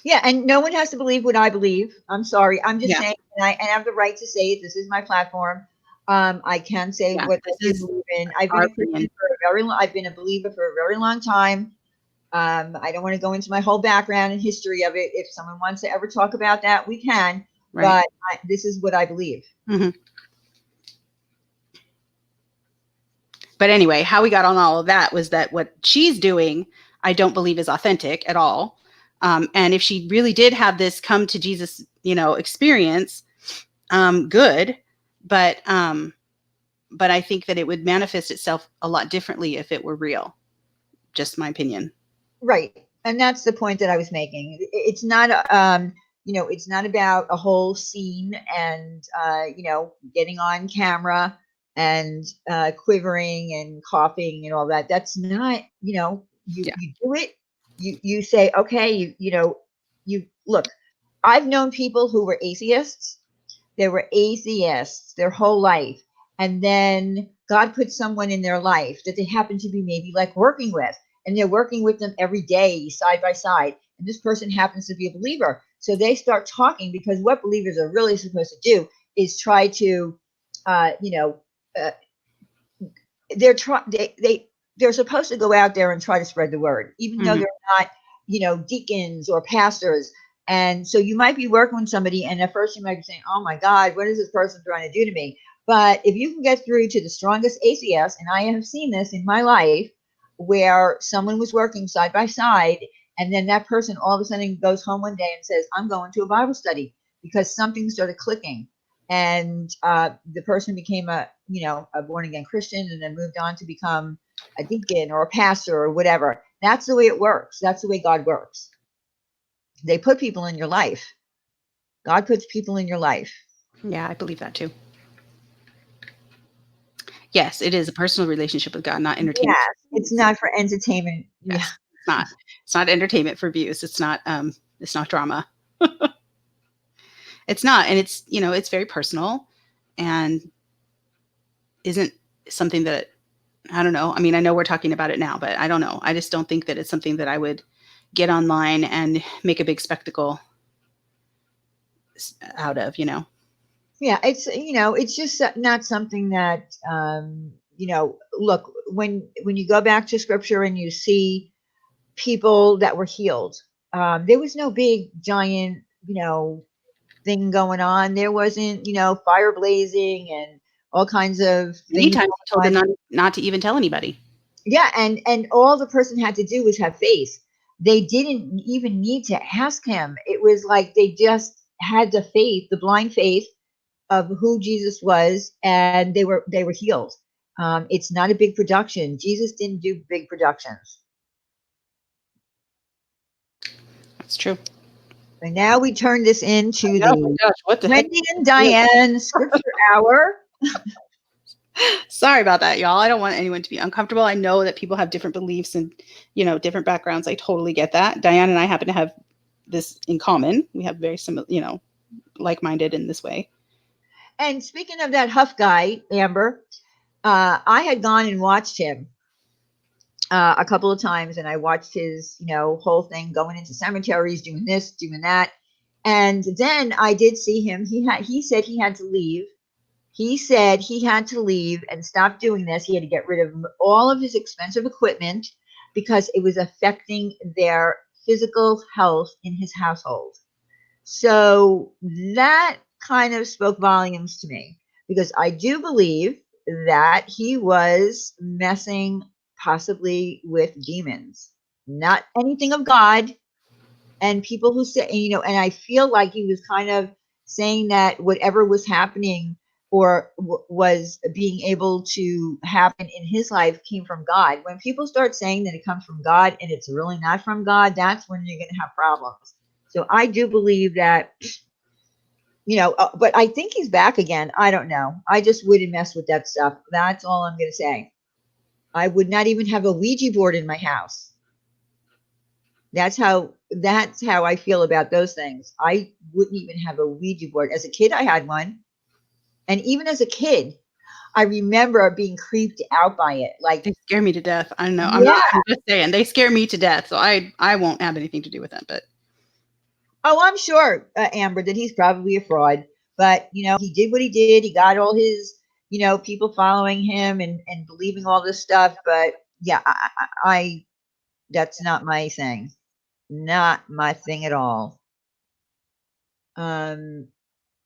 Yeah, and no one has to believe what I believe. I'm sorry. I'm just Yeah. saying, and I have the right to say it. This is my platform. I can say Yeah, what I this is believe in. I've been our a Christian opinion. for a very long. I've been a believer for a very long time. I don't want to go into my whole background and history of it. If someone wants to ever talk about that, we can. Right. But this is what I believe. Mm-hmm. But anyway, how we got on all of that was that what she's doing, I don't believe is authentic at all. And if she really did have this come to Jesus, experience, good. But I think that it would manifest itself a lot differently if it were real. Just my opinion. Right. And that's the point that I was making. It's not, it's not about a whole scene and, getting on camera and quivering and coughing and all that. That's not, Yeah. you do it. You say, okay, you look, I've known people who were atheists. They were atheists their whole life. And then God put someone in their life that they happen to be maybe like working with, and they're working with them every day, side by side. And this person happens to be a believer. So they start talking, because what believers are really supposed to do is try to, uh, you know, uh, they're supposed to go out there and try to spread the word, even though Mm-hmm. they're not, deacons or pastors. And so you might be working with somebody, and at first you might be saying, "Oh my God, what is this person trying to do to me?" But if you can get through to the strongest atheist, and I have seen this in my life, where someone was working side by side, and then that person all of a sudden goes home one day and says, "I'm going to a Bible study," because something started clicking, and the person became a born again Christian, and then moved on to become a deacon or a pastor or whatever. That's the way it works. That's the way God works. They put people in your life. God puts people in your life. Yeah, I believe that too. Yes, it is a personal relationship with God, not entertainment. Yes, it's not for entertainment. Yeah. Yes, it's not. It's not entertainment for views. It's not drama. It's not. And it's very personal and isn't something that, I don't know. I mean, I know we're talking about it now, but I don't know. I just don't think that it's something that I would get online and make a big spectacle out of, Yeah, it's just not something that look, when you go back to scripture and you see people that were healed, there was no big giant, thing going on. There wasn't, fire blazing and all kinds of Many things times he told going them on. not to even tell anybody. Yeah, and all the person had to do was have faith. They didn't even need to ask him. It was like they just had the faith, the blind faith of who Jesus was, and they were healed. It's not a big production. Jesus didn't do big productions. That's true. And now we turn this into Oh my the gosh, what the heck? Wendy and Diane Scripture Hour. Sorry about that, y'all. I don't want anyone to be uncomfortable. I know that people have different beliefs and, different backgrounds. I totally get that. Diane and I happen to have this in common. We have very similar, like-minded in this way. And speaking of that Huff guy, Amber, I had gone and watched him a couple of times, and I watched his, whole thing, going into cemeteries, doing this, doing that. And then I did see him. He said he had to leave. He said he had to leave and stop doing this. He had to get rid of all of his expensive equipment because it was affecting their physical health in his household. So that kind of spoke volumes to me, because I do believe that he was messing possibly with demons. not anything of God. And people who say, and I feel like he was kind of saying that whatever was happening or was being able to happen in his life came from God. When people start saying that it comes from God and it's really not from God, that's when you're going to have problems. So I do believe that, but I think he's back again. I don't know. I just wouldn't mess with that stuff. That's all I'm going to say. I would not even have a Ouija board in my house. That's how I feel about those things. I wouldn't even have a Ouija board. As a kid, I had one. And even as a kid, I remember being creeped out by it. Like, they scare me to death. I know. yeah. I'm just saying they scare me to death. So I won't have anything to do with them. But Oh, I'm sure, Amber, that he's probably a fraud. But, he did what he did. He got all his, people following him and believing all this stuff. But yeah, I that's not my thing. Not my thing at all.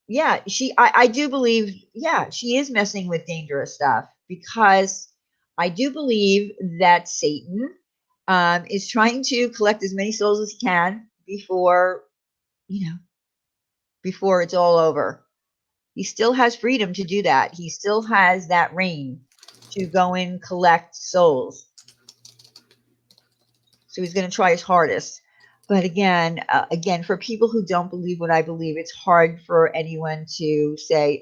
Yeah, I do believe, yeah, she is messing with dangerous stuff because I do believe that Satan is trying to collect as many souls as he can you know, before it's all over. He still has freedom to do that. He still has that reign to go and collect souls. So he's going to try his hardest. But again, for people who don't believe what I believe, it's hard for anyone to say,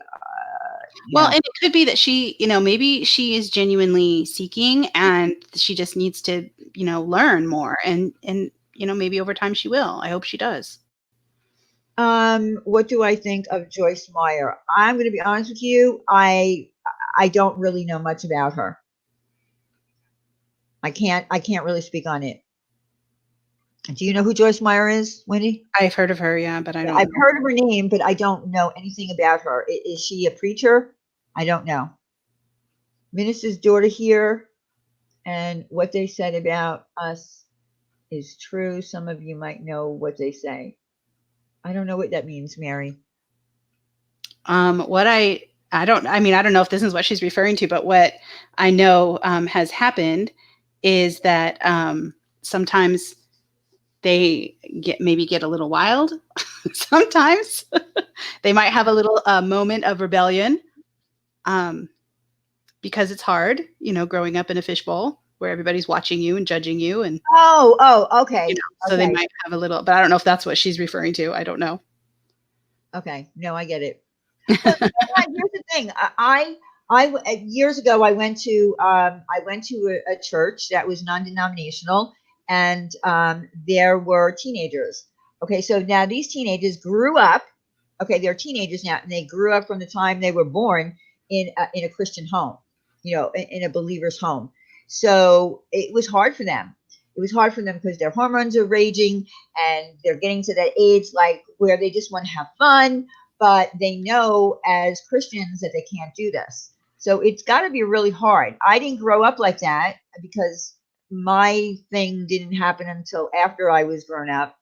well, and it could be that she, maybe she is genuinely seeking and she just needs to, learn more and maybe over time she will. I hope she does. What do I think of Joyce Meyer? I'm going to be honest with you. I don't really know much about her. I can't really speak on it. Do you know who Joyce Meyer is, Wendy? I've heard of her, yeah, but I don't I've know. heard of her name, but I don't know anything about her. Is she a preacher? I don't know. Minister's daughter here, and what they said about us is true. Some of you might know what they say. I don't know what that means, Mary. What I don't know if this is what she's referring to, but what I know has happened is that sometimes they get a little wild. Sometimes they might have a little moment of rebellion because it's hard, growing up in a fishbowl where everybody's watching you and judging you. And okay. So they might have a little, but I don't know if that's what she's referring to. I don't know. Okay. No, I get it. Well, here's the thing. Years ago, I went to a church that was non-denominational, and there were teenagers. Okay, so now these teenagers grew up. Okay, they're teenagers now, and they grew up from the time they were born in a Christian home, in a believer's home. So it was hard for them. It was hard for them because their hormones are raging, and they're getting to that age like where they just want to have fun, but they know as Christians that they can't do this. So it's got to be really hard. I didn't grow up like that because my thing didn't happen until after I was grown up.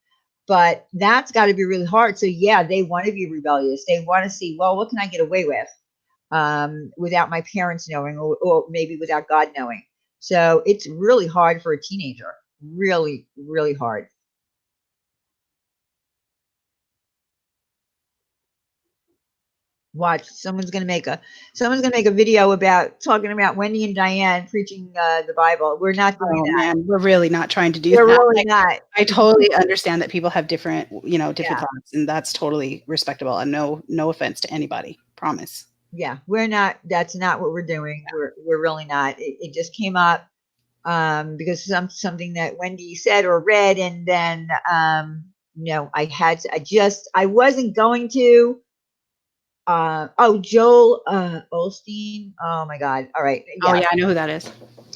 But that's got to be really hard. So yeah, they want to be rebellious. They want to see, well, what can I get away with without my parents knowing, or maybe without God knowing. So it's really hard for a teenager. Really, really hard. Watch, someone's gonna make a video about talking about Wendy and Diane preaching the Bible. We're not doing that. Man, we're really not trying to do We're that. really not. I totally understand that people have different, different Yeah. thoughts, and that's totally respectable. And no offense to anybody. Promise. Yeah, we're not. That's not what we're doing. We're really not. It just came up because something that Wendy said or read, and then I wasn't going to. Joel Osteen. Oh my God. All right. Oh Yeah. yeah, I know who that is.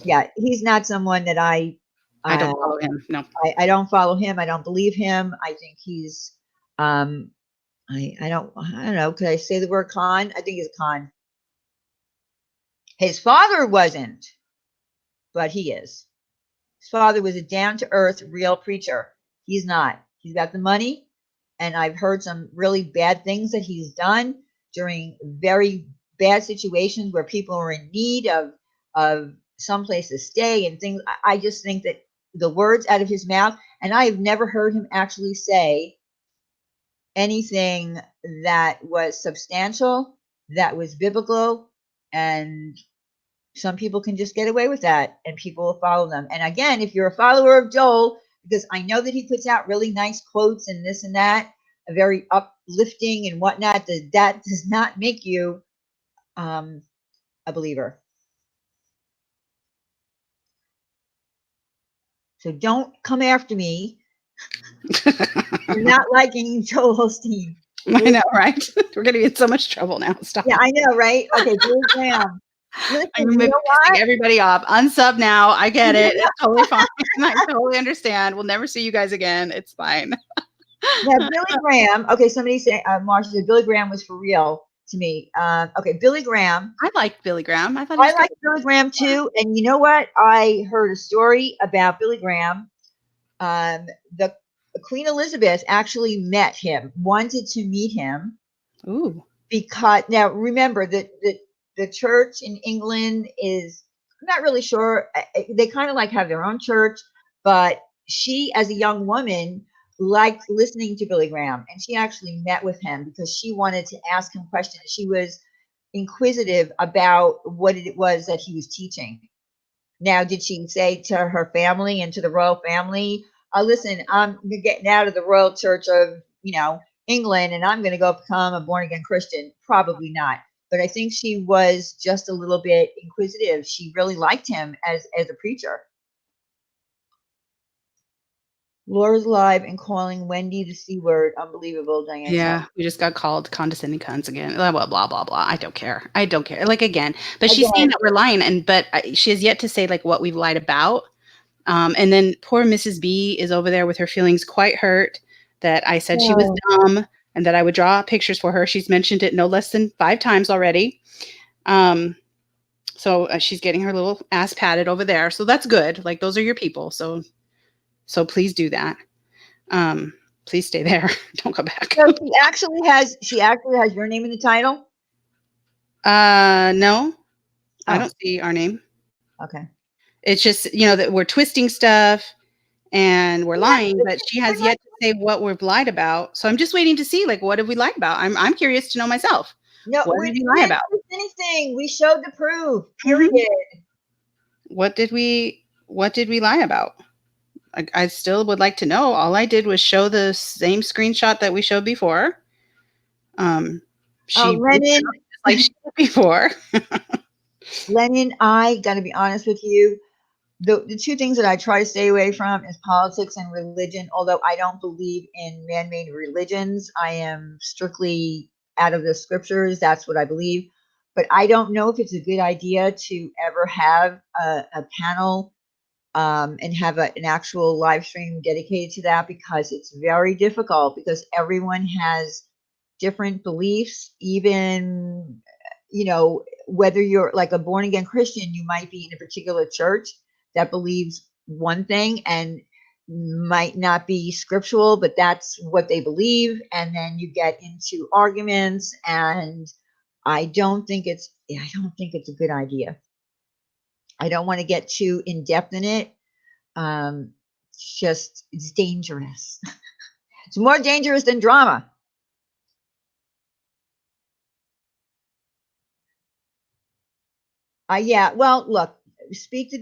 Yeah. He's not someone that I don't follow him. No. I don't follow him. I don't believe him. I think he's I don't know. Could I say the word con? I think he's a con. His father wasn't, but he is. His father was a down to earth, real preacher. He's not. He's got the money, and I've heard some really bad things that he's done during very bad situations where people are in need of some place to stay and things. I just think that the words out of his mouth, and I have never heard him actually say anything that was substantial, that was biblical, and some people can just get away with that, and people will follow them. And again, if you're a follower of Joel, because I know that he puts out really nice quotes and this and that, a very uplifting and whatnot, that does not make you a believer. So don't come after me for not liking Joel Osteen. I know, right? We're going to be in so much trouble now. Stop. Yeah, I know, right? Okay, Billy Graham. Listen, I'm you know pissing what? everybody off. Unsub now. I get it. It's totally fine. I totally understand. We'll never see you guys again. It's fine. Now, Billy Graham. Okay, somebody said, Marsha said Billy Graham was for real to me. Okay, Billy Graham. I liked Billy Graham. I thought he I was like good. Billy Graham too. And you know what? I heard a story about Billy Graham. The Queen Elizabeth actually met him, wanted to meet him. Ooh. Because now remember that the church in England is, I'm not really sure. They kind of like have their own church, but she, as a young woman, liked listening to Billy Graham, and she actually met with him because she wanted to ask him questions. She was inquisitive about what it was that he was teaching. Now, did she say to her family and to the royal family, listen, I'm getting out of the royal church of, England, and I'm going to go become a born again Christian? Probably not. But I think she was just a little bit inquisitive. She really liked him as a preacher. Laura's live and calling Wendy the C word. Unbelievable, Diane. Yeah, we just got called condescending cunts again. Blah, blah, blah, blah, blah. I don't care. I don't care. Like, again, but she's saying that we're lying, but she has yet to say, like, what we've lied about. And then poor Mrs. B is over there with her feelings quite hurt that I said she was dumb and that I would draw pictures for her. She's mentioned it no less than 5 times already. So she's getting her little ass patted over there. So that's good. Like, those are your people. So please do that. Please stay there. Don't go back. So she actually has your name in the title? No. I don't see our name. Okay. It's just, that we're twisting stuff and we're lying, but she has yet to say what we've lied about. So I'm just waiting to see, like, what have we lied about? I'm curious to know myself. No, what did we lie about? Anything. We showed the proof. Period. What did we lie about? I still would like to know. All I did was show the same screenshot that we showed before. Lennon, like she did before. Lennon, I got to be honest with you. The two things that I try to stay away from is politics and religion. Although I don't believe in man-made religions, I am strictly out of the scriptures. That's what I believe. But I don't know if it's a good idea to ever have a panel and have an actual live stream dedicated to that, because it's very difficult, because everyone has different beliefs. Even, whether you're like a born again Christian, you might be in a particular church that believes one thing and might not be scriptural, but that's what they believe. And then you get into arguments, and I don't think it's a good idea. I don't want to get too in depth in it. It's dangerous. It's more dangerous than drama. Yeah. Well, look, speak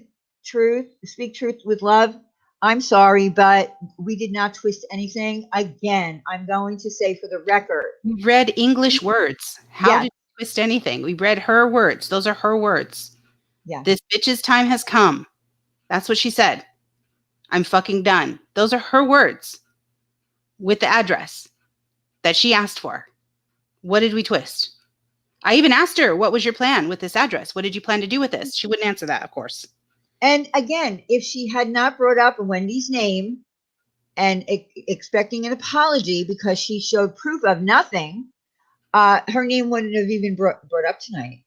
truth with love. I'm sorry, but we did not twist anything. Again, I'm going to say for the record. We read English words. How did we twist anything? We read her words. Those are her words. Yeah. This bitch's time has come. That's what she said. I'm fucking done. Those are her words with the address that she asked for. What did we twist? I even asked her, what was your plan with this address? What did you plan to do with this? She wouldn't answer that, of course. And again, if she had not brought up Wendy's name and expecting an apology because she showed proof of nothing, her name wouldn't have even brought up tonight.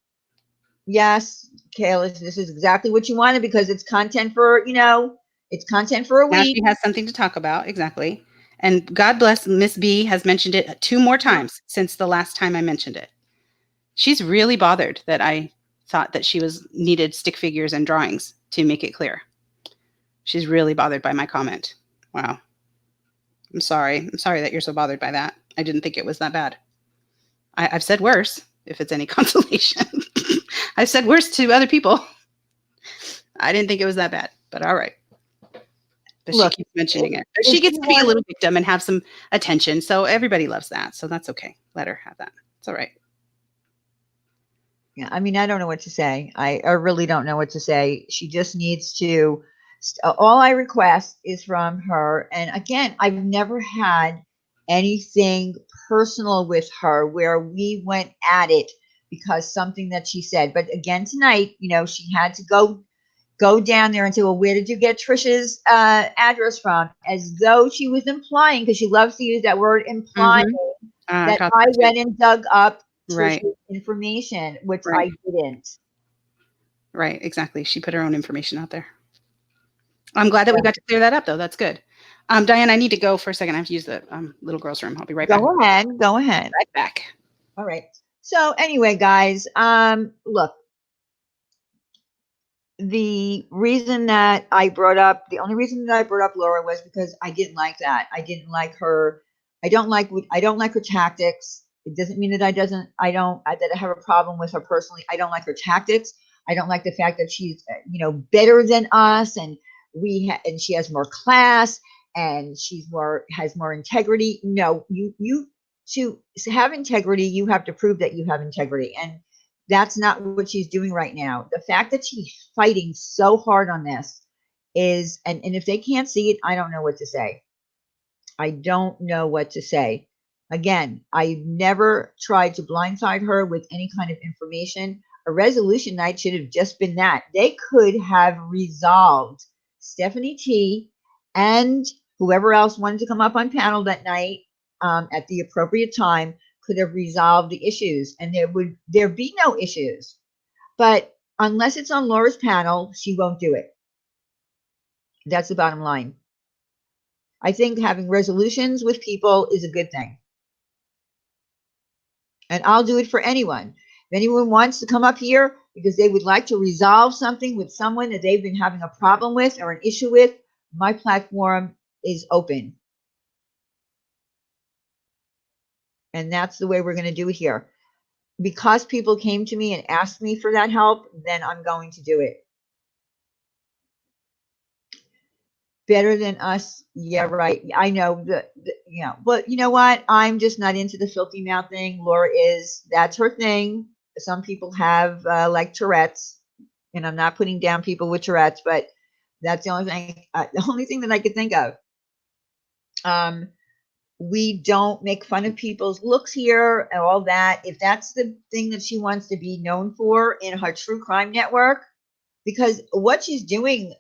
Yes, Kayla, this is exactly what you wanted, because it's content for, it's content for a week. Now she has something to talk about. Exactly. And God bless Miss B has mentioned it 2 more times since the last time I mentioned it. She's really bothered that I thought that she needed stick figures and drawings to make it clear. She's really bothered by my comment. Wow. I'm sorry. I'm sorry that you're so bothered by that. I didn't think it was that bad. I've said worse, if it's any consolation. I've said worse to other people. I didn't think it was that bad, but all right. But she Look, keeps mentioning it. if She she gets to be a wants, little victim and have some attention, so everybody loves that. So that's okay. Let her have that. It's all right. yeah, I mean, I don't know what to say. I really don't know what to say. She just needs to. All I request is from her. And again, I've never had anything personal with her where we went at it because something that she said. But again, tonight, she had to go down there and say, well, where did you get Trisha's address from? As though she was implying, because she loves to use that word, implying Mhm. I that caught I that too. went and dug up Right. Trisha's information, which Right. I didn't. Right. Exactly. She put her own information out there. I'm glad that we Yeah. got to clear that up, though. That's good. Diane, I need to go for a second. I have to use the little girl's room. I'll be right back. Go ahead. Go ahead. Right back. All right. So anyway, guys, look, the only reason that I brought up Laura was because I didn't like that. I didn't like her. I don't like her tactics. It doesn't mean that that I have a problem with her personally. I don't like her tactics. I don't like the fact that she's, better than us, and and she has more class, and has more integrity. No, you to have integrity, you have to prove that you have integrity, and that's not what she's doing right now. The fact that she's fighting so hard on this and if they can't see it, I don't know what to say. I don't know what to say. Again, I never tried to blindside her with any kind of information. A resolution night should have just been that. They could have resolved Stephanie T and whoever else wanted to come up on panel that night at the appropriate time could have resolved the issues, and there be no issues. But unless it's on Laura's panel, she won't do it. That's the bottom line. I think having resolutions with people is a good thing. And I'll do it for anyone. If anyone wants to come up here because they would like to resolve something with someone that they've been having a problem with or an issue with, my platform is open. And that's the way we're going to do it here. Because people came to me and asked me for that help, then I'm going to do it. Better than us. Yeah, right. I know but you know what? I'm just not into the filthy mouth thing. Laura is. That's her thing. Some people have like Tourette's, and I'm not putting down people with Tourette's, but that's the only thing that I could think of. We don't make fun of people's looks here and all that. If that's the thing that she wants to be known for in her true crime network, because what she's doing,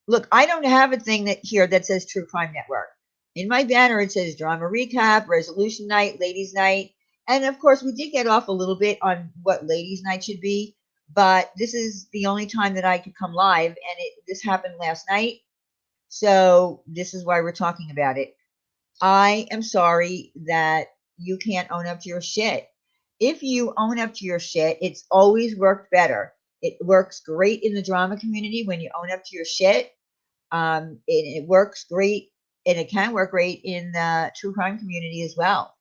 look, I don't have a thing that says True Crime Network. In my banner, it says Drama Recap, Resolution Night, Ladies Night. And of course, we did get off a little bit on what Ladies Night should be, but this is the only time that I could come live, and this happened last night. So this is why we're talking about it. I am sorry that you can't own up to your shit. If you own up to your shit, it's always worked better. It works great in the drama community when you own up to your shit. It works great, and it can work great in the true crime community as well.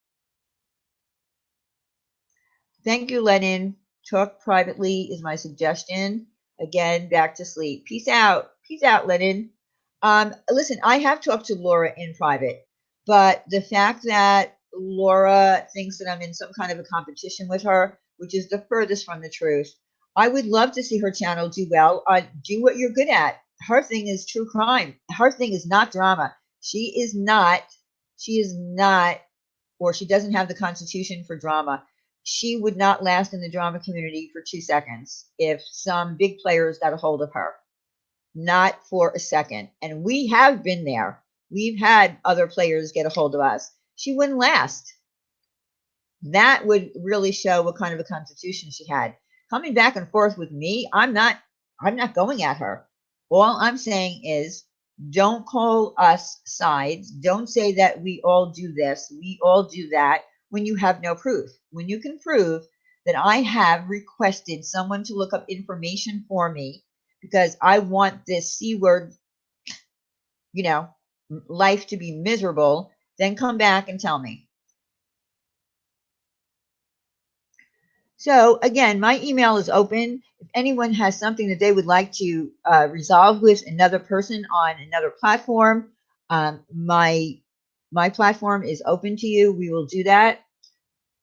Thank you, Lennon. Talk privately is my suggestion. Again, back to sleep. Peace out. Peace out, Lennon. Listen, I have talked to Laura in private, but the fact that Laura thinks that I'm in some kind of a competition with her, which is the furthest from the truth. I would love to see her channel do well. Do what you're good at. Her thing is true crime. Her thing is not drama. She is not, or she doesn't have the constitution for drama. She would not last in the drama community for 2 seconds if some big players got a hold of her. Not for a second. And we have been there. We've had other players get a hold of us. She wouldn't last. That would really show what kind of a constitution she had. Coming back and forth with me, I'm not going at her. All I'm saying is don't call us sides. Don't say that we all do this, we all do that when you have no proof. When you can prove that I have requested someone to look up information for me because I want this C word you know, life to be miserable, then come back and tell me. So again, my email is open. If anyone has something that they would like to resolve with another person on another platform, my platform is open to you. We will do that.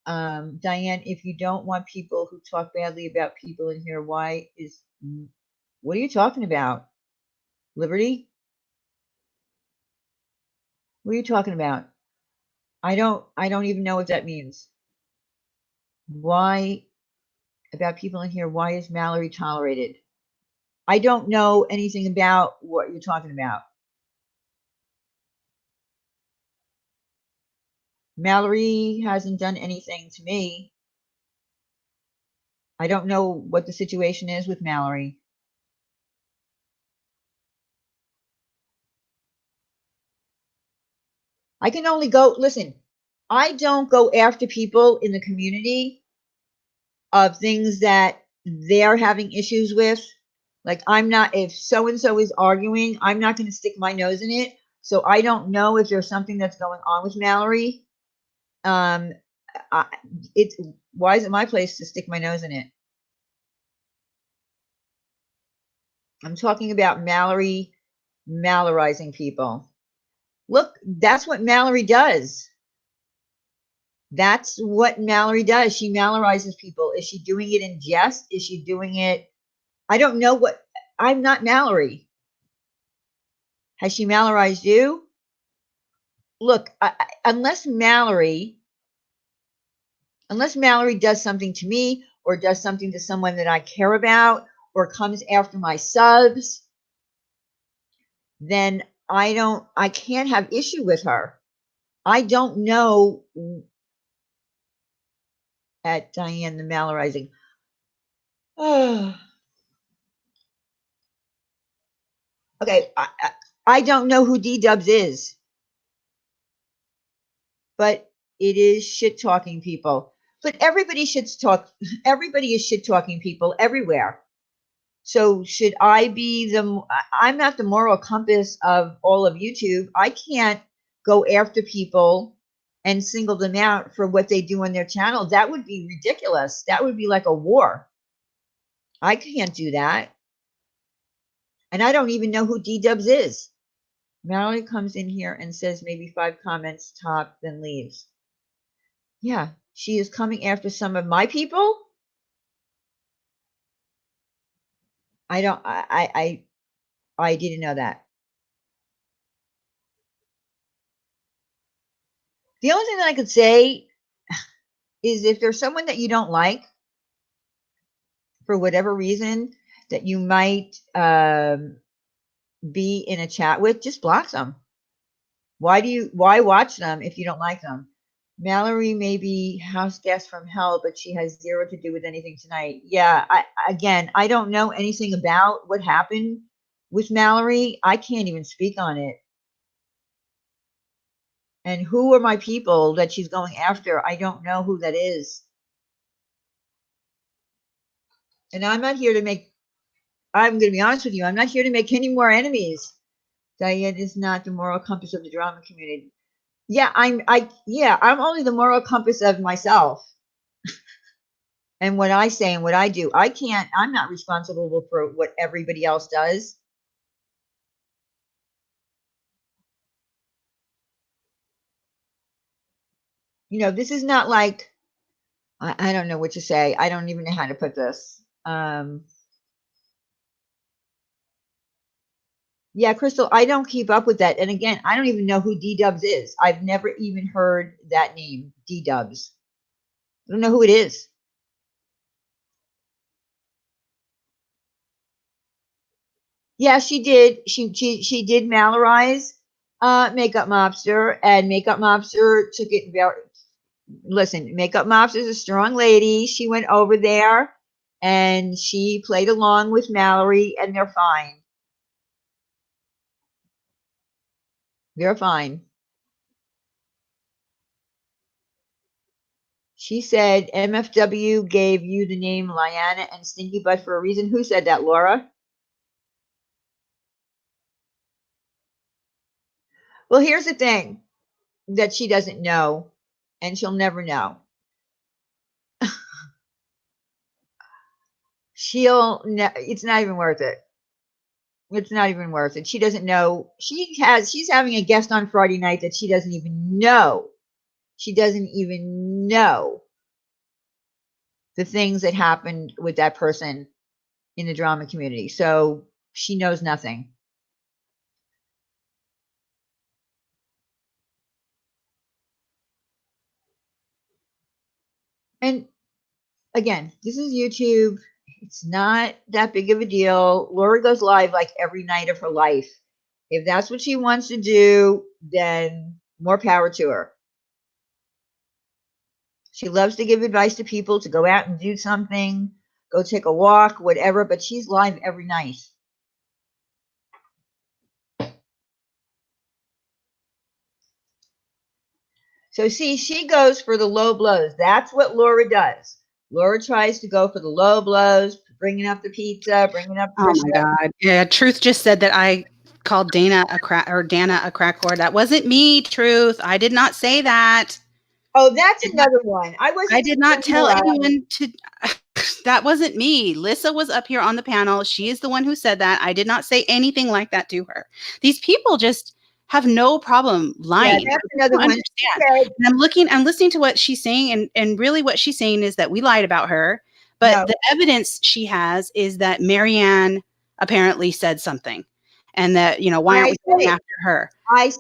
Diane, if you don't want people who talk badly about people in here, what are you talking about? Liberty? What are you talking about? I don't even know what that means. Why about people in here? Why is Mallory tolerated? I don't know anything about what you're talking about. Mallory hasn't done anything to me. I don't know what the situation is with Mallory. I can only go, listen, I don't go after people in the community of things that they're having issues with. Like, I'm not, if so and so is arguing, I'm not going to stick my nose in it. So I don't know if there's something that's going on with Mallory. Um, it's why is it my place to stick my nose in it? I'm talking about Mallory Mallorizing people. Look, that's what Mallory does. That's what Mallory does. She Mallorizes people. Is she doing it in jest? Is she doing it? I don't know what. I'm not Mallory. Has she Mallorized you? Look, unless Mallory does something to me or does something to someone that I care about or comes after my subs, then I can't have issue with her. I don't know at Diane the Mallorizing. Oh, okay, I don't know who D Dubs is, but it is shit talking people. But everybody shit talk. Everybody is shit talking people everywhere. So should I be the? I'm not the moral compass of all of YouTube. I can't go after people and single them out for what they do on their channel. That would be ridiculous. That would be like a war. I can't do that. And I don't even know who D Dubs is. Mallory comes in here and says maybe 5 comments top, then leaves. Yeah, she is coming after some of my people. I don't. I didn't know that. The only thing that I could say is if there's someone that you don't like for whatever reason that you might be in a chat with, just block them. Why watch them if you don't like them? Mallory may be house guest from hell, but she has zero to do with anything tonight. Yeah, I don't know anything about what happened with Mallory. I can't even speak on it. And who are my people that she's going after? I don't know who that is. And I'm not here to make, I'm going to be honest with you, I'm not here to make any more enemies. Diane is not the moral compass of the drama community. Yeah, I'm only the moral compass of myself and what I say and what I do. I'm not responsible for what everybody else does. This is not like, I don't know what to say. I don't even know how to put this. Yeah, Crystal, I don't keep up with that. And again, I don't even know who D Dubs is. I've never even heard that name, D Dubs. I don't know who it is. Yeah, she did. She did Malorize Makeup Mobster, and Makeup Mobster took it very. Listen, Makeup Mobster is a strong lady. She went over there and she played along with Mallory, and they're fine. They're fine. She said MFW gave you the name Lyanna and Stinky Butt for a reason. Who said that, Laura? Well, here's the thing that she doesn't know, and she'll never know. It's not even worth it. It's not even worth it. She doesn't know. She's having a guest on Friday night that she doesn't even know. She doesn't even know the things that happened with that person in the drama community. So she knows nothing. And again, this is YouTube. It's not that big of a deal. Laura goes live like every night of her life. If that's what she wants to do, then more power to her. She loves to give advice to people to go out and do something, go take a walk, whatever, but she's live every night. So see, she goes for the low blows. That's what Laura does. Laura tries to go for the low blows, bringing up the pizza, bringing up Oh my God. Yeah, Truth just said that I called Dana a crack whore. That wasn't me, Truth. I did not say that. Oh, that's another one. I I wasn't did not tell Laura. anyone to. That wasn't me. Lissa was up here on the panel. She is the one who said that. I did not say anything like that to her. These people just have no problem lying. Yeah, that's another one. Understand. And I'm listening to what she's saying, and really what she's saying is that we lied about her. But No. the evidence she has is that Marianne apparently said something, and that, why aren't we going after her? I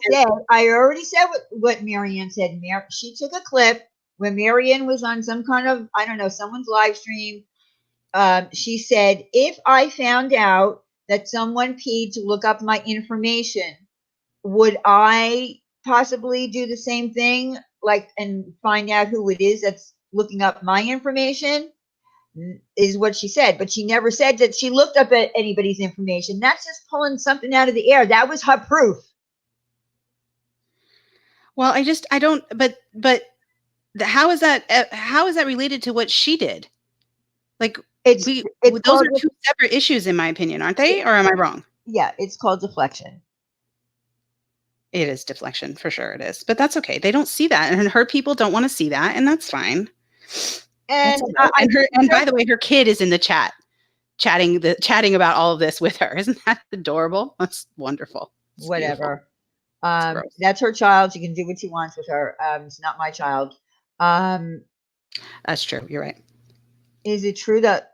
already said what Marianne said. She took a clip when Marianne was on some kind of, I don't know, someone's live stream. She said, if I found out that someone paid to look up my information, would I possibly do the same thing, like, and find out who it is that's looking up my information? Is what she said, but she never said that she looked up at anybody's information. That's just pulling something out of the air. That was her proof. Well, I don't, but how is that related to what she did? Like, those are two separate issues, in my opinion, aren't they? Or am I wrong? Yeah, it's called deflection. It is deflection, for sure it is. But that's okay. They don't see that, and her people don't want to see that, and that's fine. And and by the way, her kid is in the chat, chatting about all of this with her. Isn't that adorable? That's wonderful. It's whatever. That's her child. She can do what she wants with her. It's not my child. That's true. You're right. Is it true that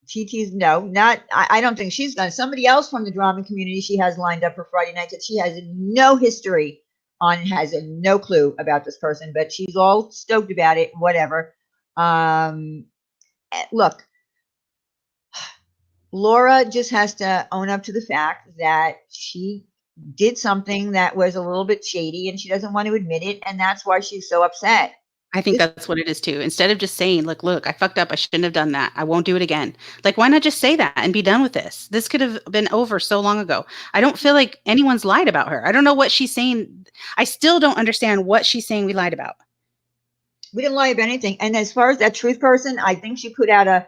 TT's not? I don't think she's done. Somebody else from the drama community she has lined up for Friday night that she has no history on, has no clue about this person, but she's all stoked about it. Whatever. Look, Laura just has to own up to the fact that she did something that was a little bit shady, and she doesn't want to admit it, and that's why she's so upset. I think that's what it is too. Instead of just saying, look, I fucked up. I shouldn't have done that. I won't do it again. Like, why not just say that and be done with this? This could have been over so long ago. I don't feel like anyone's lied about her. I don't know what she's saying. I still don't understand what she's saying we lied about. We didn't lie about anything. And as far as that Truth person, I think she put out a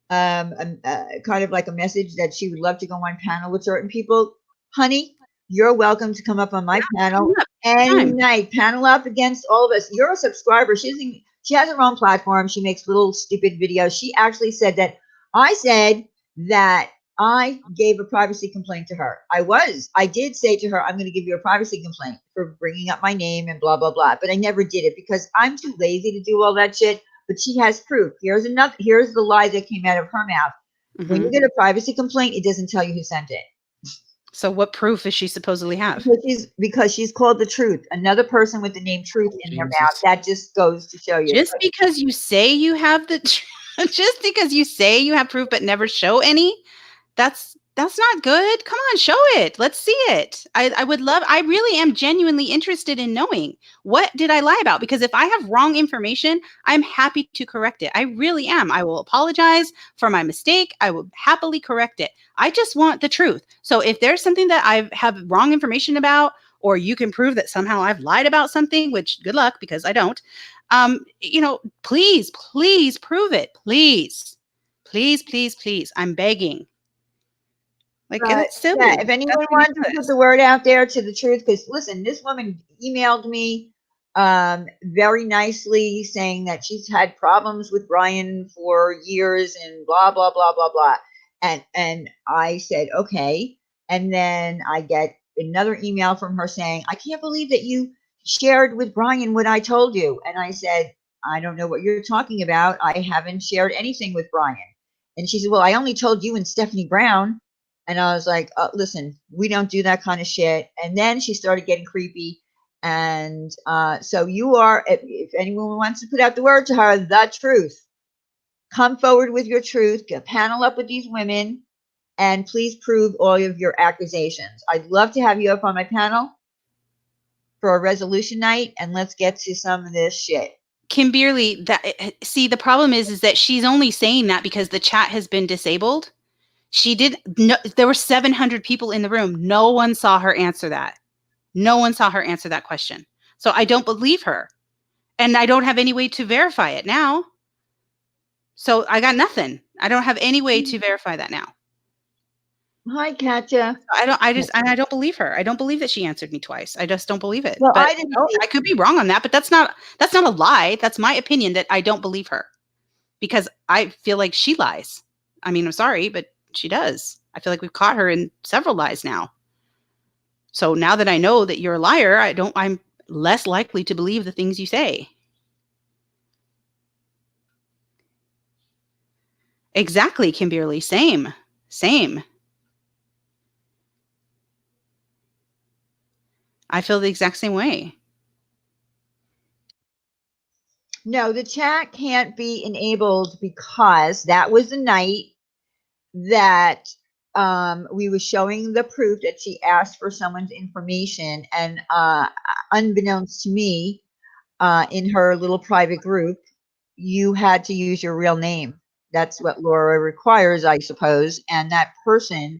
kind of like a message that she would love to go on panel with certain people. Honey, you're welcome to come up on my panel any night. Panel up against all of us. You're a subscriber. She has her own platform. She makes little stupid videos. She actually said that I said that I gave a privacy complaint to her. I did say to her, I'm going to give you a privacy complaint for bringing up my name and blah, blah, blah. But I never did it because I'm too lazy to do all that shit. But she has proof. Here's the lie that came out of her mouth. Mm-hmm. When you get a privacy complaint, it doesn't tell you who sent it. So what proof does she supposedly have? Because she's called the Truth. Another person with the name Truth in their mouth. That just goes to show you. Just because you say you have just because you say you have proof but never show any, that's not good. Come on, show it. Let's see it. I really am genuinely interested in knowing, what did I lie about? Because if I have wrong information, I'm happy to correct it. I really am. I will apologize for my mistake. I will happily correct it. I just want the truth. So if there's something that I have wrong information about, or you can prove that somehow I've lied about something, which good luck, because I don't, please prove it. Please. I'm begging. Like, and But it's yeah, silly. if That's anyone wants to put ridiculous. the word out there to the truth, because listen, this woman emailed me very nicely saying that she's had problems with Brian for years and blah blah blah blah blah. And I said, okay. And then I get another email from her saying, I can't believe that you shared with Brian what I told you. And I said, I don't know what you're talking about. I haven't shared anything with Brian. And she said, well, I only told you and Stephanie Brown. And I was like, listen, we don't do that kind of shit. And then she started getting creepy. And so you are, if anyone wants to put out the word to her, the truth, come forward with your truth, panel up with these women, and please prove all of your accusations. I'd love to have you up on my panel for a resolution night, and let's get to some of this shit. Kimberly, see, the problem is that she's only saying that because the chat has been disabled. She did no, there were 700 people in the room. No one saw her answer that. No one saw her answer that question. So I don't believe her. And I don't have any way to verify it now. So I got nothing. I don't have any way to verify that now. Hi, Katja. I don't believe her. I don't believe that she answered me twice. I just don't believe it. Well, But I didn't I could be wrong on that, but that's not a lie. That's my opinion that I don't believe her because I feel like she lies. I mean, I'm sorry, but she does. I feel like we've caught her in several lies now. So now that I know that you're a liar, I'm less likely to believe the things you say. Exactly, Kimberly. Same. I feel the exact same way. No, the chat can't be enabled because that was the night that we were showing the proof that she asked for someone's information, and unbeknownst to me, in her little private group, you had to use your real name. That's what Laura requires, I suppose. And that person,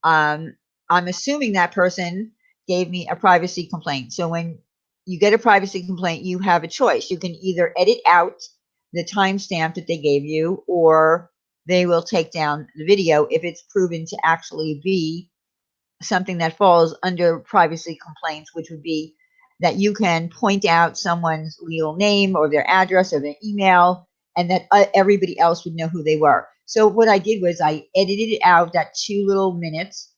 I'm assuming that person gave me a privacy complaint. So when you get a privacy complaint, you have a choice. You can either edit out the timestamp that they gave you, or they will take down the video if it's proven to actually be something that falls under privacy complaints, which would be that you can point out someone's legal name or their address or their email, and that everybody else would know who they were. So what I did was I edited out that 2 little minutes.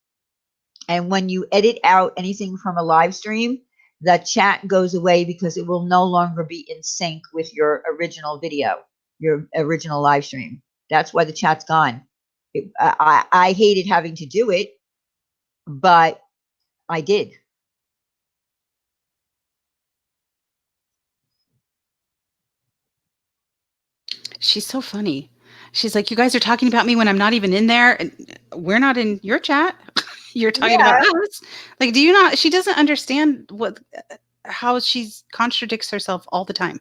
And when you edit out anything from a live stream, the chat goes away because it will no longer be in sync with your original video, your original live stream. That's why the chat's gone. I hated having to do it, but I did. She's so funny. She's like, you guys are talking about me when I'm not even in there, and we're not in your chat. You're talking about us. Like, do you not? She doesn't understand how she contradicts herself all the time.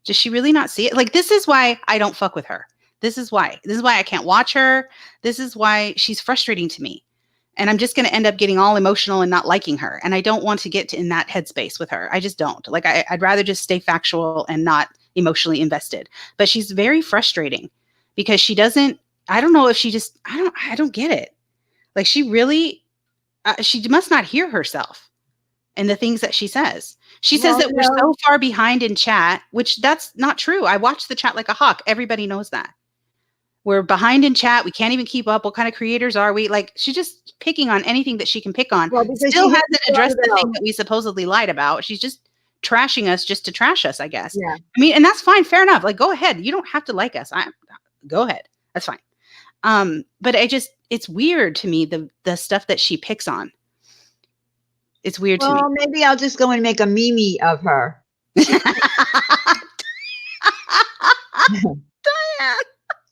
Does she really not see it? Like, this is why I don't fuck with her. This is why I can't watch her. This is why she's frustrating to me. And I'm just going to end up getting all emotional and not liking her. And I don't want to get in that headspace with her. I just don't. Like, I'd rather just stay factual and not emotionally invested. But she's very frustrating because she doesn't, I don't know if she just, I don't get it. Like, she really, she must not hear herself and the things that she says. She says that we're so far behind in chat, which that's not true. I watch the chat like a hawk. Everybody knows that. We're behind in chat. We can't even keep up. What kind of creators are we? Like, she's just picking on anything that she can pick on. Well, because Still she hasn't addressed the thing that we supposedly lied about. She's just trashing us just to trash us, I guess. Yeah. I mean, and that's fine. Fair enough. Like, go ahead. You don't have to like us. Go ahead. That's fine. But it's weird to me, the stuff that she picks on. It's weird to me. Well, maybe I'll just go and make a meme of her.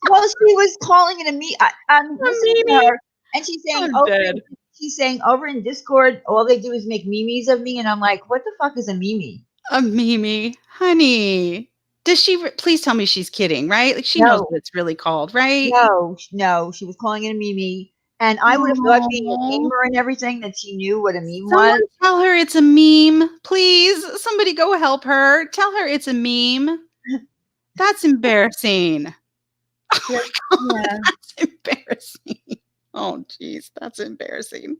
Well, she was calling it a meme. I'm listening to her, and she's saying over in Discord, all they do is make memes of me, and I'm like, what the fuck is a meme? A meme, honey. Does she? Please tell me she's kidding, right? Like, she knows what it's really called, right? No, she was calling it a meme, and I would have thought, being a gamer and everything, that she knew what a meme was. Tell her it's a meme, please. Somebody go help her. Tell her it's a meme. That's embarrassing. Oh my God, that's embarrassing. Oh, geez, that's embarrassing.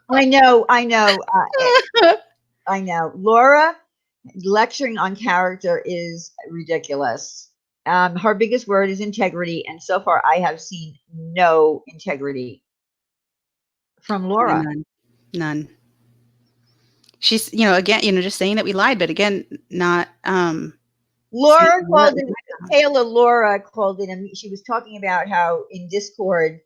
I know, I know, I know. Laura lecturing on character is ridiculous. Her biggest word is integrity, and so far I have seen no integrity from Yeah, Laura. none. None. She's, again, just saying that we lied, but again, not saying Laura what called we it, lied on. Taylor Laura called it, and she was talking about how in Discord,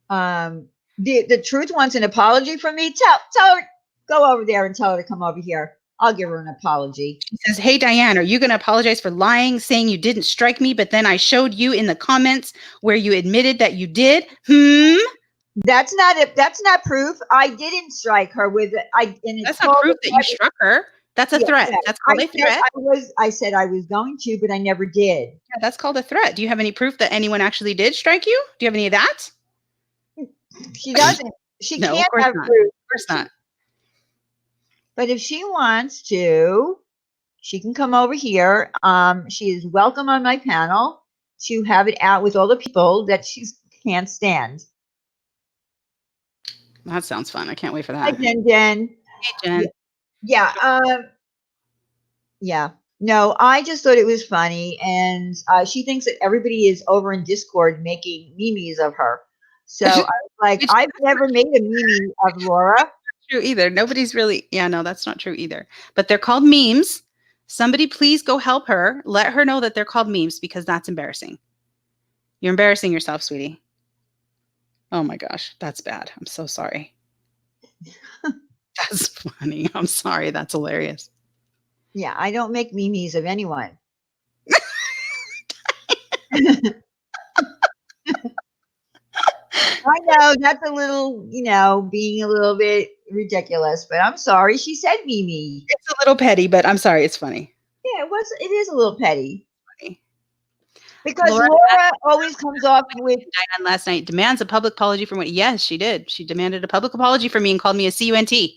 the truth wants an apology from me. Tell her, go over there and tell her to come over here. I'll give her an apology. She says, "Hey, Diane, are you going to apologize for lying, saying you didn't strike me, but then I showed you in the comments where you admitted that you did? That's not it. That's not proof. I didn't strike her with it. And it's That's not called proof a that you threat. struck her. That's a Yeah, threat. yeah. That's called a threat. I said I was going to, but I never did. Yeah, that's called a threat. Do you have any proof that anyone actually did strike you? Do you have any of that? She doesn't. She No, of can't course have not. proof. Of course not. But if she wants to, she can come over here. She is welcome on my panel to have it out with all the people that she can't stand. That sounds fun. I can't wait for Hi, that. Jen. Hey, Jen. Yeah. Yeah. No, I just thought it was funny, and she thinks that everybody is over in Discord making memes of her. So I was like, Which I've never made a meme of Laura. true either. Nobody's really, yeah, no, that's not true either. But they're called memes. Somebody please go help her. Let her know that they're called memes because that's embarrassing. You're embarrassing yourself, sweetie. Oh my gosh, that's bad. I'm so sorry. That's funny. I'm sorry. That's hilarious. Yeah, I don't make memes of anyone. I know that's a little, being a little bit ridiculous, but I'm sorry. She said Mimi. It's a little petty, but I'm sorry. It's funny. Yeah, it is a little petty Funny. because Laura Laura always comes off with, Diane last night demands a public apology from what? Yes, she did. She demanded a public apology from me and called me a cunt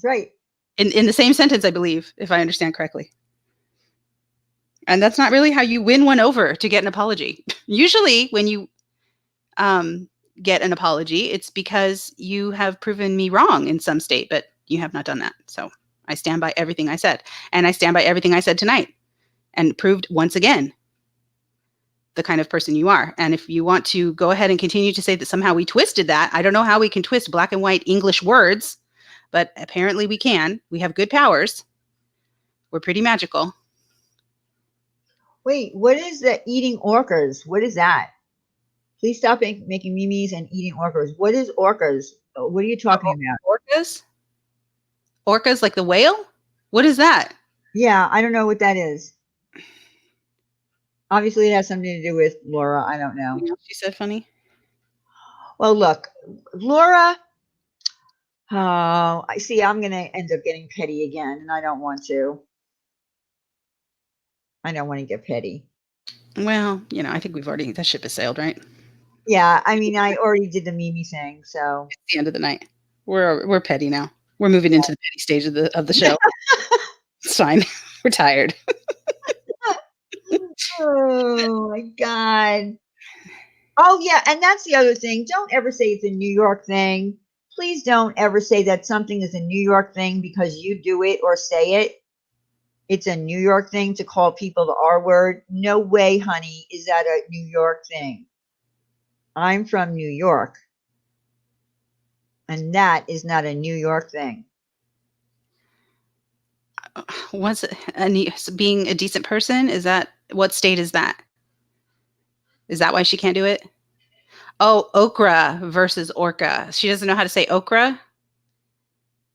right. in the same sentence, I believe, if I understand correctly. And that's not really how you win one over to get an apology. Usually, when you get an apology, it's because you have proven me wrong in some state, but you have not done that. So I stand by everything I said, and I stand by everything I said tonight, and proved once again the kind of person you are. And if you want to go ahead and continue to say that somehow we twisted that, I don't know how we can twist black and white English words, but apparently we can. We have good powers. We're pretty magical. Wait, what is the eating orcas? What is that? Please stop making memes and eating orcas. What is orcas? What are you talking about? Orcas? Orcas like the whale? What is that? Yeah, I don't know what that is. Obviously, it has something to do with Laura. I don't know. She said funny. Well, look, Laura. Oh, I see. I'm going to end up getting petty again, and I don't want to. I don't want to get petty. Well, I think that ship has sailed, right? Yeah, I mean, I already did the Mimi thing, so It's the end of the night. We're petty now. We're moving into the petty stage of the show. It's fine. We're tired. oh my god. Oh yeah, and that's the other thing. Don't ever say it's a New York thing. Please don't ever say that something is a New York thing because you do it or say it. It's a New York thing to call people the R word. No way, honey, is that a New York thing. I'm from New York. And that is not a New York thing. Once being a decent person, is that what state is that? Is that why she can't do it? Oh, okra versus orca. She doesn't know how to say okra.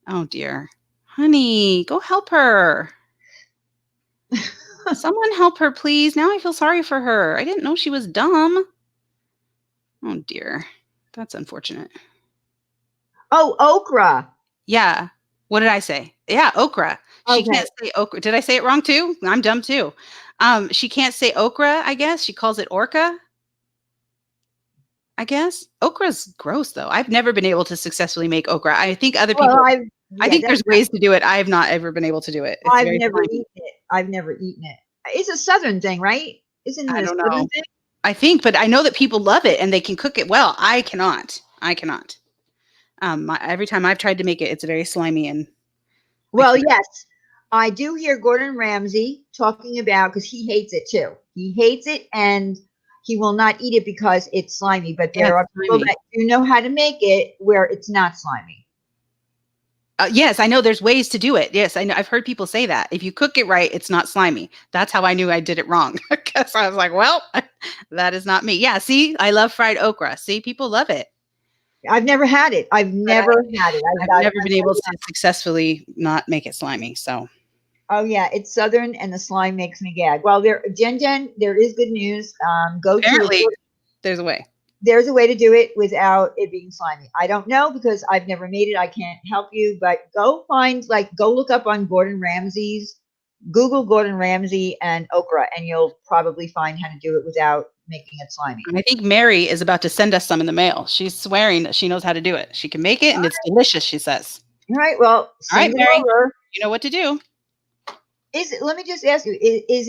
Oh dear. Honey, go help her. Someone help her, please. Now I feel sorry for her. I didn't know she was dumb. Oh dear. That's unfortunate. Oh, okra. Yeah. What did I say? Yeah, okra. She Okay. can't say okra. Did I say it wrong too? I'm dumb too. She can't say okra, I guess. She calls it orca. I guess. Okra's gross though. I've never been able to successfully make okra. I think other people Well, I think there's ways to do it. I have not ever been able to do it. It's I've very never slimy. eaten it. I've never eaten it. It's a southern thing, right? Isn't it I a don't southern know. thing? I think, but I know that people love it and they can cook it well. I cannot. Every time I've tried to make it, it's very slimy and I Well, can't. yes, I do hear Gordon Ramsay talking about, because he hates it too. He hates it and he will not eat it because it's slimy. But Yeah, there it's are people slimy. that do know how to make it where it's not slimy. Yes, I know there's ways to do it. Yes, I know. I've heard people say that. If you cook it right, it's not slimy. That's how I knew I did it wrong. Because I was like, well, that is not me. Yeah, see, I love fried okra. See, people love it. I've never had it. I've But never had it. I've never been able to successfully not make it slimy. So Oh yeah, it's southern, and the slime makes me gag. Well, Jen, there is good news. Go to a apparently there's a way. There's a way to do it without it being slimy. I don't know because I've never made it. I can't help you, but go look up on Google Gordon Ramsay and okra, and you'll probably find how to do it without making it slimy. And I think Mary is about to send us some in the mail. She's swearing that she knows how to do it. She can make it and it's delicious, she says. All right, well, All right, send it Mary, over. you know what to do. Let me just ask you, is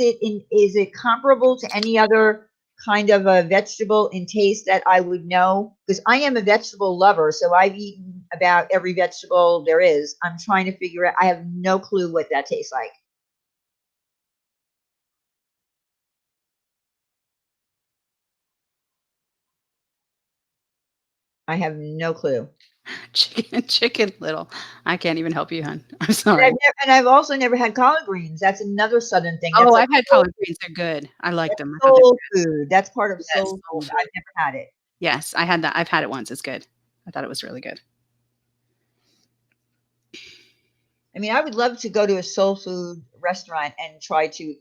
it comparable to any other kind of a vegetable in taste that I would know? Because I am a vegetable lover, so I've eaten about every vegetable there is. I'm trying to figure out, I have no clue what that tastes like. I have no clue. Chicken little. I can't even help you, hon. I'm sorry. And I've also never had collard greens. That's another southern thing. Oh, That's like I've had collard greens. They're good. I like them. I thought they're soul good. food. That's part of Yes, soul soul food. food. I've never had it. Yes, I had that. I've had it once. It's good. I thought it was really good. I mean, I would love to go to a soul food restaurant and try to,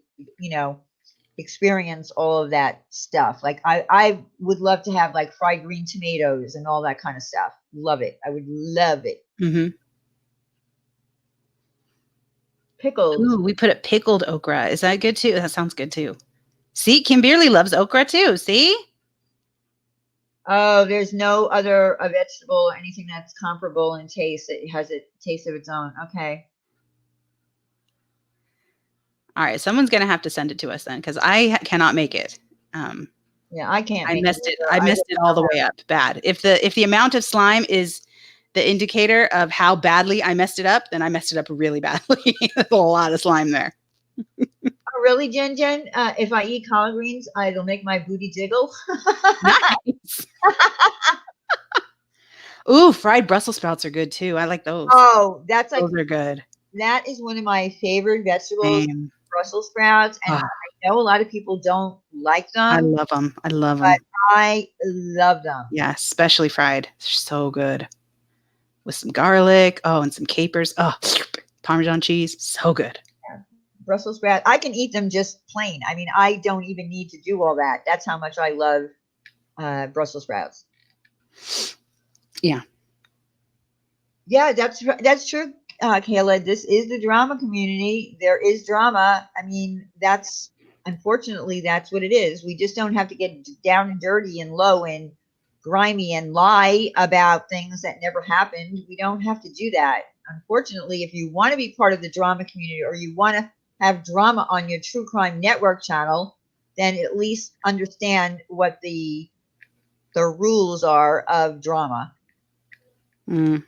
experience all of that stuff. Like I would love to have like fried green tomatoes and all that kind of stuff. Love it. I would love it. Mm-hmm. Pickled. Ooh, we put it pickled okra. Is that good too? That sounds good too. See, Kimberly loves okra too. See? Oh, there's no other vegetable or anything that's comparable in taste that has a taste of its own. Okay. All right, someone's gonna have to send it to us then, because I cannot make it. Yeah, I can't I make it messed it. either. I I messed really it all the don't way up bad. If the amount of slime is the indicator of how badly I messed it up, then I messed it up really badly. There's a lot of slime there. Oh, really, Jen? If I eat collard greens, it'll make my booty jiggle. Nice. Ooh, fried Brussels sprouts are good too. I like those. Oh, that's like Those are good. that is one of my favorite vegetables, Same. Brussels sprouts, and Ah, I know a lot of people don't like I them, love them. I love but them. I love them. Yeah, especially fried. They're so good with some garlic. Oh, and some capers. Oh, Parmesan cheese. So good. Yeah. Brussels sprouts, I can eat them just plain. I mean, I don't even need to do all that. That's how much I love Brussels sprouts. Yeah. Yeah, that's true, Kayla. This is the drama community. There is drama. I mean, that's unfortunately that's what it is. We just don't have to get down and dirty and low and grimy and lie about things that never happened. We don't have to do that. Unfortunately, if you want to be part of the drama community or you want to have drama on your True Crime Network channel, then at least understand what the rules are of drama. Mm.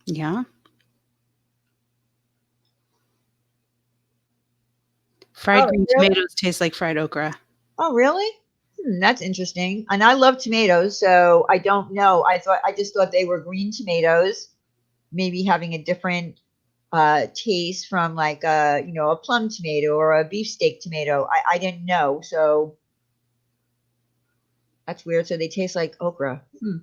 Yeah. Fried Oh, green really? tomatoes taste like fried okra. Oh, really? That's interesting. And I love tomatoes, so I don't know. I just thought they were green tomatoes, maybe having a different taste from like a plum tomato or a beefsteak tomato. I didn't know, so that's weird. So they taste like okra. All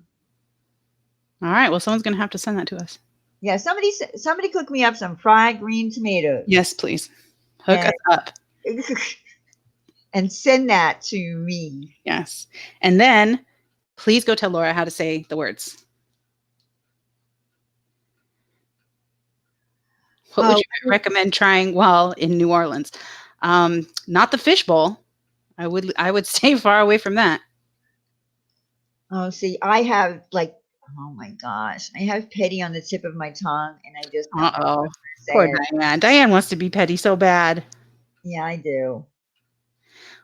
right. Well, someone's gonna have to send that to us. Yeah, somebody cook me up some fried green tomatoes Yes, please. Hook and us up. and send that to me. Yes. And then please go tell Laura how to say the words. What would Oh, you recommend trying while in New Orleans? Not the fishbowl. I would stay far away from that. oh, see, I have like, oh my gosh, I have petty on the tip of my tongue, and I just don't know Uh-oh. say Poor it. Diane. Diane wants to be petty so bad. Yeah, I do.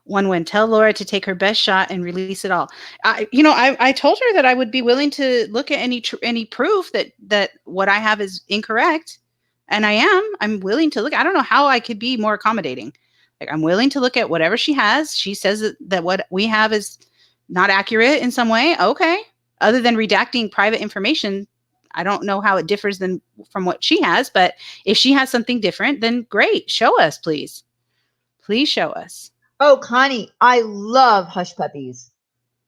One win. Tell Laura to take her best shot and release it all. I told her that I would be willing to look at any proof that what I have is incorrect, and I am. I'm willing to look. I don't know how I could be more accommodating. Like, I'm willing to look at whatever she has. She says that what we have is not accurate in some way. Okay. Other than redacting private information, I don't know how it differs from what she has. But if she has something different, then great. Show us, please. Please show us. Oh, Connie, I love hush puppies.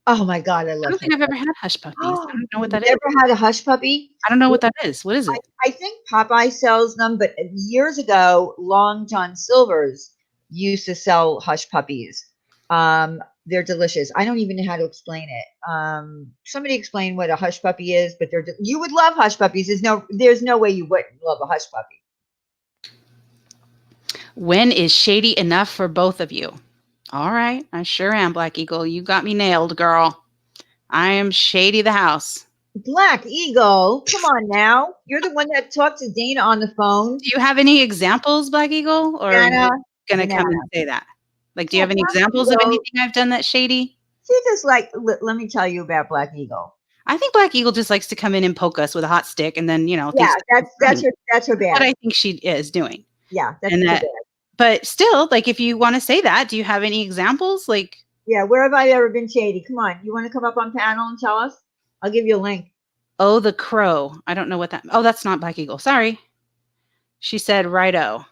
Oh my God, I I love don't hush think I've ever puppies. had hush puppies. I don't know what You've that is. never had a hush puppy? I don't know what that is. What is I, it? I think Popeye sells them, but years ago, Long John Silver's used to sell hush puppies. They're delicious. I don't even know how to explain it. Somebody explain what a hush puppy is, but you would love hush puppies. There's no way you wouldn't love a hush puppy. When is shady enough for both of you? All right. I sure am, Black Eagle. You got me nailed, girl. I am Shady the house. Black Eagle, come on now. You're the one that talked to Dana on the phone. Do you have any examples, Black Eagle? Or are Dana, you going to Dana. come and say that? Like, do you Yeah, have any Black examples of Eagle. anything I've done that's shady? She just like, let me tell you about Black Eagle. I think Black Eagle just likes to come in and poke us with a hot stick and then, Yeah, thinks that's her what bad. I think she is doing. Yeah, that's And her that, bad. but still, like, if you want to say that, do you have any examples? Like, Yeah, where have I ever been shady? Come on, you want to come up on panel and tell us? I'll give you a link. oh, the crow. I don't know what that. Oh, that's not Black Eagle. Sorry. She said righto.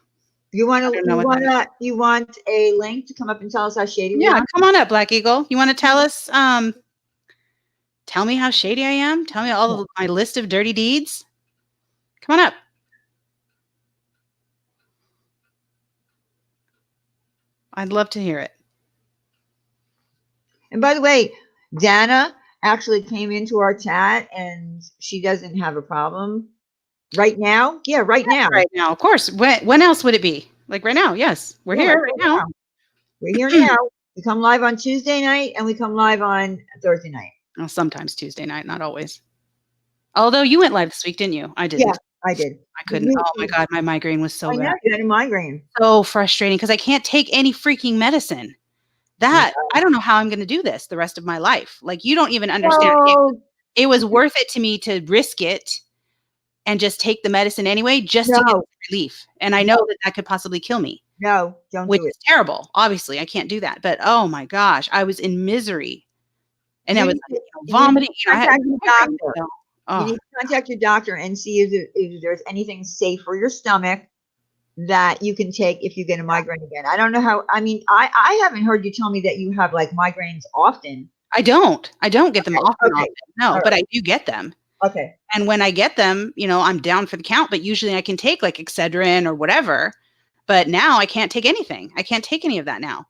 You want I to? don't know what that is. You want a link to come up and tell us how shady we Yeah, are? come on up, Black Eagle. You want to tell us? Tell me how shady I am. Tell me all of my list of dirty deeds. Come on up. I'd love to hear it. And by the way, Dana actually came into our chat, and she doesn't have a problem right now. Yeah, right now. Right now, of course. When else would it be? Like right now? Yes, we're here right now. We're here now. We come live on Tuesday night, and we come live on Thursday night. Well, sometimes Tuesday night, not always. Although you went live this week, didn't you? I didn't. Yeah, I did. I couldn't. Oh my God, my migraine was so I know bad. you had a migraine. So frustrating because I can't take any freaking medicine. That I don't know how I'm going to do this the rest of my life. Like, you don't even understand. It was worth it to me to risk it and just take the medicine anyway, just to get relief. And I know that could possibly kill me. No, don't which do it. is terrible. Obviously, I can't do that. But oh my gosh, I was in misery, and I was vomiting. I had contact your doctor. Oh. You need to contact your doctor and see if there's anything safe for your stomach that you can take if you get a migraine again. I don't know how. I mean, I haven't heard you tell me that you have like migraines often. I don't get them often. No, but I do get them. Okay. And when I get them, I'm down for the count. But usually I can take like Excedrin or whatever. But now I can't take anything. I can't take any of that now.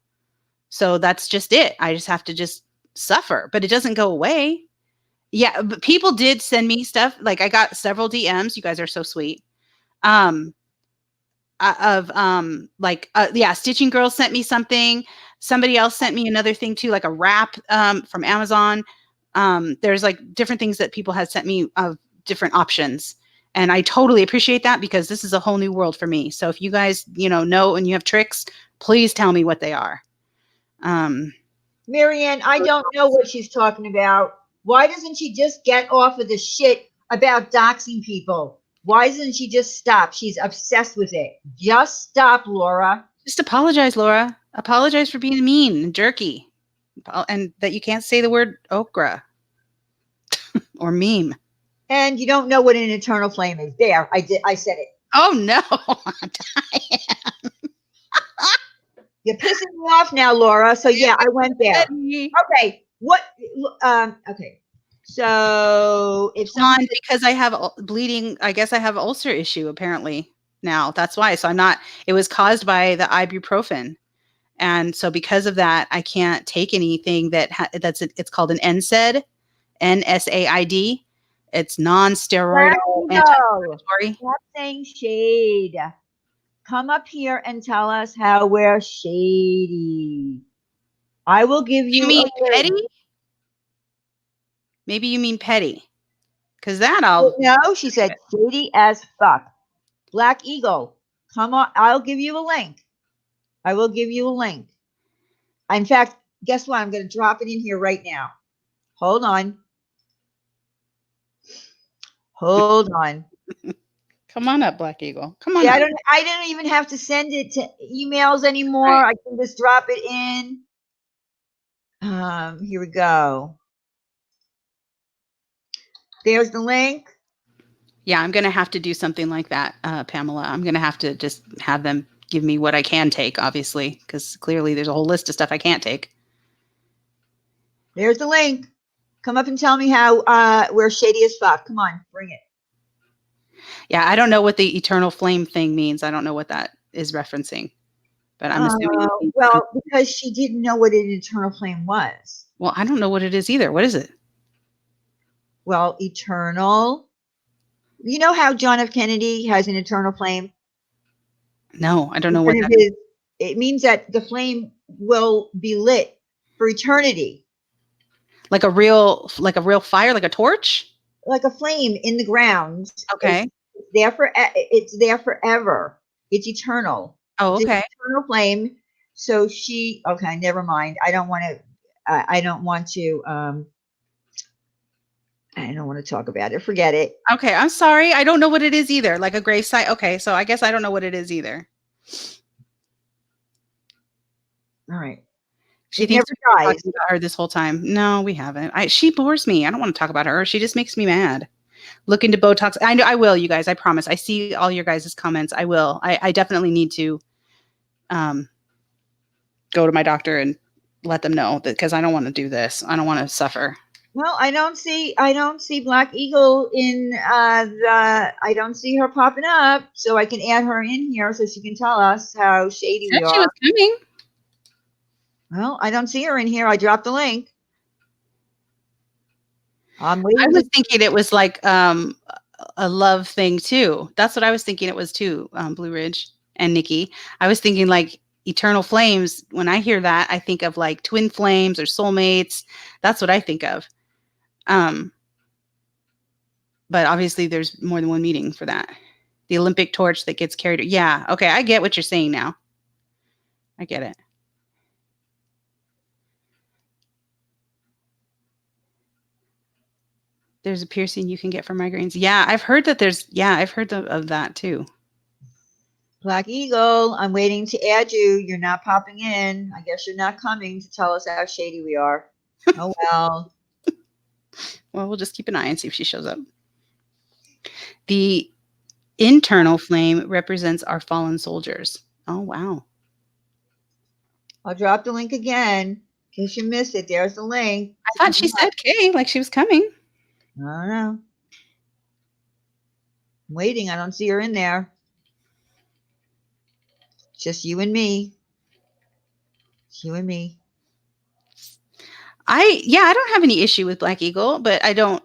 So that's just it. I just have to just suffer. But it doesn't go away. Yeah, but people did send me stuff. Like, I got several DMs. You guys are so sweet. Stitching Girl sent me something. Somebody else sent me another thing too, like a wrap from Amazon. There's like different things that people had sent me of different options. And I totally appreciate that because this is a whole new world for me. So if you guys, know and you have tricks, please tell me what they are. Marianne, I don't know what she's talking about. Why doesn't she just get off of the shit about doxing people? Why doesn't she just stop? She's obsessed with it. Just stop, Laura. Just apologize, Laura. Apologize for being mean and jerky. And that you can't say the word okra or meme. And you don't know what an eternal flame is. There, I said it. Oh no. You're pissing me off now, Laura. So yeah, I went there. Okay. What okay. So if someone because I have bleeding, I guess I have ulcer issue apparently now. That's why. So it was caused by the ibuprofen. And so because of that, I can't take anything it's called an NSAID, NSAID. It's non-steroidal anti-inflammatory. Stop saying shade. Come up here and tell us how we're shady. I will give you. You mean petty? Maybe you mean petty. Because that No, she said shady as fuck. Black Eagle, come on. I'll give you a link. I will give you a link. In fact, guess what? I'm going to drop it in here right now. Hold on. Hold on. Come on up, Black Eagle. Come on See, up. I don't even have to send it to emails anymore. Right. I can just drop it in. Here we go. There's the link. Yeah, I'm going to have to do something like that, Pamela. I'm going to have to just have them give me what I can take, obviously, because clearly there's a whole list of stuff I can't take. There's the link. Come up and tell me how we're shady as fuck. Come on, bring it. Yeah, I don't know what the eternal flame thing means. I don't know what that is referencing, but I'm assuming it means Well, something. because she didn't know what an eternal flame was. Well, I don't know what it is either. What is it? Well, eternal. You know how John F. Kennedy has an eternal flame? No, I don't know In what front of that is. it means that the flame will be lit for eternity. Like a real fire, like a torch? Like a flame in the ground. Okay. It's there forever. It's eternal. Oh, It's an okay. eternal flame. So okay, never mind. I don't want to I don't want to I don't want to talk about it. Forget it. Okay, I'm sorry. I don't know what it is either. Like a grave site. Okay, so I guess I don't know what it is either. All right. She It thinks never we've been dies. talking about her this whole time. No, we haven't. She bores me. I don't want to talk about her. She just makes me mad. Look into Botox. I know I will, you guys. I promise. I see all your guys' comments. I will. I definitely need to go to my doctor and let them know that, because I don't want to do this. I don't want to suffer. Well, I don't see Black Eagle in I don't see her popping up, so I can add her in here so she can tell us how shady Said we she was are. coming. Well, I don't see her in here. I dropped the link. I'm I waiting was to thinking it was like a love thing too. That's what I was thinking it was too, Blue Ridge and Nikki. I was thinking like eternal flames. When I hear that, I think of like twin flames or soulmates. That's what I think of. But obviously there's more than one meaning for that. The Olympic torch that gets carried. Yeah. Okay. I get what you're saying now. I get it. There's a piercing you can get for migraines. Yeah. I've heard that I've heard of that too. Black Eagle. I'm waiting to add you. You're not popping in. I guess you're not coming to tell us how shady we are. Oh well. Well, we'll just keep an eye and see if she shows up. The internal flame represents our fallen soldiers. Oh, wow. I'll drop the link again in case you missed it. There's the link. I thought she said Kay, like she was coming. I don't know. I'm waiting. I don't see her in there. Just you and me. It's you and me. I don't have any issue with Black Eagle, but I don't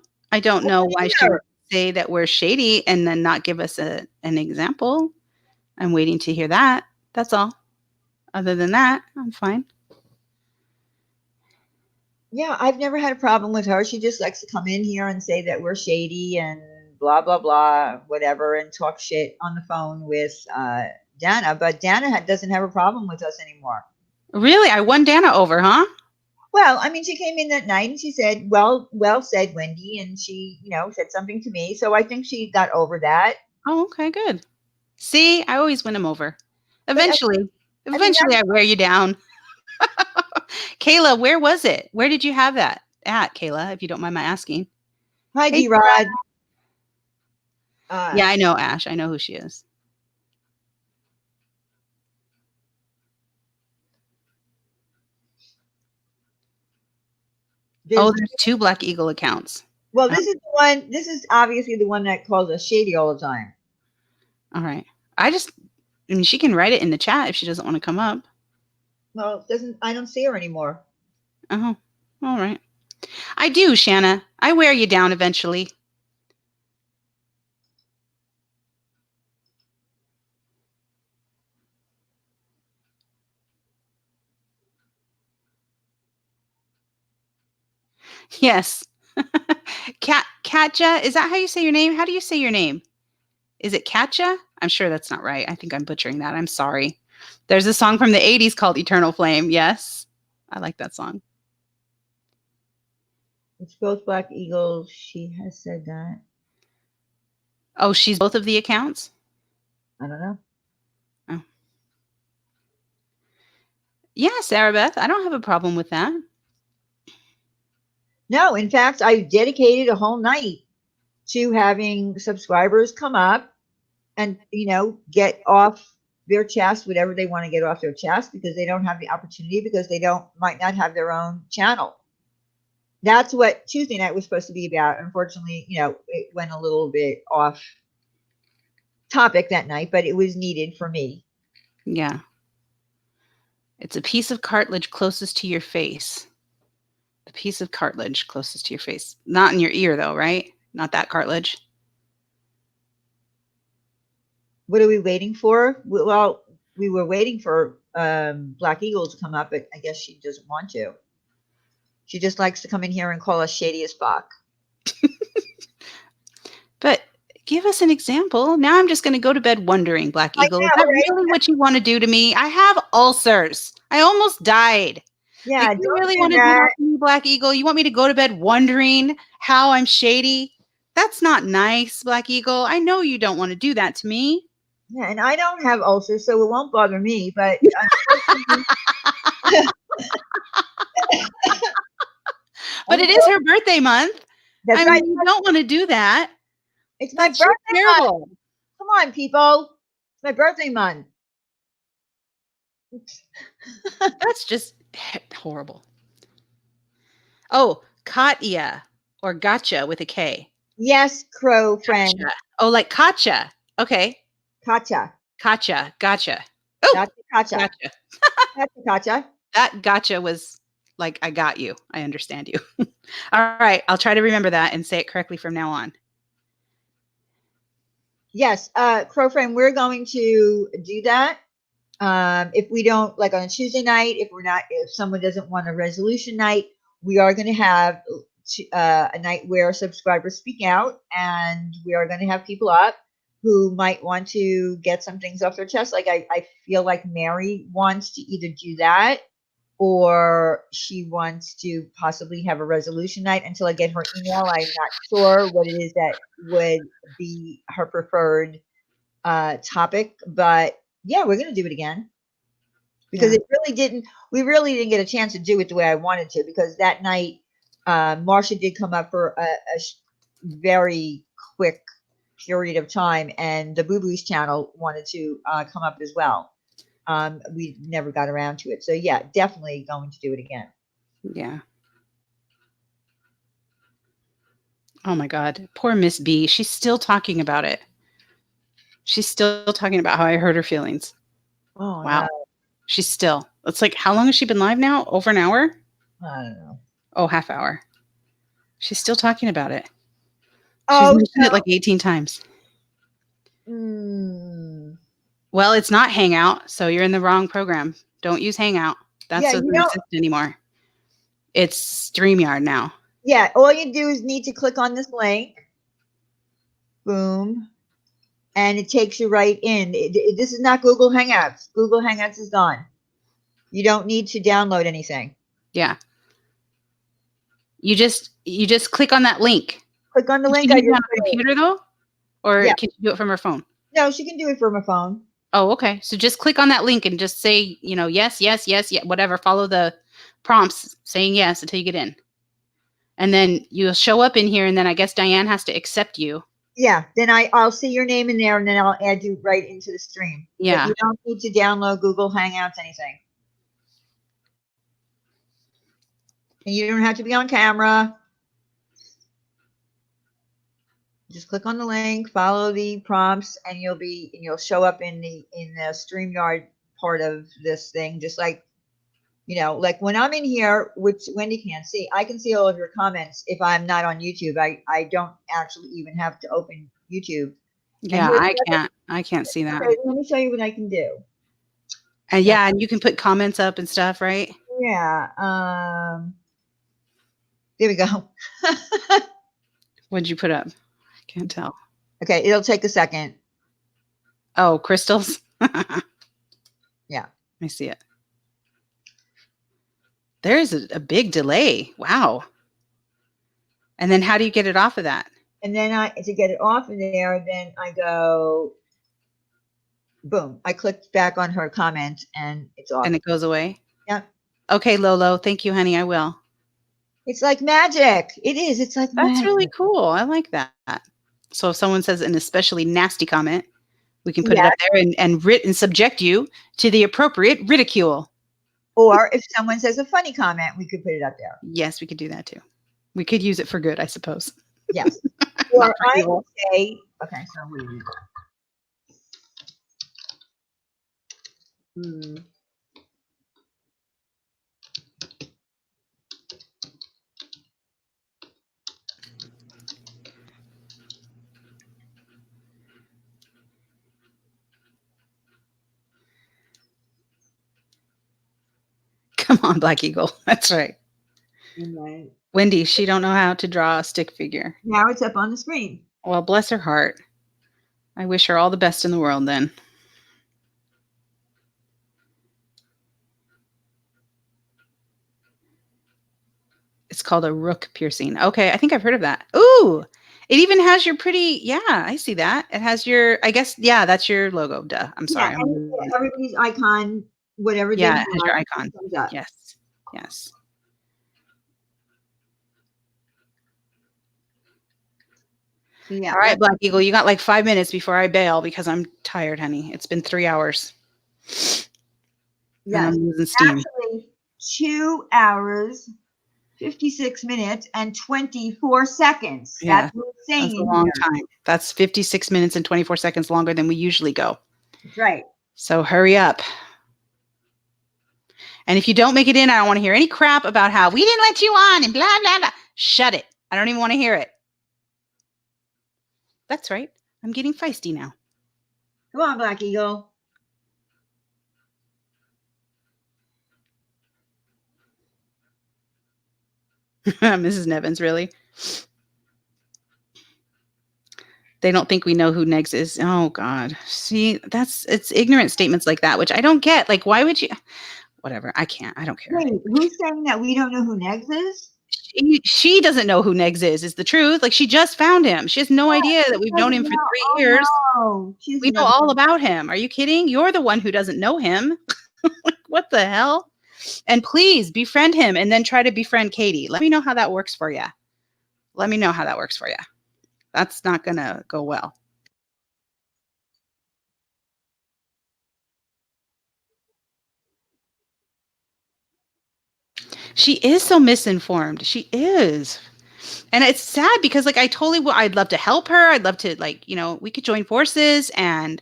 know why she would say that we're shady and then not give us an example. I'm waiting to hear that. That's all. Other than that, I'm fine. Yeah, I've never had a problem with her. She just likes to come in here and say that we're shady and blah blah blah, whatever, and talk shit on the phone with Dana. But Dana doesn't have a problem with us anymore. Really? I won Dana over, huh? Well, I mean, she came in that night and she said, "Well said, Wendy," and she, said something to me. So I think she got over that. Oh, okay, good. See, I always win him over. But Eventually, I mean, I wear you down. Kayla, where was it? Where did you have that at, Kayla, if you don't mind my asking? hi, Hey, D Rod. yeah, I know Ash. I know who she is. Oh, there's 2 Black Eagle accounts. Well, this is the one. This is obviously the one that calls us shady all the time. All right. I mean, she can write it in the chat if she doesn't want to come up. Well, I don't see her anymore. Oh, all right. I do, Shanna. I wear you down eventually. Yes. Katja, is that how you say your name? How do you say your name? Is it Katja? I'm sure that's not right. I think I'm butchering that. I'm sorry. There's a song from the 80s called Eternal Flame. Yes. I like that song. It's both Black Eagles. She has said that. Oh, she's both of the accounts? I don't know. Oh. Yeah, Sarah Beth, I don't have a problem with that. No, in fact, I dedicated a whole night to having subscribers come up and, get off their chest whatever they want to get off their chest because they don't have the opportunity because they might not have their own channel. That's what Tuesday night was supposed to be about. Unfortunately, it went a little bit off topic that night, but it was needed for me. Yeah. It's a piece of cartilage closest to your face. The piece of cartilage closest to your face. Not in your ear, though, right? Not that cartilage. What are we waiting for? Well, we were waiting for Black Eagle to come up, but I guess she doesn't want to. She just likes to come in here and call us shady as fuck. But give us an example. Now I'm just going to go to bed wondering, Black Eagle. Is that really what you want to do to me? I have ulcers. I almost died. Yeah, like, you really want to do that to me, Black Eagle? You want me to go to bed wondering how I'm shady? That's not nice, Black Eagle. I know you don't want to do that to me. Yeah, and I don't have ulcers, so it won't bother me. But but it is her birthday month. That's right. You don't want to do that. It's my birthday terrible. month. Come on, people. It's my birthday month. That's just horrible. Oh, Katya or Gotcha with a K. Yes, crow friend. Gotcha. Oh, like Katja. Okay. Katja. Gotcha. Oh, Gotcha. Gotcha. Gotcha. That gotcha was like, I got you. I understand you. All right. I'll try to remember that and say it correctly from now on. Yes, crow friend, we're going to do that. If we don't, like on a Tuesday night, if someone doesn't want a resolution night, we are going to have a night where subscribers speak out, and we are going to have people up who might want to get some things off their chest. Like I feel like Mary wants to either do that or she wants to possibly have a resolution night. Until I get her email, I'm not sure what it is that would be her preferred topic, but yeah, we're going to do it again because we really didn't get a chance to do it the way I wanted to, because that night Marsha did come up for a very quick period of time, and the Boo Boo's channel wanted to come up as well. We never got around to it. So yeah, definitely going to do it again. Yeah. Oh my God. Poor Miss B. She's still talking about it. She's still talking about how I hurt her feelings. Oh, wow. No. She's still. It's like, how long has she been live now? Over an hour? I don't know. Oh, half hour. She's still talking about it. She's mentioned it like 18 times. Well, it's not Hangout, so you're in the wrong program. Don't use Hangout. That doesn't exist anymore. It's StreamYard now. Yeah, all you do is need to click on this link. Boom. And it takes you right in. This is not Google Hangouts. Google Hangouts is gone. You don't need to download anything. Yeah. You just click on that link. Click on the link. Can you do it on a computer though? Or can you do it from her phone? No, she can do it from her phone. Oh, okay. So just click on that link and just say, yes, whatever. Follow the prompts saying yes until you get in. And then you'll show up in here, and then I guess Diane has to accept you. Yeah, then I'll see your name in there, and then I'll add you right into the stream. Yeah. But you don't need to download Google Hangouts, anything. And you don't have to be on camera. Just click on the link, follow the prompts, and you'll show up in the StreamYard part of this thing. Just like, like when I'm in here, which Wendy can't see, I can see all of your comments if I'm not on YouTube. I don't actually even have to open YouTube. Yeah, I can't see that. Okay, let me show you what I can do. And yeah, and you can put comments up and stuff, right? Yeah. There we go. What'd you put up? I can't tell. Okay, it'll take a second. Oh, crystals. Yeah. I see it. There's a big delay. Wow. And then how do you get it off of that? And then to get it off of there, then I go, boom. I clicked back on her comment and it's off. And it goes away? Yeah. Okay, Lolo. Thank you, honey. I will. It's like magic. It is. It's like That's magic. really cool. I like that. So if someone says an especially nasty comment, we can put it Yeah. up there and subject you to the appropriate ridicule. Or if someone says a funny comment, we could put it up there. Yes, we could do that too. We could use it for good, I suppose. Yes. Not Or for I evil. would say, okay, so what do you do? Come on, Black Eagle. That's right. Right. Wendy, she don't know how to draw a stick figure. Now it's up on the screen. Well, bless her heart. I wish her all the best in the world then. It's called a rook piercing. Okay, I think I've heard of that. Ooh, it even has your pretty, yeah, I see that. It has your, I guess, yeah, that's your logo. Duh. I'm sorry. Yeah, and everybody's icon, whatever they Yeah, have, it has your icon. comes up. Yes. Yes. So yeah. All right, Black Eagle, you got like 5 minutes before I bail because I'm tired, honey. It's been 3 hours. Yes. And I'm losing steam. Actually, 2 hours, 56 minutes, and 24 seconds. Yeah, That's what it's saying. That's a in long here. time. That's 56 minutes and 24 seconds longer than we usually go. That's right. So hurry up. And if you don't make it in, I don't want to hear any crap about how we didn't let you on and blah, blah, blah. Shut it. I don't even want to hear it. That's right. I'm getting feisty now. Come on, Black Eagle. Mrs. Nevins, really? They don't think we know who Negs is. Oh, God. See, it's ignorant statements like that, which I don't get. Like, why would you? Whatever. I can't. I don't care. Wait, who's saying that we don't know who Negs is? She doesn't know who Negs is the truth. Like, she just found him. She has no idea that we've known him for 3 years. No. We know all about him. Are you kidding? You're the one who doesn't know him. Like, what the hell? And please befriend him and then try to befriend Katie. Let me know how that works for you. Let me know how that works for you. That's not going to go well. She is so misinformed. She is. And it's sad because, like, I'd love to help her. I'd love to, like, we could join forces and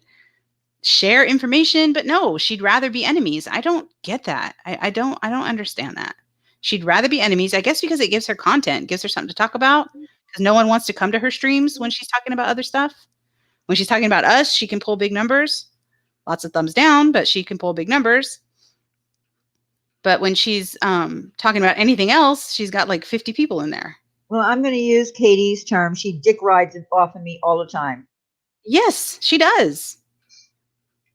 share information, but no, she'd rather be enemies. I don't get that. I don't understand that. She'd rather be enemies, I guess, because it gives her content, gives her something to talk about, because no one wants to come to her streams when she's talking about other stuff. When she's talking about us, she can pull big numbers, lots of thumbs down, but she can pull big numbers. But when she's talking about anything else, she's got like 50 people in there. Well, I'm going to use Katie's term. She dick rides off of me all the time. Yes, she does.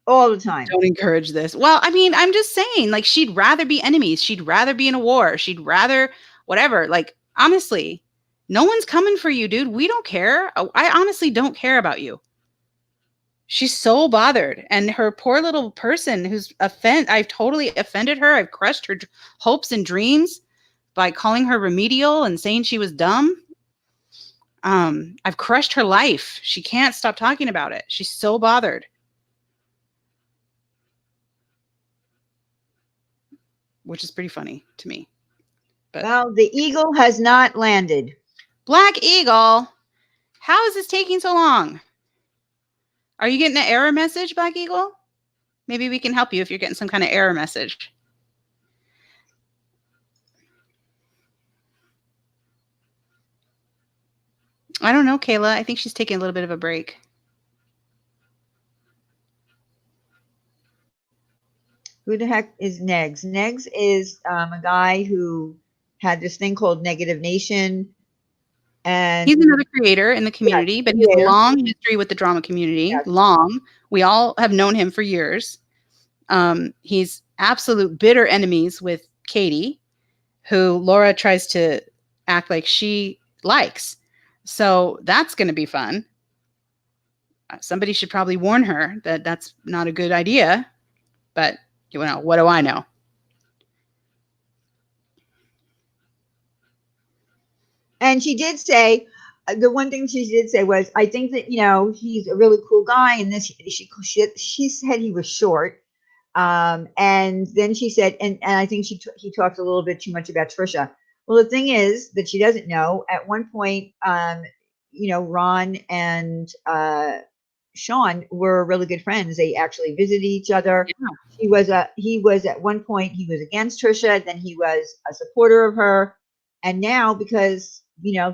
All the time. Don't encourage this. Well, I mean, I'm just saying, like, she'd rather be enemies. She'd rather be in a war. She'd rather whatever. Like, honestly, no one's coming for you, dude. We don't care. I honestly don't care about you. She's so bothered. And her poor little person I've totally offended her. I've crushed her hopes and dreams by calling her remedial and saying she was dumb. I've crushed her life. She can't stop talking about it. She's so bothered. Which is pretty funny to me. But well, the eagle has not landed. Black Eagle, how is this taking so long? Are you getting an error message, Black Eagle? Maybe we can help you if you're getting some kind of error message. I don't know, Kayla. I think she's taking a little bit of a break. Who the heck is Negs? Negs is a guy who had this thing called Negative Nation. And He's another creator in the yeah, community, but he has a creator. long history with the drama community. Yes. Long. We all have known him for years. He's absolute bitter enemies with Katie, who Laura tries to act like she likes. So that's going to be fun. Somebody should probably warn her that that's not a good idea. But, what do I know? And she did say, the one thing she did say was, I think that, he's a really cool guy. And then she said he was short. And then she said, and I think he talked a little bit too much about Trisha. Well, the thing is that she doesn't know. At one point, Ron and Sean were really good friends. They actually visited each other. Yeah. He was at one point he was against Trisha, then he was a supporter of her, and now because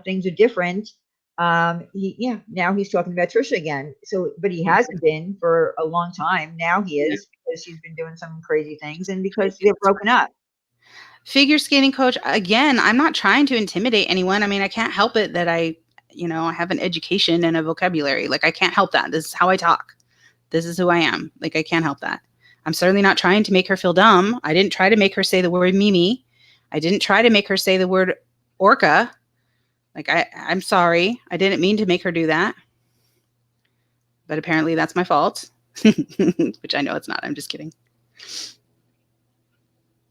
things are different, now he's talking about Trisha again. So, but he hasn't been for a long time. Now he Yeah. is because she's been doing some crazy things, and because they're broken up. Figure skating coach, again, I'm not trying to intimidate anyone. I mean, I can't help it that I have an education and a vocabulary. Like, I can't help that. This is how I talk. This is who I am. Like, I can't help that. I'm certainly not trying to make her feel dumb. I didn't try to make her say the word Mimi. I didn't try to make her say the word orca. Like, I'm sorry. I didn't mean to make her do that. But apparently that's my fault, which I know it's not. I'm just kidding.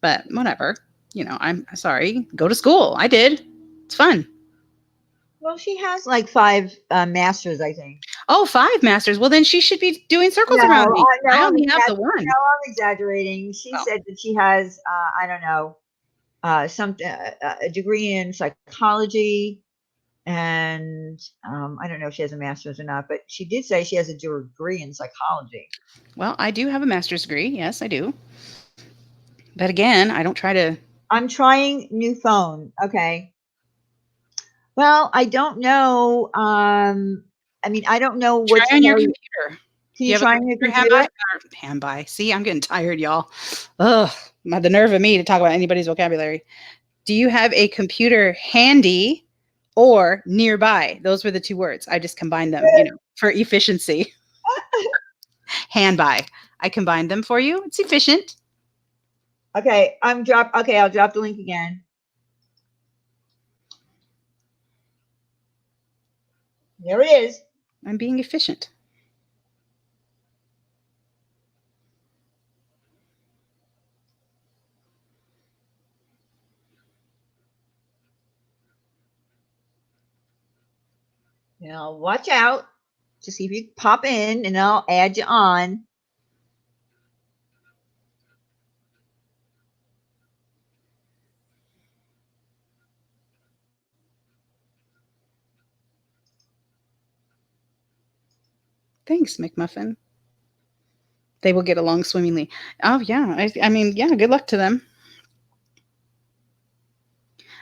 But whatever. I'm sorry. Go to school. I did. It's fun. Well, she has like 5 masters, I think. Oh, 5 masters. Well, then she should be doing circles No, around me. no, I I'm only have the one. no, I'm exaggerating. She Oh. said that she has, I don't know, a degree in psychology, and I don't know if she has a master's or not, but she did say she has a degree in psychology. Well, I do have a master's degree. Yes, I do. But again, I don't try to. I'm trying new phone. Okay. Well, I don't know. I mean, I don't know what Try to on your tell you. computer. Can You you have a try on your computer hand by? computer? Hand by. See, I'm getting tired, y'all. Ugh, the nerve of me to talk about anybody's vocabulary. Do you have a computer handy or nearby? Those were the 2 words. I just combined them, for efficiency. Hand by. I combined them for you. It's efficient. Okay, I'll drop the link again. There it is. I'm being efficient. Now watch out to see if you pop in, and I'll add you on. Thanks, McMuffin. They will get along swimmingly. Oh, yeah. I mean, yeah, good luck to them.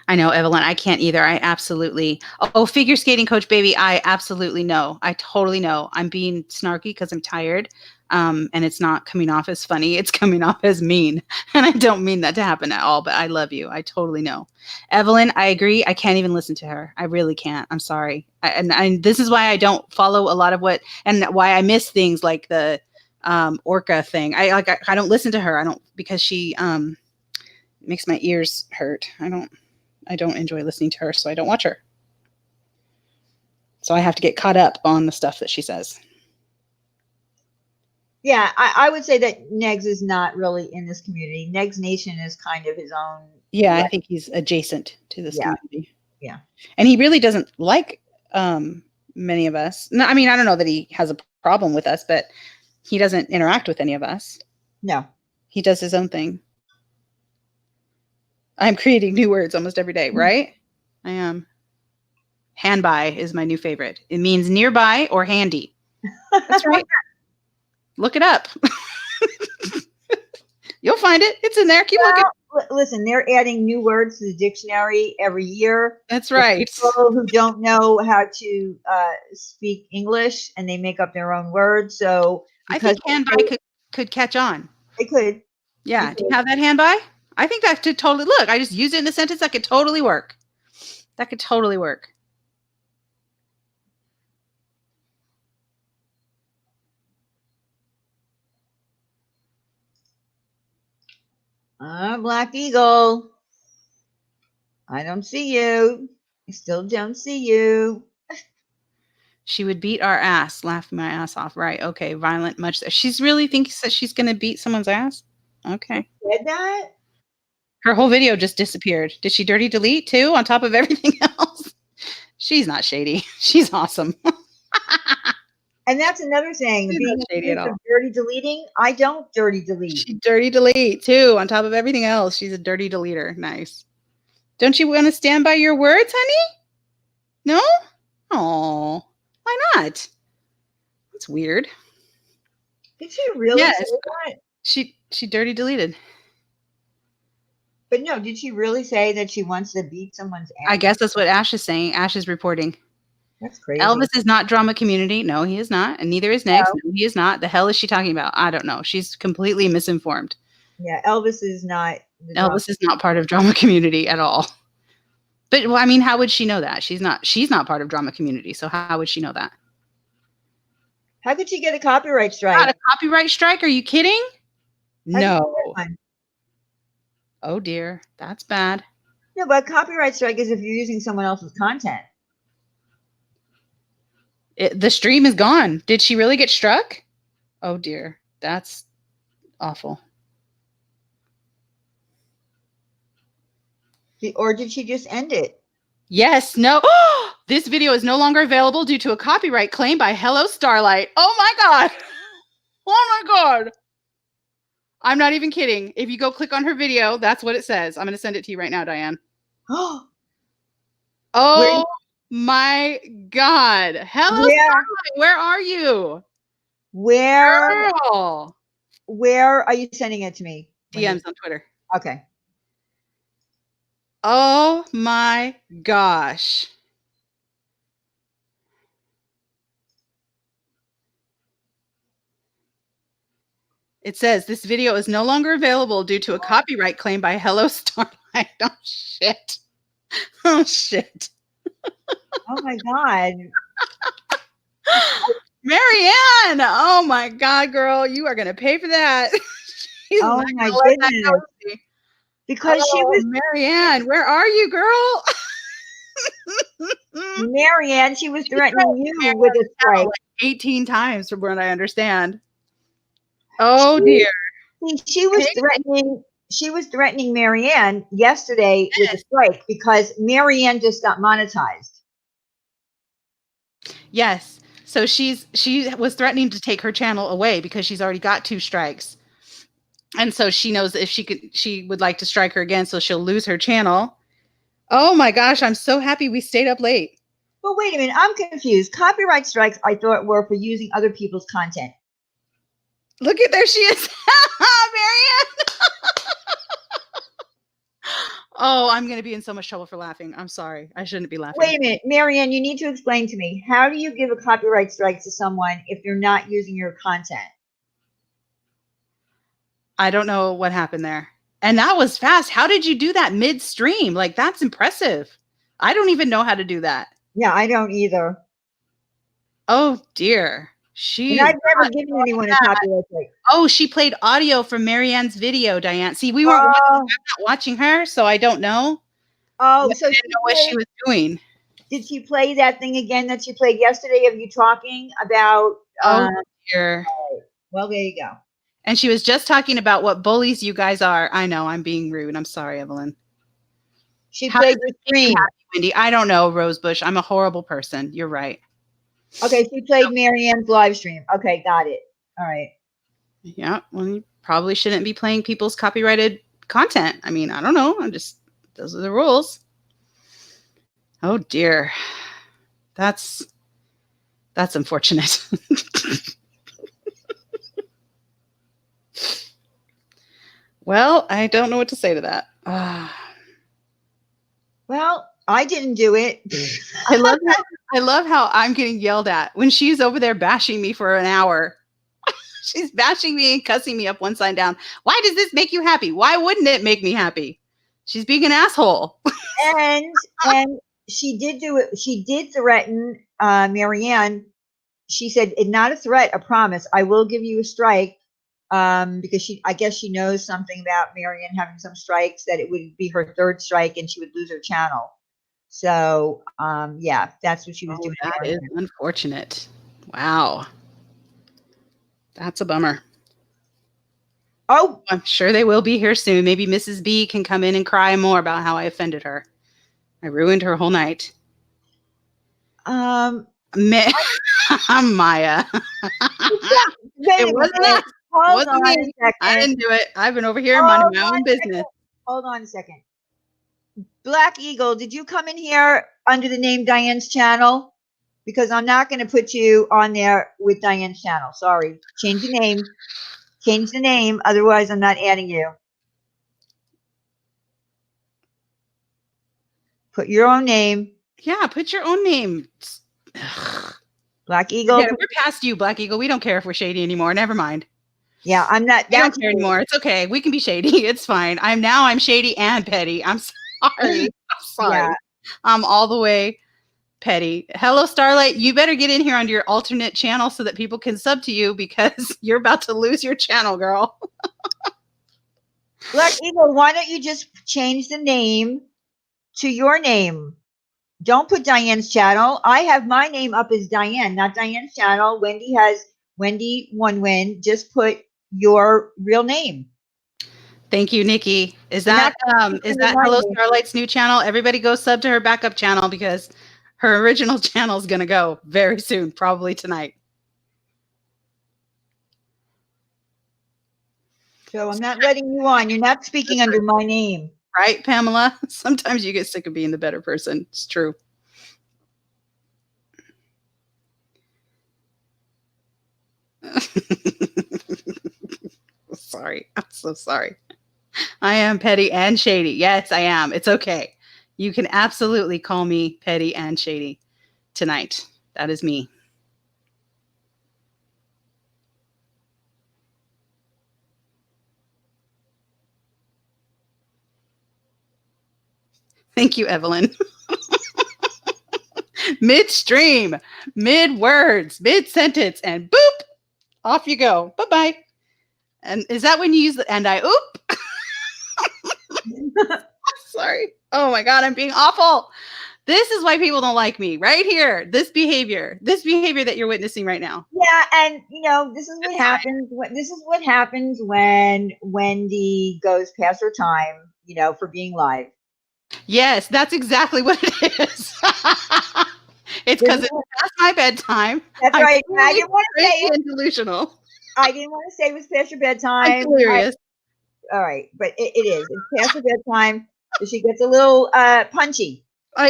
I know, Evelyn, I can't either. I absolutely. Oh, figure skating coach, baby. I absolutely know. I totally know. I'm being snarky because I'm tired. And it's not coming off as funny. It's coming off as mean. And I don't mean that to happen at all, but I love you. I totally know. Evelyn, I agree. I can't even listen to her. I really can't. I'm sorry. And this is why I don't follow a lot of and why I miss things like the orca thing. I don't listen to her. I don't, because she makes my ears hurt. I don't enjoy listening to her, so I don't watch her. So I have to get caught up on the stuff that she says. Yeah, I would say that Negs is not really in this community. Negs Nation is kind of his own. Yeah, I think he's adjacent to this community. Yeah. And he really doesn't like many of us. No, I mean, I don't know that he has a problem with us, but he doesn't interact with any of us. No. He does his own thing. I'm creating new words almost every day, right? I am. Hand by is my new favorite. It means nearby or handy. That's right. Look it up. You'll find it. It's in there. Keep looking. Listen, they're adding new words to the dictionary every year. That's right. People who don't know how to speak English, and they make up their own words. So I think hand by could catch on. It could. Yeah. Do you have that hand by? I think that could totally look. I just used it in a sentence. That could totally work. That could totally work. Black Eagle. I don't see you. I still don't see you. She would beat our ass, laughing my ass off. Right. Okay. Violent, much. She's really thinks that she's going to beat someone's ass. She Okay. said that? Her whole video just disappeared. Did she dirty delete too on top of everything else? She's not shady. She's awesome. And that's another thing, She's being not shady at accused of all. dirty deleting. I don't dirty delete. She dirty delete too on top of everything else. She's a dirty deleter. Nice. Don't you want to stand by your words, honey? No? Oh, why not? That's weird. Did she really Yes, say that? she dirty deleted. But no, did she really say that she wants to beat someone's I ass? guess that's what Ash is saying. Ash is reporting. That's crazy. Elvis is not drama community. No, he is not. And neither is Next. No. No, he is not. The hell is she talking about? I don't know. She's completely misinformed. Yeah, Elvis is not. Elvis is not part of drama community at all. But well, I mean, how would she know that? She's not part of drama community. So how would she know that? How could she get a copyright strike? Not a copyright strike? Are you kidding? How did she No. get one? Oh dear. That's bad. No, but a copyright strike is if you're using someone else's content. The stream is gone. Did she really get struck? Oh dear. That's awful. Or did she just end it? Yes, no. This video is no longer available due to a copyright claim by Hello Starlight. Oh my God. Oh my God. I'm not even kidding. If you go click on her video, that's what it says. I'm going to send it to you right now, Diane. Oh my God. Hello Starlight. Where are you? Where? Girl. Where are you sending it to me? DMs on Twitter. Okay. Oh my gosh. It says this video is no longer available due to a copyright claim by Hello Starlight. Oh shit. Oh shit. Oh my God. Marianne. Oh my God, girl. You are gonna pay for that. Oh my goodness. Because she was Marianne, where are you, girl? Marianne, she was threatening you with a strike. Like 18 times from what I understand. Oh dear. She was threatening Marianne yesterday with a strike because Marianne just got monetized. Yes. So she was threatening to take her channel away because she's already got 2 strikes. And so she knows that if she would like to strike her again, so she'll lose her channel. Oh my gosh, I'm so happy we stayed up late. Well, wait a minute, I'm confused. Copyright strikes I thought were for using other people's content. Look at there she is. Marianne. Oh, I'm going to be in so much trouble for laughing. I'm sorry. I shouldn't be laughing. Wait a minute, Marianne, you need to explain to me. How do you give a copyright strike to someone if they're not using your content? I don't know what happened there. And that was fast. How did you do that midstream? Like, that's impressive. I don't even know how to do that. Yeah, I don't either. Oh, dear. And I've never given anyone a copyright strike. Oh, she played audio from Marianne's video, Diane. See, we weren't I'm not watching her, so I don't know. Oh, so I didn't know what she was doing. Did she play that thing again that she played yesterday of you talking about? Oh, dear. Well, there you go. And she was just talking about what bullies you guys are. I know, I'm being rude. I'm sorry, Evelyn. She played the stream. Wendy, I don't know, Rosebush. I'm a horrible person. You're right. Okay, she played Marianne's live stream. Okay, got it. All right. Yeah, well, you probably shouldn't be playing people's copyrighted content. I mean, I don't know. Those are the rules. Oh dear. That's unfortunate. Well, I don't know what to say to that. Well, I didn't do it. I love how I'm getting yelled at when she's over there bashing me for an hour. She's bashing me and cussing me up one side down. Why does this make you happy? Why wouldn't it make me happy? She's being an asshole. and she did do it. She did threaten Marianne. She said, "It's not a threat, a promise. I will give you a strike because I guess she knows something about Marion having some strikes, that it would be her third strike and she would lose her channel. So, yeah, that's what she was Oh, doing. that is unfortunate. Wow. That's a bummer. Oh, I'm sure they will be here soon. Maybe Mrs. B can come in and cry more about how I offended her. I ruined her whole night. um, Maya. wait It a wasn't minute. us. Hold Wasn't on me. a I second. didn't do it. I've been over here minding Hold my on own a second. business. Hold on a second. Black Eagle, did you come in here under the name Diane's channel? Because I'm not going to put you on there with Diane's channel. Sorry. Change the name. Change the name. Otherwise, I'm not adding you. Put your own name. Yeah, put your own name. Ugh. Black Eagle. We're past you, Black Eagle. We don't care if we're shady anymore. Never mind. Yeah, I'm not. We don't care anymore. It's okay. We can be shady. It's fine. I'm shady and petty. I'm sorry. I'm sorry. Yeah. I'm all the way petty. Hello, Starlight. You better get in here on your alternate channel so that people can sub to you, because you're about to lose your channel, girl. Black Eagle, why don't you just change the name to your name? Don't put Diane's channel. I have my name up as Diane, not Diane's channel. Wendy has Wendy One Win. Just put your real name. Thank you, Nikki. Is that Hello Starlight's new channel? Everybody go sub to her backup channel, because her original channel is going to go very soon, probably tonight. So I'm not letting you on. You're not speaking under my name. Right, Pamela? Sometimes you get sick of being the better person. It's true. Sorry. I'm so sorry. I am petty and shady. Yes, I am. It's okay. You can absolutely call me petty and shady tonight. That is me. Thank you, Evelyn. Midstream, mid words, mid sentence, and boop, off you go. Bye bye. And is that when you use the and I oop? Sorry. Oh my God, I'm being awful. This is why people don't like me right here. This behavior that you're witnessing right now. Yeah, and this is what happens. This is what happens when Wendy goes past her time, for being live. Yes, that's exactly what it is. It's because it's past my bedtime. That's right. I didn't want to say it. Delusional. I didn't want to say it was past your bedtime. I'm delirious. All right, but it is. It's past her bedtime. So she gets a little punchy.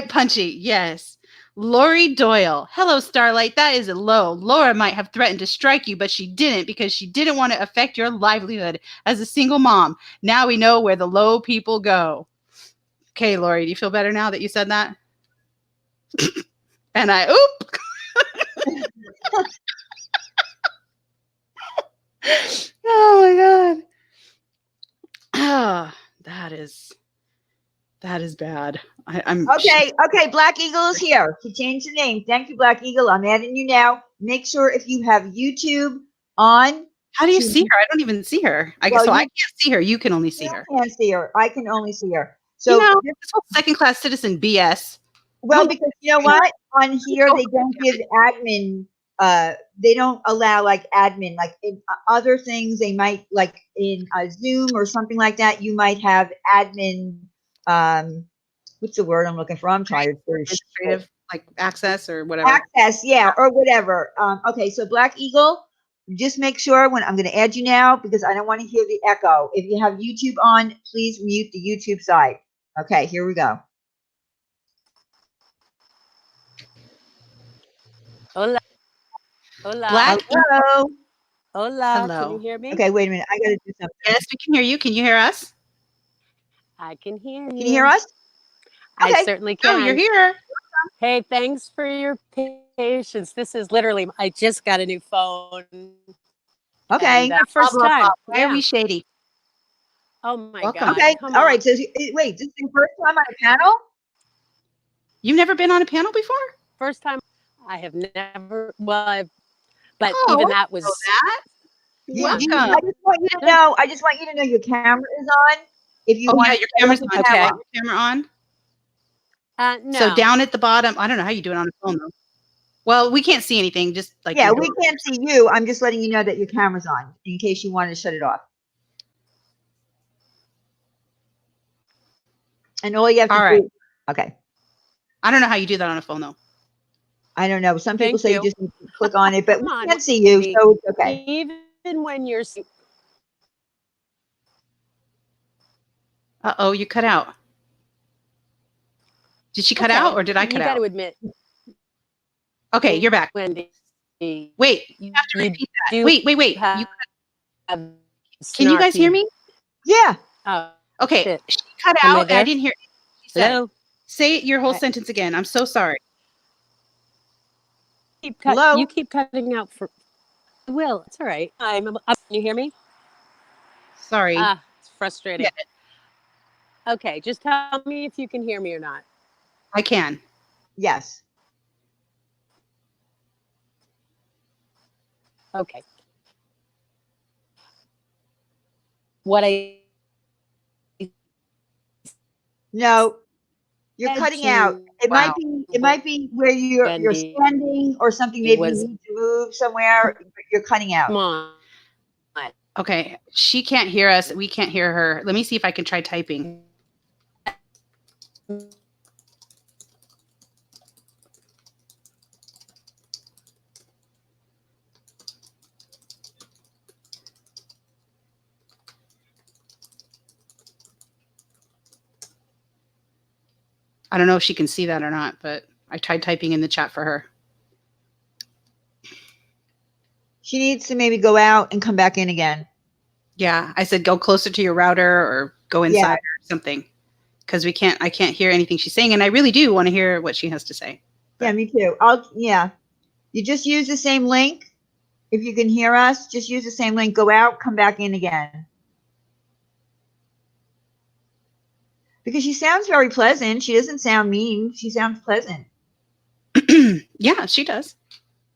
Punchy, yes. Lori Doyle. Hello, Starlight. That is low. Laura might have threatened to strike you, but she didn't, because she didn't want to affect your livelihood as a single mom. Now we know where the low people go. Okay, Lori, do you feel better now that you said that? And I oop. Oh my God. Ah, that is bad. I'm okay. Black Eagle is here. She changed the name. Thank you, Black Eagle. I'm adding you now. Make sure if you have YouTube on. How do you see her? I don't even see her. I can't see her. You can only see her. I can't see her. I can only see her. So this whole second-class citizen BS. Well, because you know what? On here they don't give admin. They don't allow like admin. Like in other things, they might, like in a Zoom or something like that. You might have admin. What's the word I'm looking for? I'm tired. Administrative, like access or whatever. Access, yeah, or whatever. Okay, so Black Eagle, just make sure when I'm going to add you now, because I don't want to hear the echo. If you have YouTube on, please mute the YouTube side. Okay, here we go. Hola. Hola. Black. Hello. Hola. Hello. Can you hear me? Okay, wait a minute. I got to do something. Yes, we can hear you. Can you hear us? I can hear you. Can you hear us? Okay. I certainly can. Oh, you're here. Hey, thanks for your patience. This is literally, I just got a new phone. Okay. And, first time. Why are we shady? Oh my Welcome. God. Okay. Come All on. right. So wait, this is your first time on a panel? You've never been on a panel before? First time. I have never. Well, but even that was. Yeah. I just want you to know. I just want you to know your camera is on. If you Oh want yeah, to your shut camera's off on. the Do you Okay. have camera. your camera on? So No. down at the bottom, I don't know how you do it on a phone though. Well, we can't see anything, just like Yeah, your we door. can't see you. I'm just letting you know that your camera's on in case you want to shut it off. And all you have to All right. do. Okay. I don't know how you do that on a phone though. I don't know. Some people Thank say you you. just need to click on it, but Come we on, can't see you, Wendy. so it's okay. Even when you're Uh-oh, you cut out. Did she cut okay, out or did I cut you got out? to admit, Okay, you're back. Wendy, Wait, you have to you repeat that. do Wait. You have can you guys hear snarky. me? Yeah. Oh, Okay, shit. she cut Am I out and I there? didn't hear anything she said. Hello. Say your whole I- sentence again. I'm so sorry. Hello? You keep cutting out for. I will. It's all right. Can you hear me? Sorry. It's frustrating. Okay, just tell me if you can hear me or not. I can. Yes. Okay. What I No, you're said cutting out. It Wow. might be where you're Wendy standing or something. Maybe you was, need to move somewhere. But you're cutting out. come on. Okay, she can't hear us. We can't hear her. Let me see if I can try typing. I don't know if she can see that or not, but I tried typing in the chat for her. She needs to maybe go out and come back in again. Yeah, I said go closer to your router or go inside or something because I can't hear anything she's saying, and I really do want to hear what she has to say. Yeah, me too. You just use the same link. If you can hear us, just use the same link. Go out, come back in again. Because she sounds very pleasant. She doesn't sound mean. She sounds pleasant. Yeah, she does.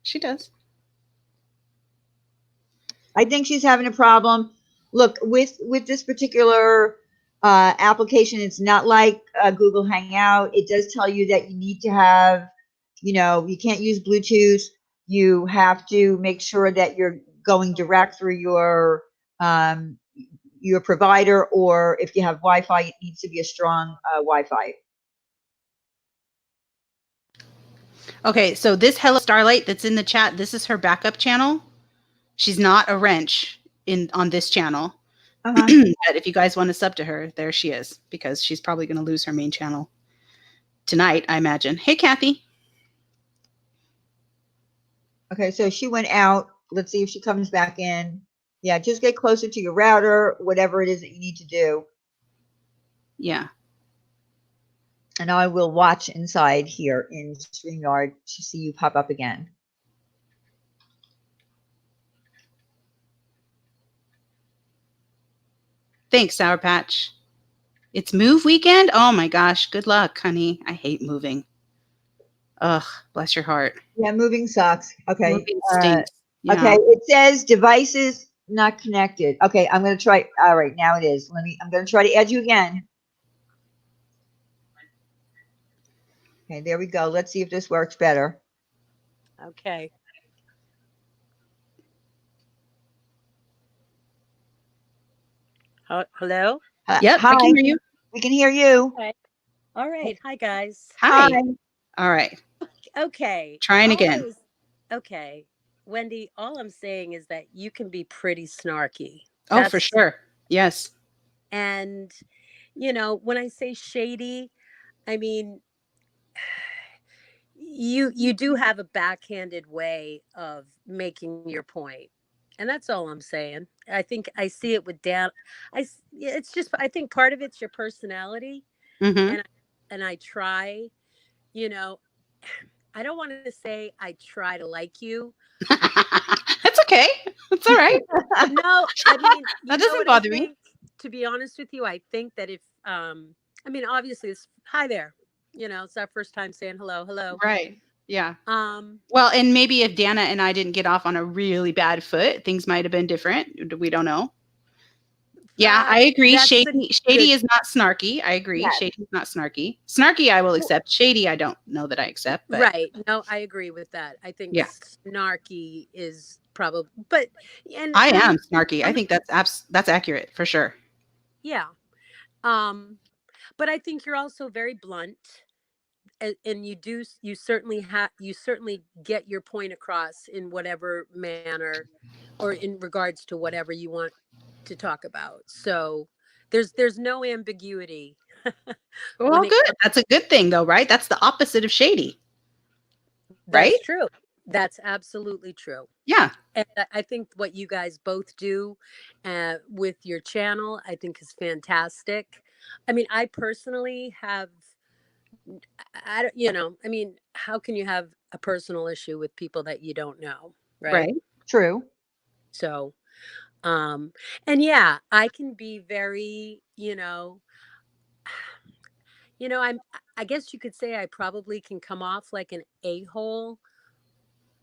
She does. I think she's having a problem. Look, with this particular application, it's not like Google Hangout. It does tell you that you need to have, you can't use Bluetooth. You have to make sure that you're going direct through your provider, or if you have Wi-Fi, it needs to be a strong Wi-Fi. Okay, so this Hello Starlight that's in the chat, this is her backup channel. She's not a wrench on this channel. Uh-huh. But if you guys want to sub to her, there she is, because she's probably going to lose her main channel tonight, I imagine. Hey, Kathy. Okay, so she went out. Let's see if she comes back in. Yeah, just get closer to your router, whatever it is that you need to do. Yeah. And I will watch inside here in StreamYard to see you pop up again. Thanks, Sour Patch. It's move weekend? Oh my gosh. Good luck, honey. I hate moving. Ugh, bless your heart. Yeah, moving sucks. Okay. Moving stinks. Yeah. Okay, it says devices not connected. Okay, I'm going to try. All right, now it is. I'm going to try to add you again. Okay, there we go. Let's see if this works better. Okay. Hello? Yep, Hi. I can hear you. We can hear you. Okay. All right. Hi, guys. Hi. All right. Okay. Trying again. Okay. Wendy, all I'm saying is that you can be pretty snarky. Oh, for sure. Yes. And, when I say shady, I mean, you do have a backhanded way of making your point. And that's all I'm saying. I think I see it with Dan. It's just, I think part of it's your personality. Mm-hmm. And I try, I don't want to say I try to like you. That's okay. It's all right. No, I mean, that doesn't bother me. To be honest with you, I think that if, obviously it's hi there, it's our first time saying hello. Right. Yeah. Um, Well, and maybe if Dana and I didn't get off on a really bad foot, things might have been different. We don't know. Yeah, I agree. that's a Shady good. is not snarky. I agree. Yes. Shady is not snarky. Snarky I will Well, accept. Shady I don't know that I accept, but right. No, I agree with that. I think yeah. snarky is probably, but and I I am mean, snarky. I I'm think that's accurate for sure. yeah. Um, but I think you're also very blunt, and you certainly get your point across in whatever manner, or in regards to whatever you want to talk about. So there's no ambiguity when Well, it good. comes. That's a good thing though, right? That's the opposite of shady, right? That's true. That's absolutely true. Yeah. And I think what you guys both do with your channel, I think is fantastic. I mean, I personally have, I don't, I mean, how can you have a personal issue with people that you don't know, right? Right. True. So, um, and yeah, I can be very, I guess you could say I probably can come off like an a-hole,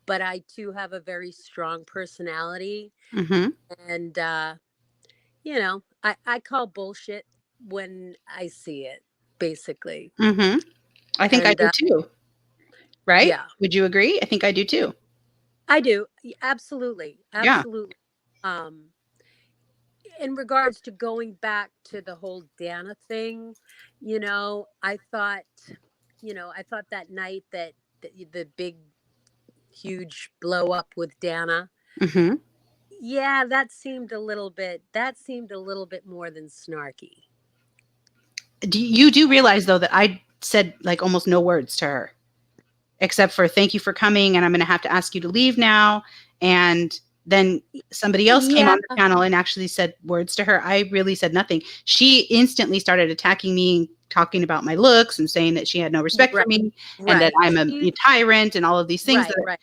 but I too have a very strong personality. Mhm. And, I call bullshit when I see it, basically. Mhm. I think I And do too, right? yeah, Would you agree? I think I do too. I do. Absolutely. Yeah. Absolutely. Um, in regards to going back to the whole Dana thing, I thought that night that the big, huge blow up with Dana, Mhm. yeah, that seemed a little bit more than snarky. You do realize though that I said like almost no words to her except for thank you for coming and I'm going to have to ask you to leave now, and then somebody else came Yeah, on the channel and actually said words to her. I really said nothing. She instantly started attacking me, talking about my looks and saying that she had no respect for right, me and that right. I'm a tyrant and all of these things Right, that,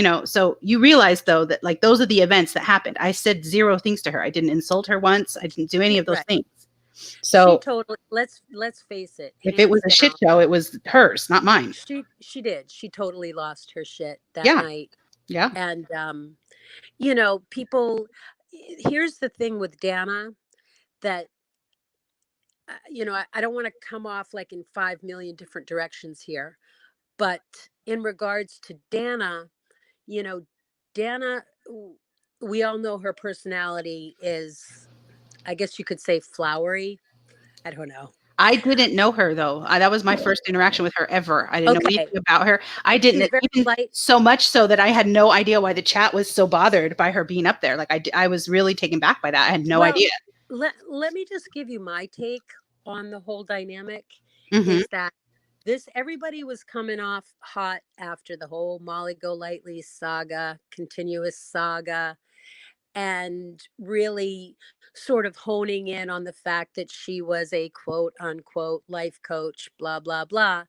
right. so you realize though that like those are the events that happened. I said zero things to her. I didn't insult her once. I didn't do any of those Right. things. She So totally, let's face it, if it was hands a shit down. show, it was hers, not mine. She did. She totally lost her shit that Yeah. night. Yeah. And people, here's the thing with Dana, that I don't want to come off like in 5 million different directions here, but in regards to Dana, you know, Dana, we all know her personality is, I guess you could say, flowery. I don't know. I didn't know her though. That was my first interaction with her ever. I didn't know Okay. anything about her. I She's didn't very even light. so much so that I had no idea why the chat was so bothered by her being up there. Like I was really taken back by that. I had no Well, idea. let me just give you my take on the whole dynamic, Mhm. is that this everybody was coming off hot after the whole Molly Golightly saga, continuous saga, and really sort of honing in on the fact that she was a quote unquote life coach, blah blah blah.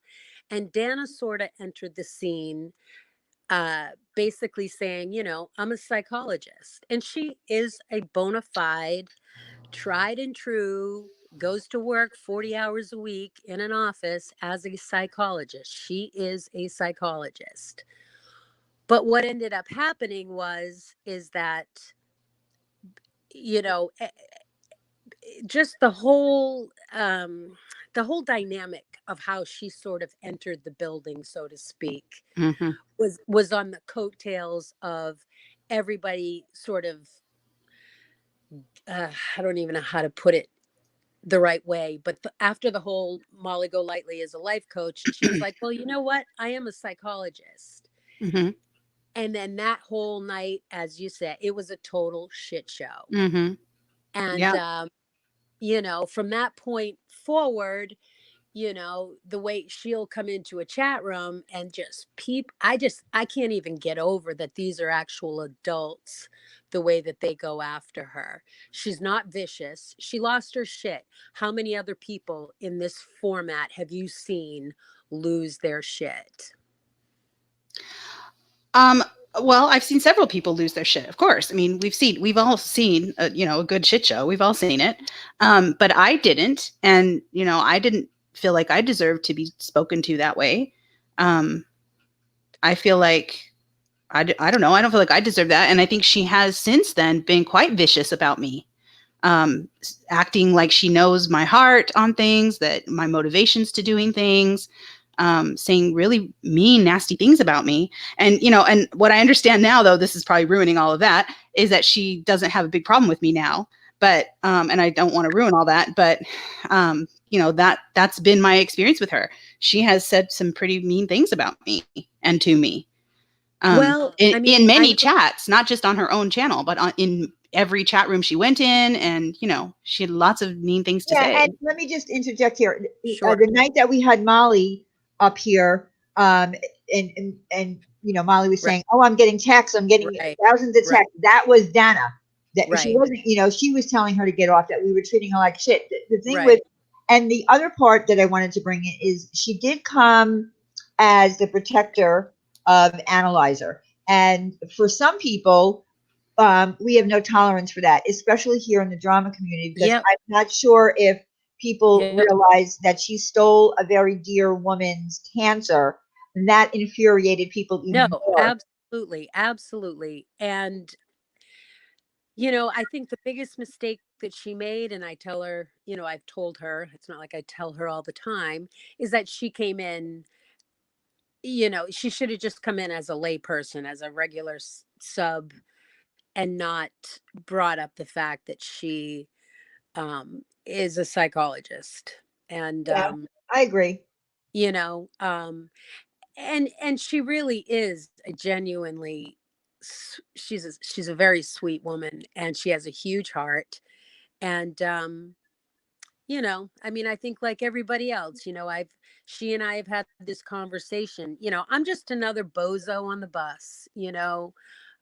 And Dana sort of entered the scene, basically saying, I'm a psychologist. And she is a bona fide, tried and true, goes to work 40 hours a week in an office as a psychologist. She is a psychologist. But what ended up happening is that, you know, eh, just the whole dynamic of how she sort of entered the building, so to speak, Mhm. was on the coattails of everybody sort of, I don't even know how to put it the right way, but after the whole Molly Golightly is a life coach, and she was like, well, you know what, I am a psychologist. Mhm. And then that whole night, as you said, it was a total shit show. Mhm. And Yeah. from that point forward, the way she'll come into a chat room and just I can't even get over that these are actual adults, the way that they go after her. She's not vicious. She lost her shit. How many other people in this format have you seen lose their shit? Um, well, I've seen several people lose their shit, of course. I mean, we've all seen, a good shit show. We've all seen it. But I didn't. And, I didn't feel like I deserved to be spoken to that way. Um, I feel like I don't know. I don't feel like I deserve that. And I think she has since then been quite vicious about me, acting like she knows my heart on things, that my motivations to doing things, saying really mean, nasty things about me. And, you know, and what I understand now, though, this is probably ruining all of that, is that she doesn't have a big problem with me now. But, and I don't want to ruin all that, but, you know, that's been my experience with her. She has said some pretty mean things about me and to me. Well, I mean, In I many know, chats, not just on her own channel, but in every chat room she went in, and you know, she had lots of mean things to Yeah, say. and let me just interject here. sure, The night that we had Molly up here, and Molly was right, saying, "Oh, I'm getting texts. I'm getting right, thousands of right, texts." That was Dana. That she right, wasn't. She was telling her to get off. That we were treating her like shit. The thing right. with, and the other part that I wanted to bring in is she did come as the protector of Analyzer, and for some people, we have no tolerance for that, especially here in the drama community, because Yep, I'm not sure if people yep. realize that she stole a very dear woman's cancer, and that infuriated people No, even more. absolutely, absolutely. And I think the biggest mistake that she made, and I tell her, I've told her, it's not like I tell her all the time, is that she came in, she should have just come in as a layperson, as a regular sub, and not brought up the fact that she is a psychologist. And, Yeah, I agree. you know, um, and she really is a genuinely she's a very sweet woman, and she has a huge heart. And I mean, I think like everybody else, I've she and I have had this conversation. I'm just another bozo on the bus.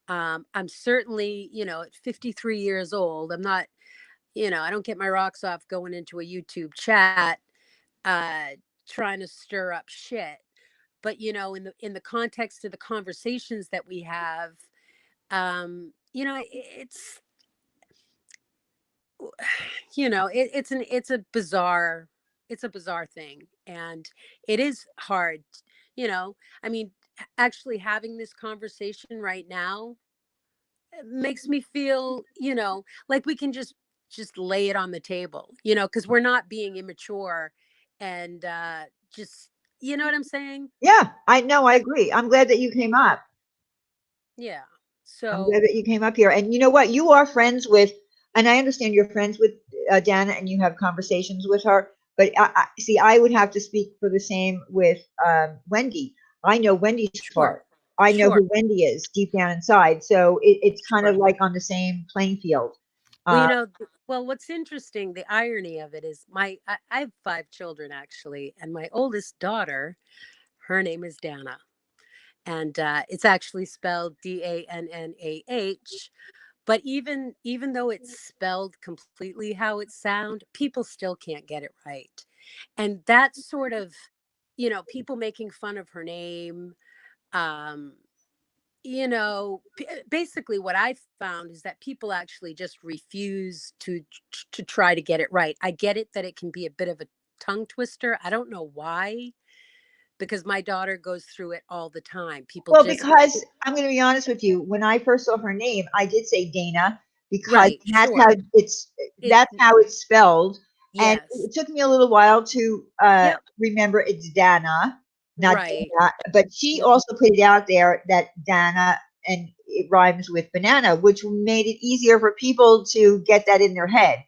I'm certainly, at 53 years old, I'm not, I don't get my rocks off going into a YouTube chat, uh trying to stir up shit. But in the context of the conversations that we have, it's it's a bizarre thing, and it is hard. I mean, actually having this conversation right now makes me feel, like we can just lay it on the table, because we're not being immature, and just, you know what I'm saying? Yeah, I know. I Like, agree. I'm glad that you came up. yeah. I'm glad So, that you came up here. And you know what? You are friends with, and I understand you're friends with Dana, and you have conversations with her. But see, I would have to speak for the same with Wendy. I know Wendy's sure, heart. I know sure, who Wendy is deep down inside. So it's kind of sure. like on the same playing field. Well, Uh, well, what's interesting, the irony of it is I have 5 children actually, and my oldest daughter, her name is Dana, and it's actually spelled Dannah. But even though it's spelled completely how it sounds, people still can't get it right, and that's sort of, people making fun of her name. Um, basically what I found is that people actually just refuse to try to get it right. I get it that it can be a bit of a tongue twister. I don't know why, because my daughter goes through it all the time. People Well, just, because I'm going to be honest with you, when I first saw her name, I did say Dana because right, sure. It that's how it's spelled, and Yes. it took me a little while to Yep. remember it's Dana, not Right. Dana. But she Yep. also put it out there that Dana and it rhymes with banana, which made it easier for people to get that in their head.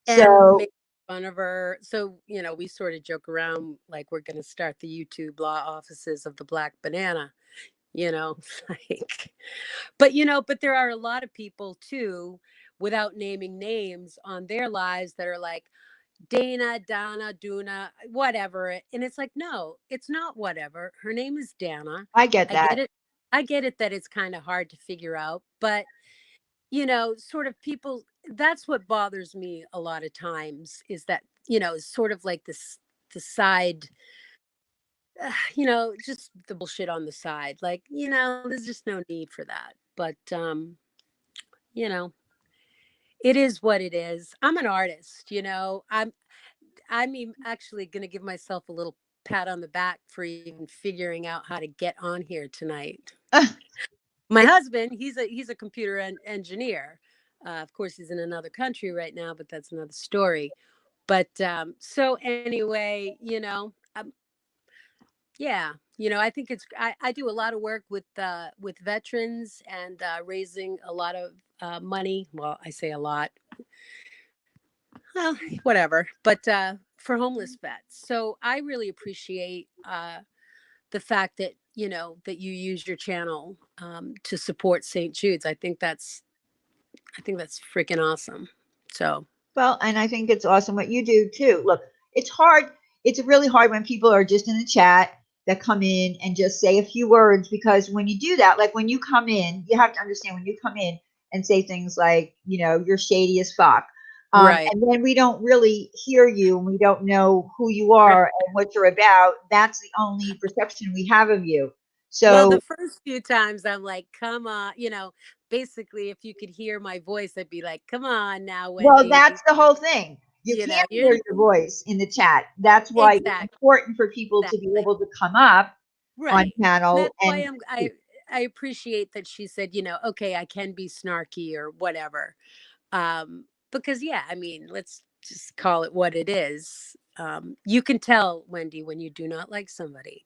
And So make fun of her. So, we sort of joke around like we're going to start the YouTube law offices of the Black Banana, like, but there are a lot of people too, without naming names on their lives, that are like Dana, Donna, Duna, whatever. And it's like, no, it's not whatever. Her name is Dana. I get I get that. it. I get it that it's kind of hard to figure out, but sort of people, that's what bothers me a lot of times, is that, it's sort of like this, the side, just the bullshit on the side. Like, there's just no need for that. But, you know, it is what it is. I'm an artist, I'm actually going to give myself a little pat on the back for even figuring out how to get on here tonight. Uh, My it- husband, he's a computer engineer. Of course, he's in another country right now, but that's another story. But so anyway, yeah, I think I do a lot of work with veterans and raising a lot of money. Well, I say a lot, well, whatever, but for homeless vets. So I really appreciate the fact that that you use your channel to support St. Jude's. I think that's freaking awesome. So well, and I think it's awesome what you do too. Look, it's hard. It's really hard when people are just in the chat that come in and just say a few words, because when you do that, like when you come in, you have to understand when you come in and say things like, you're shady as fuck. right. And then we don't really hear you and we don't know who you are and what you're about. That's the only perception we have of you. Well, So, the first few times I'm like, come on, basically if you could hear my voice, I'd be like, come on now, well, Wendy. that's the whole thing. You can't You're hear your voice in the chat. That's why it's exactly, important for people to be exactly. able to come up on Right. And panel that's why and speak. I appreciate that she said, okay, I can be snarky or whatever. Because yeah, I mean, let's just call it what it is. You can tell, Wendy, when you do not like somebody.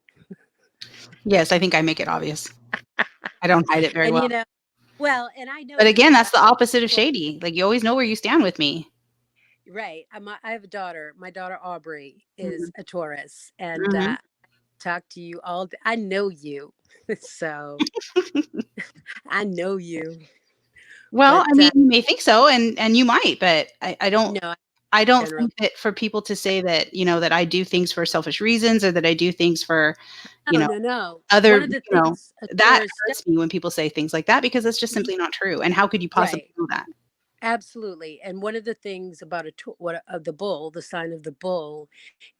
Yes, I think I make it obvious. I don't hide it very And well. well, and I know But again, you. that's the opposite of shady. Like, you always know where you stand with me. Right. I have a daughter. My daughter Aubrey Mhm. is a Taurus, and Mhm. talk to you all. I know you, so I know you. Well, But I mean, you may think so, and you might, but I don't no, I don't generally, think that for people to say that, that I do things for selfish reasons, or that I do things for, you no, know, no, no. other, One of the things a that Taurus does, hurts me when people say things like that, because it's just simply not true. And how could you possibly right? know that? Absolutely. And one of the things about what of the bull, the sign of the bull,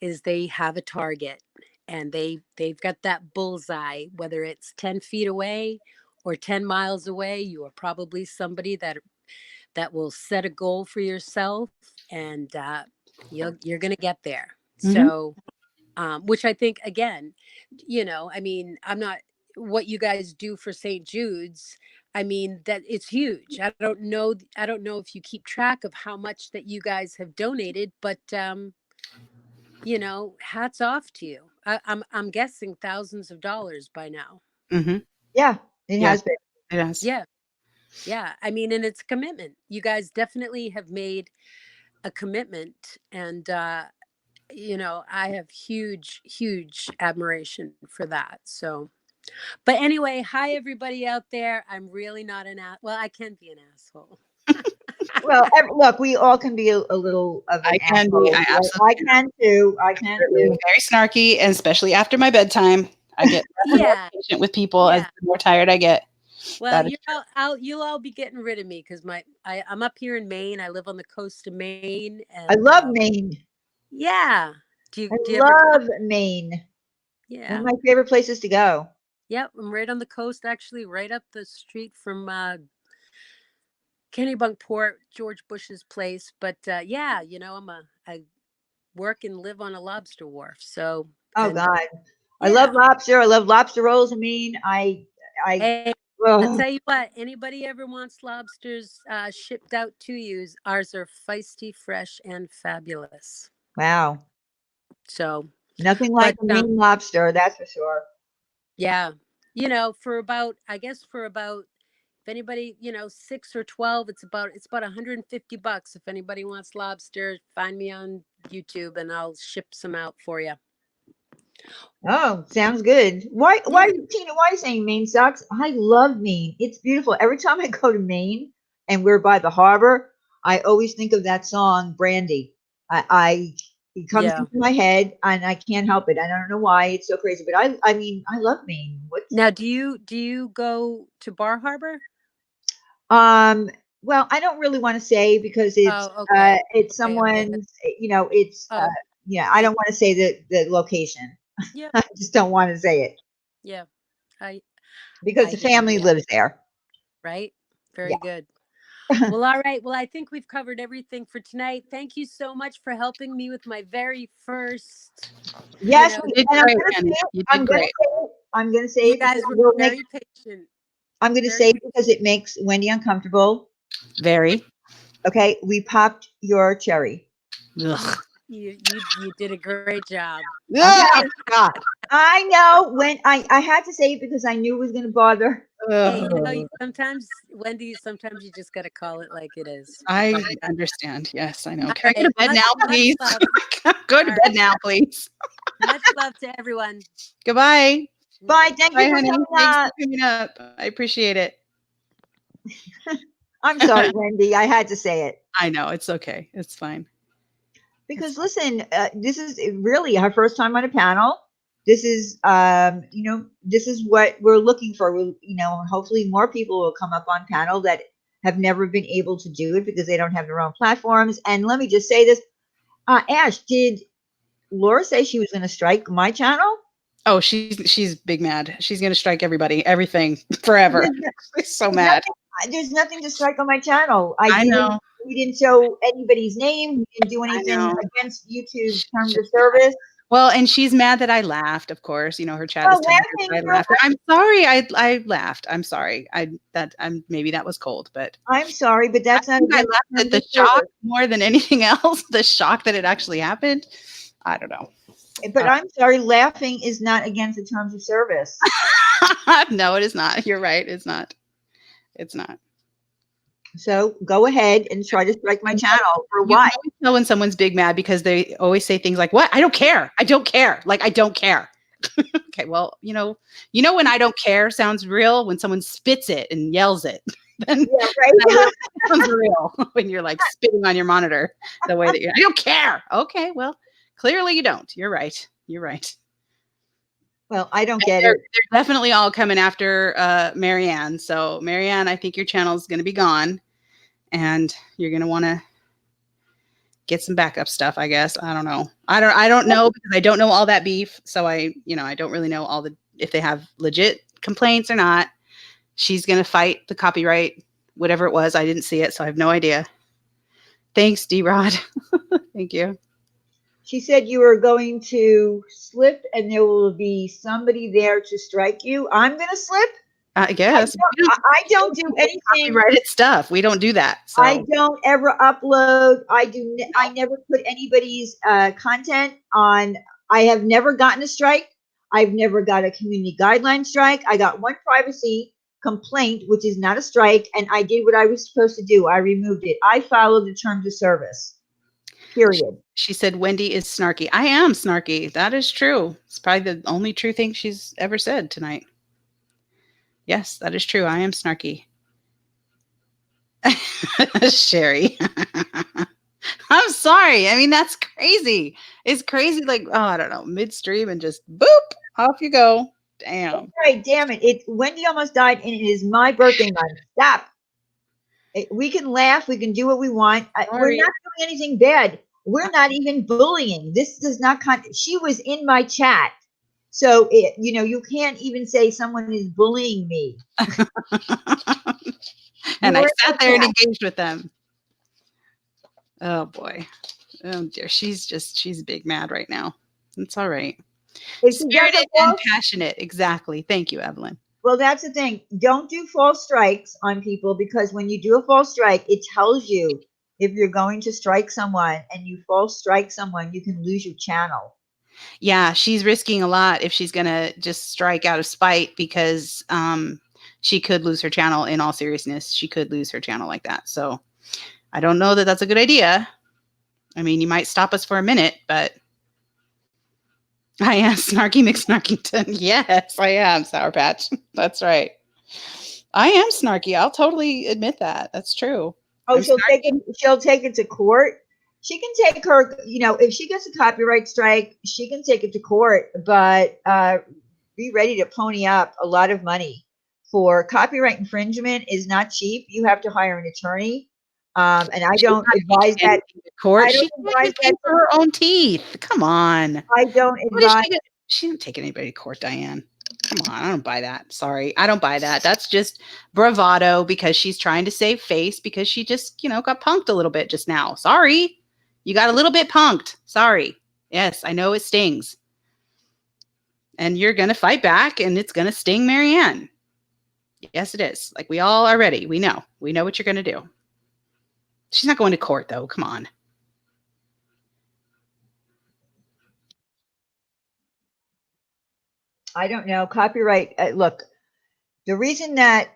is they have a target, and they've got that bullseye. Whether it's 10 feet away or 10 miles away, you are probably somebody that will set a goal for yourself, and you're going to get there. Mhm. So which I think, again, I mean, I'm not, what you guys do for St. Jude's, I mean, that it's huge. I don't know if you keep track of how much that you guys have donated, but hats off to you. I'm guessing thousands of dollars by now. Mhm. Yeah, it Yeah, has been. it is. Yeah. Yeah. I mean, and it's a commitment. You guys definitely have made a commitment, and I have huge, huge admiration for that. So, but anyway, hi everybody out there. I'm really not well, I can be an asshole. Well, look, we all can be a little of an I can be. asshole. I Right? I absolutely can too. I can certainly am too. very snarky, and especially after my bedtime, I get more Yeah, patient with people as yeah. the more tired I get. Well, That is true. you'll all be getting rid of me because I'm up here in Maine. I live on the coast of Maine, I and love Maine. yeah. I Do you ever come? love Maine. One Yeah. of my favorite places to go. Yep. I'm right on the coast, actually, right up the street from Kennebunkport, George Bush's place. But yeah, I work and live on a lobster wharf. So, Oh and God, I love yeah. lobster. I love lobster rolls. I mean, I. Hey, I'll Oh, tell you what, anybody ever wants lobsters shipped out to you, ours are feisty, fresh, and fabulous. wow, So, nothing like but a Maine lobster. That's for sure. yeah, I guess for about, if anybody, 6 or 12, it's about $150. If anybody wants lobster, find me on YouTube and I'll ship some out for you. Oh, sounds good. Yeah. Tina? Why are you saying Maine sucks? I love Maine. It's beautiful. Every time I go to Maine and we're by the harbor, I always think of that song Brandy. I it comes Yeah. into my head and I can't help it. I don't know why it's so crazy, but I mean, I love Maine. What's Now, do you go to Bar Harbor? um well, I don't really want to say because Oh, okay. it's Okay. Okay. someone's, it's Oh, yeah, I yeah. don't want to say the location. Yeah. I just don't want to say it Yeah. I because I the hear family you. lives there. Right? Yeah. Very good. Well, all right. Well, I think we've covered everything for tonight. Thank you so much for helping me with my very first, you Yes, know, You did and great, Penny. You I'm did gonna great. say it. I'm gonna say you it because guys were it will make. very patient. I'm gonna Very say it because it makes Wendy uncomfortable. Very. Okay, we popped your cherry. Ugh. you did a great job. Oh, God. I know when I had to say it because I knew it was gonna bother. Hey, Ugh. sometimes Wendy, sometimes you just got to call it like it is. I understand. Yes, I know. All Can I go right. to bed now, Much please? love. Go to All bed now, please. Much love to everyone. Goodbye. Bye. Night. Thank Bye, you for honey. coming Thanks up. for coming up. I appreciate it. I'm sorry, Wendy. I had to say it. I know. It's okay. It's fine. Because listen, this is really our first time on a panel. This is, this is what we're looking for. Hopefully more people will come up on panel that have never been able to do it because they don't have their own platforms. And let me just say this, Ash, did Laura say she was going to strike my channel? Oh, she's big mad. She's gonna strike everybody, everything, forever. She's so mad. There's nothing to strike on my channel. I know. We didn't show anybody's name. We didn't do I anything know. against YouTube's She's terms of just mad. service. Well, and she's mad that I laughed. Of course, her chat is Oh, telling her that I laughing. laughed. I'm sorry. I laughed. I'm sorry. Maybe that was cold, but I'm sorry, but I that's not think I against laughed terms at the of shock service. more than anything else. The shock that it actually happened. I don't know. But I'm sorry, laughing is not against the terms of service. No, it is not. You're right. It's not. It's not. So go ahead and try to strike my channel for You can what? always tell when someone's big mad because they always say things like, "What? I don't care. I don't care. Like I don't care." Okay, well, when I don't care sounds real when someone spits it and yells it. Then Yeah, that right. really sounds real when you're like spitting on your monitor the way that I don't care. Okay, well, clearly you don't. You're right. You're right. Well, I don't And get they're, it. they're definitely all coming after Marianne. So Marianne, I think your channel is going to be gone, and you're going to want to get some backup stuff, I guess. I don't know. I don't know because I don't know all that beef. So I don't really know if they have legit complaints or not. She's going to fight the copyright, whatever it was. I didn't see it, so I have no idea. Thanks, D-Rod. Thank you. She said you were going to slip and there will be somebody there to strike you. I'm going to slip? I guess. I don't do anything. Copyrighted stuff. We don't do that. So I don't ever upload. I never put anybody's content on. I have never gotten a strike. I've never got a community guideline strike. I got one privacy complaint, which is not a strike, and I did what I was supposed to do. I removed it. I followed the terms of service. Period. She said Wendy is snarky. I am snarky. That is true. It's probably the only true thing she's ever said tonight. Yes, that is true. I am snarky. Sherry. I'm sorry. I mean, that's crazy. It's crazy. Like, I don't know, midstream and just boop, off you go. Damn. Right, damn it. Wendy almost died, and it is my birthday month. Stop. We can laugh. We can do what we want. We're not doing anything bad. We're not even bullying. This does not she was in my chat. So, you can't even say someone is bullying me. And I sat there and engaged with them. Oh, boy. Oh, dear. She's big mad right now. It's all right. Spirited and passionate. Exactly. Thank you, Evelyn. Well, that's the thing. Don't do false strikes on people, because when you do a false strike, it tells you if you're going to strike someone and you false strike someone, you can lose your channel. Yeah, she's risking a lot if she's going to just strike out of spite, because she could lose her channel. In all seriousness, she could lose her channel like that. So I don't know that that's a good idea. I mean, you might stop us for a minute, but I am Snarky McSnarkington. Yes, I am, Sour Patch. That's right. I am snarky. I'll totally admit that. That's true. Oh, she'll take it to court. She can take her, if she gets a copyright strike, she can take it to court, but be ready to pony up a lot of money. For copyright infringement is not cheap. You have to hire an attorney. And I don't advise that. Court. She advise that for her own teeth. Come on. I don't advise. She didn't take anybody to court, Diane. Come on, I don't buy that. Sorry, I don't buy that. That's just bravado because she's trying to save face because she just, got punked a little bit just now. Sorry. You got a little bit punked. Sorry. Yes, I know it stings. And you're going to fight back and it's going to sting Marianne. Yes, it is. Like, we all are ready. We know. We know what you're going to do. She's not going to court, though. Come on. I don't know. Copyright. Look, the reason that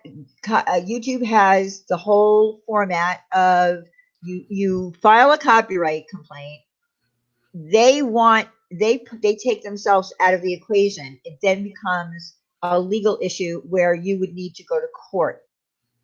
YouTube has the whole format of you file a copyright complaint, they take themselves out of the equation. It then becomes a legal issue where you would need to go to court.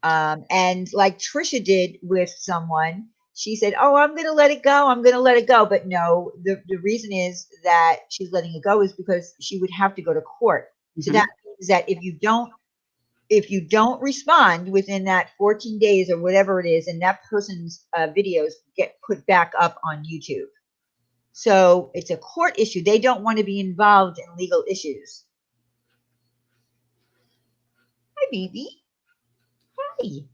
And like Trisha did with someone, she said, "Oh, I'm going to let it go. I'm going to let it go." But no, the reason is that she's letting it go is because she would have to go to court. So that means that if you don't respond within that 14 days or whatever it is, and that person's videos get put back up on YouTube. So it's a court issue. They don't want to be involved in legal issues. Hi, baby. Hi.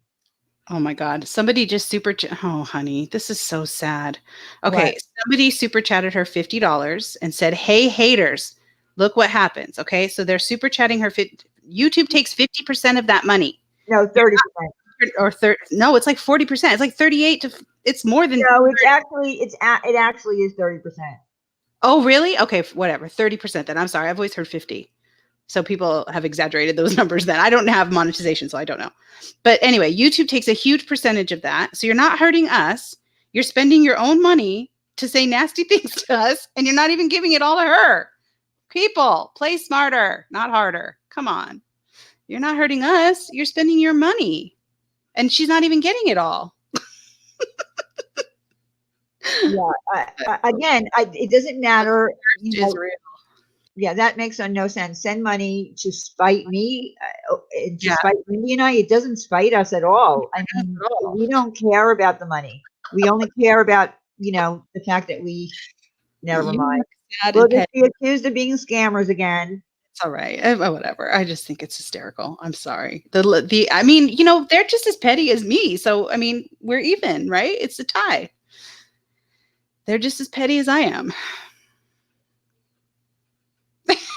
Oh my God. Somebody just oh, honey, this is so sad. Okay. What? Somebody super chatted her $50 and said, "Hey, haters, look what happens." Okay. So they're super chatting her. YouTube takes 50% of that money. No, 30%. Or 30. No, it's like 40%. It's like 38 to, it's more than. No, it actually is 30%. Oh, really? Okay. Whatever. 30% then. I'm sorry. I've always heard 50. So people have exaggerated those numbers then. I don't have monetization, so I don't know. But anyway, YouTube takes a huge percentage of that. So you're not hurting us. You're spending your own money to say nasty things to us, and you're not even giving it all to her. People, play smarter, not harder. Come on. You're not hurting us. You're spending your money. And she's not even getting it all. Yeah. Again, it doesn't matter. Israel. Yeah, that makes no sense. Send money to spite me, to Yeah. spite Wendy and I. It doesn't spite us at all. I mean, we don't care about the money. We only care about, the fact that we, never mind. We'll just be accused of being scammers again. It's all right. Whatever. I just think it's hysterical. I'm sorry. I mean, they're just as petty as me. So, I mean, we're even, right? It's a tie. They're just as petty as I am.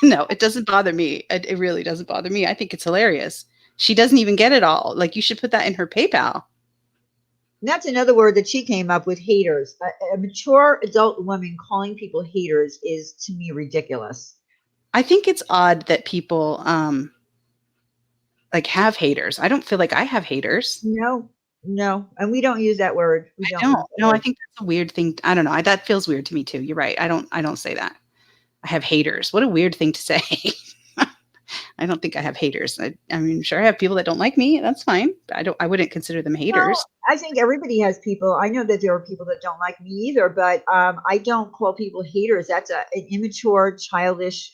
No, it doesn't bother me. It really doesn't bother me. I think it's hilarious. She doesn't even get it all. Like, you should put that in her PayPal. And that's another word that she came up with, haters. A mature adult woman calling people haters is, to me, ridiculous. I think it's odd that people like have haters. I don't feel like I have haters. No, and we don't use that word. I don't. No, I think that's a weird thing. I don't know. That feels weird to me too. You're right. I don't say that. I have haters. What a weird thing to say. I don't think I have haters. I mean, sure, I have people that don't like me. That's fine. But I wouldn't consider them haters. Well, I think everybody has people. I know that there are people that don't like me either, but I don't call people haters. That's an immature, childish,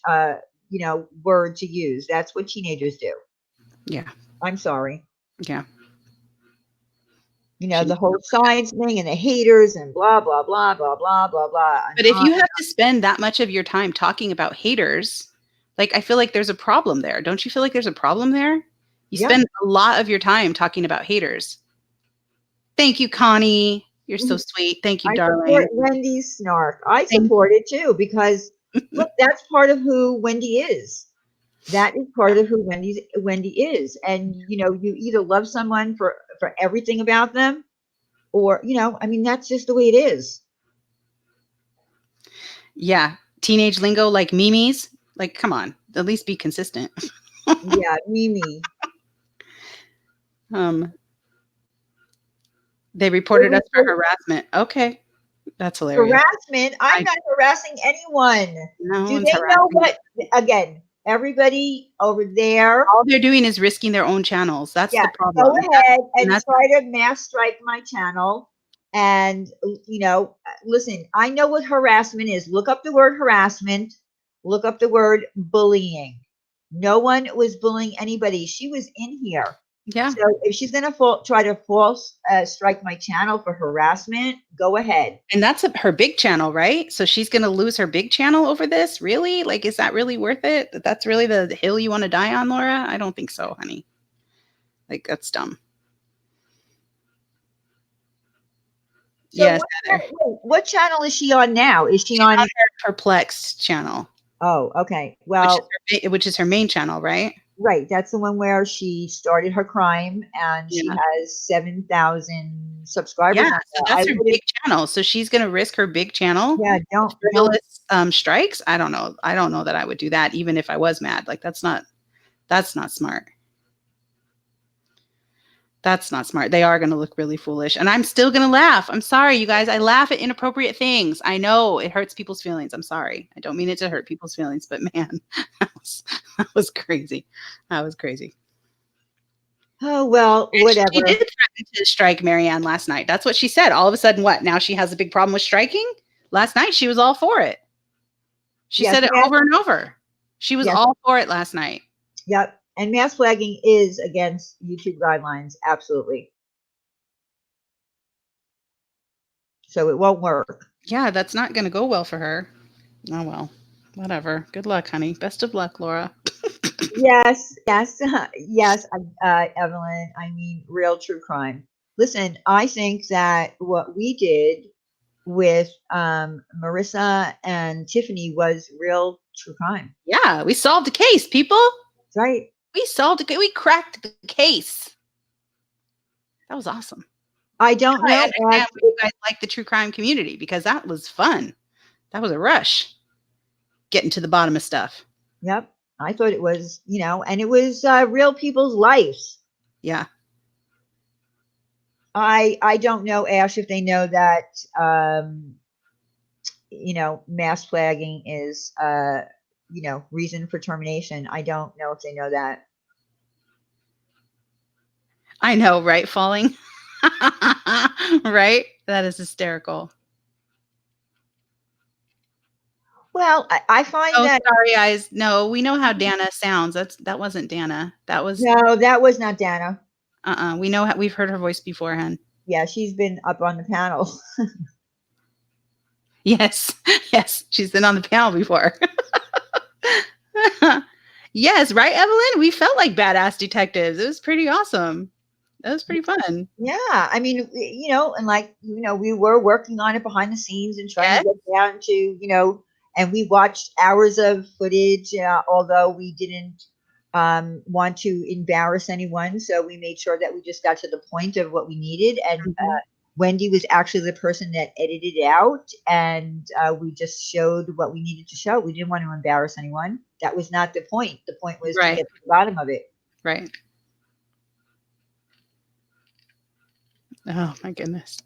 word to use. That's what teenagers do. Yeah. I'm sorry. Yeah. The whole science thing and the haters and blah, blah, blah, blah, blah, blah, blah. But if you have to spend that much of your time talking about haters, like, I feel like there's a problem there. Don't you feel like there's a problem there? You spend a lot of your time talking about haters. Thank you, Connie. You're so sweet. Thank you, darling. I support Wendy's snark. I support it too, because look, that's part of who Wendy is. That is part of who Wendy is. And, you either love someone for everything about them, or, I mean, that's just the way it is. Yeah. Teenage lingo like Mimi's. Like, come on. At least be consistent. Yeah, Mimi. They reported us for harassment. Okay. That's hilarious. Harassment? I'm not harassing anyone. No Do they know what? Again, everybody over there. All they're doing is risking their own channels. That's the problem. Go ahead and try to mass strike my channel. And, listen, I know what harassment is. Look up the word harassment. Look up the word bullying. No one was bullying anybody. She was in here. Yeah. So if she's going to try to false strike my channel for harassment, go ahead. And that's her big channel, right? So she's going to lose her big channel over this? Really? Like, is that really worth it? That's really the hill you want to die on, Laura? I don't think so, honey. Like, that's dumb. So Yes, what channel is she on now? Is she she's on her Perplexed channel? Oh, okay. Well, which is her main channel, right? Right. That's the one where she started her crime, and she Yeah. has 7,000 subscribers. Yeah, on so there. that's her big channel. So she's going to risk her big channel Yeah, with frivolous strikes. I don't know. I don't know that I would do that, even if I was mad. Like, that's not smart. That's not smart. They are going to look really foolish, and I'm still going to laugh. I'm sorry, you guys. I laugh at inappropriate things. I know it hurts people's feelings. I'm sorry. I don't mean it to hurt people's feelings, but man, that was crazy. That was crazy. Oh, well, whatever. She did threaten to strike Marianne last night. That's what she said. All of a sudden, what? Now she has a big problem with striking? Last night, she was all for it. She said it over and over. She was all for it last night. Yep. And mass flagging is against YouTube guidelines. Absolutely. So it won't work. Yeah, that's not going to go well for her. Oh, well, whatever. Good luck, honey. Best of luck, Laura. Yes, yes, Evelyn. I mean, real true crime. Listen, I think that what we did with Marissa and Tiffany was real true crime. Yeah, we solved the case, people. That's right. We solved it. We cracked the case. That was awesome. I don't know. I understand why you guys like the true crime community, because that was fun. That was a rush. Getting to the bottom of stuff. Yep. I thought it was, and it was real people's lives. Yeah. I don't know, Ash, if they know that, mass flagging is, reason for termination. I don't know if they know that. I know, right? Falling. Right? That is hysterical. Well, I find that. Sorry, eyes. No, we know how Dana sounds. That wasn't Dana. That was No, that was not Dana. We know we've heard her voice beforehand. Yeah, she's been up on the panel. Yes, she's been on the panel before. Yes, right, Evelyn? We felt like badass detectives. It was pretty awesome. That was pretty fun. Yeah, I mean, and we were working on it behind the scenes and trying to get down to, and we watched hours of footage, although we didn't want to embarrass anyone. So we made sure that we just got to the point of what we needed. And Wendy was actually the person that edited it out, and we just showed what we needed to show. We didn't want to embarrass anyone. That was not the point. The point was to get to the bottom of it. Right. Oh my goodness.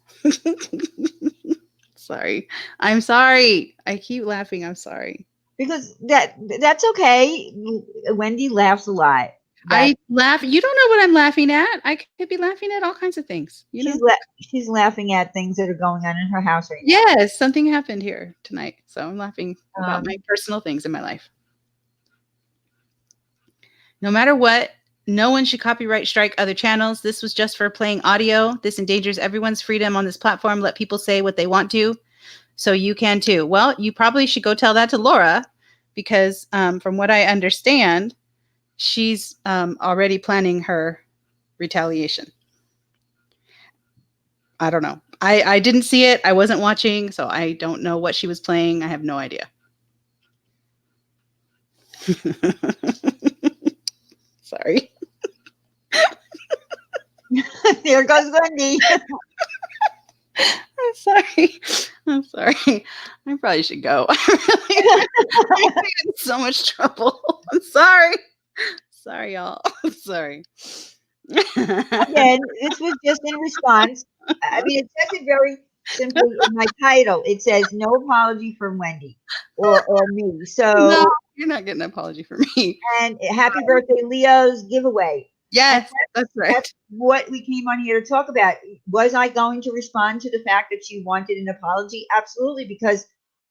Sorry. I'm sorry. I keep laughing. I'm sorry. Because that's okay. Wendy laughs a lot. I laugh. You don't know what I'm laughing at. I could be laughing at all kinds of things. She's laughing at things that are going on in her house right now. Yes, something happened here tonight. So I'm laughing about my personal things in my life. No matter what, no one should copyright strike other channels. This was just for playing audio. This endangers everyone's freedom on this platform. Let people say what they want to. So you can too. Well, you probably should go tell that to Laura, because from what I understand, she's already planning her retaliation. I don't know. I didn't see it. I wasn't watching, so I don't know what she was playing. I have no idea. Sorry. There goes Wendy. I'm sorry. I probably should go. I'm in so much trouble. I'm sorry. Sorry, y'all. I'm sorry. Again, this was just in response. I mean, it says it very simply in my title. It says no apology from Wendy or me. So no, you're not getting an apology from me. And happy birthday, Leo's giveaway. Yes, that's right. That's what we came on here to talk about. Was I going to respond to the fact that she wanted an apology? Absolutely, because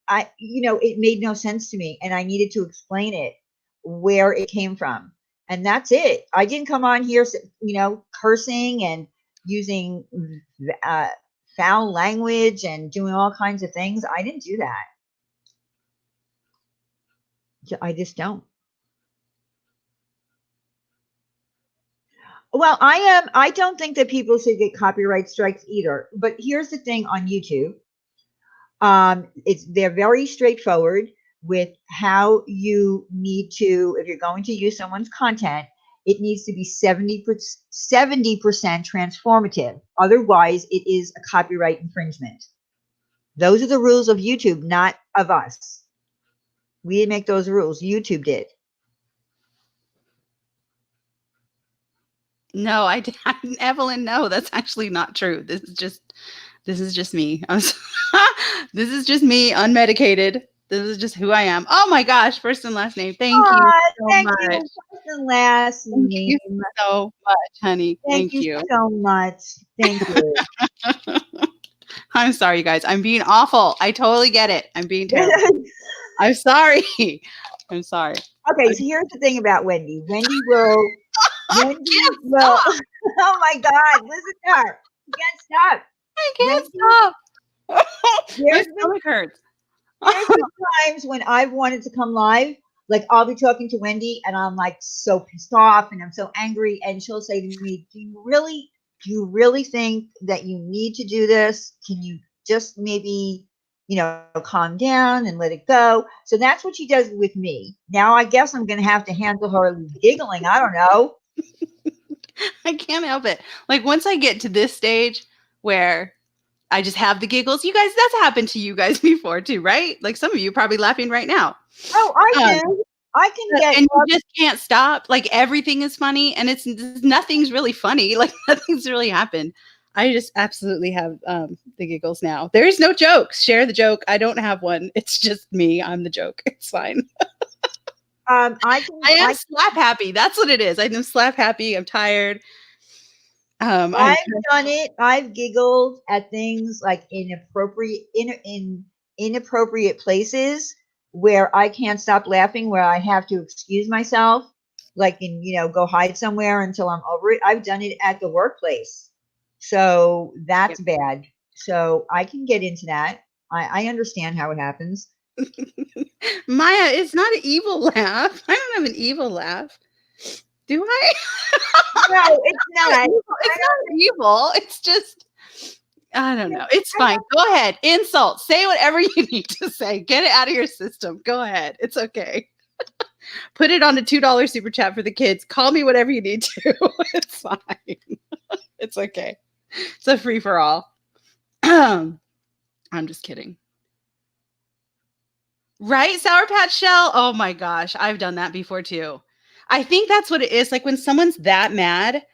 it made no sense to me, and I needed to explain it, where it came from. and that's it. I didn't come on here, cursing and using uh, foul language and doing all kinds of things. I didn't do that. I just don't. Well, I don't think that people should get copyright strikes either. But here's the thing on YouTube. They're very straightforward with how you need to, if you're going to use someone's content, it needs to be 70% transformative. Otherwise, it is a copyright infringement. Those are the rules of YouTube, not of us. We didn't make those rules. YouTube did. No, Evelyn, no, that's actually not true. This is just me. This is just me unmedicated. This is just who I am. Oh my gosh, first and last name. Thank you so Thank much. you. First and last Thank name. you so much, honey. Thank you so much. Thank you. I'm sorry, you guys. I'm being awful. I totally get it. I'm being terrible. I'm sorry. I'm sorry. Okay, so here's the thing about Wendy. Wendy will. Oh my God! Listen to her. You can't stop. I can't stop. My There's stomach hurts. There's been times when I've wanted to come live, like I'll be talking to Wendy and I'm like so pissed off and I'm so angry, and she'll say to me, do you really think that you need to do this? Can you just maybe, calm down and let it go? So that's what she does with me. Now I guess I'm going to have to handle her giggling. I don't know. I can't help it. Like once I get to this stage where I just have the giggles, you guys, that's happened to you guys before too, right? Like some of you probably laughing right now. Oh, I do. I can get, and you just can't stop. Like everything is funny, and nothing's really funny. Like nothing's really happened. I just absolutely have the giggles now. There is no jokes. Share the joke. I don't have one. It's just me. I'm the joke. It's fine. I am slap happy. That's what it is. I'm slap happy. I'm tired. I've done it. I've giggled at things like inappropriate places where I can't stop laughing, where I have to excuse myself, like go hide somewhere until I'm over it. I've done it at the workplace, so that's bad. So I can get into that. I understand how it happens. Maya, it's not an evil laugh. I don't have an evil laugh. Do I? No, it's not. It's not evil. It's just, I don't know. It's fine. Go ahead. Insult. Say whatever you need to say. Get it out of your system. Go ahead. It's okay. Put it on a $2 super chat for the kids. Call me whatever you need to. It's fine. It's okay. It's a free for all. I'm just kidding. Right? Sour Patch Shell? Oh my gosh. I've done that before too. I think that's what it is. Like when someone's that mad,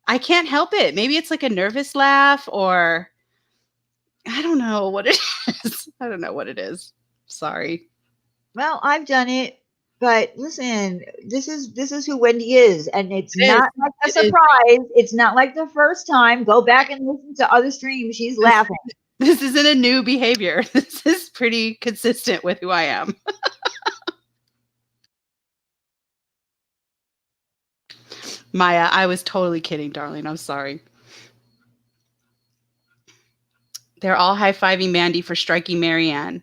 I can't help it. Maybe it's like a nervous laugh, or I don't know what it is. I don't know what it is. Sorry. Well, I've done it, but listen, this is who Wendy is, and it's not like a surprise. It's not like the first time. Go back and listen to other streams. She's laughing. This isn't a new behavior. This is pretty consistent with who I am. Maya, I was totally kidding, darling. I'm sorry. They're all high-fiving Mandy for striking Marianne,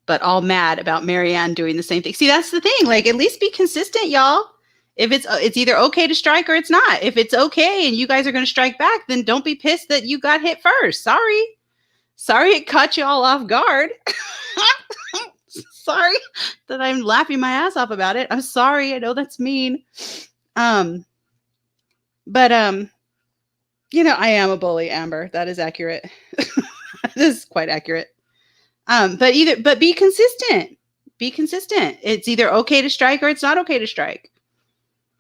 but all mad about Marianne doing the same thing. See, that's the thing. Like, at least be consistent, y'all. If it's either okay to strike or it's not. If it's okay and you guys are going to strike back, then don't be pissed that you got hit first. Sorry it caught you all off guard. Sorry that I'm laughing my ass off about it. I'm sorry. I know that's mean. But I am a bully, Amber. That is accurate. This is quite accurate. But be consistent. Be consistent. It's either okay to strike or it's not okay to strike.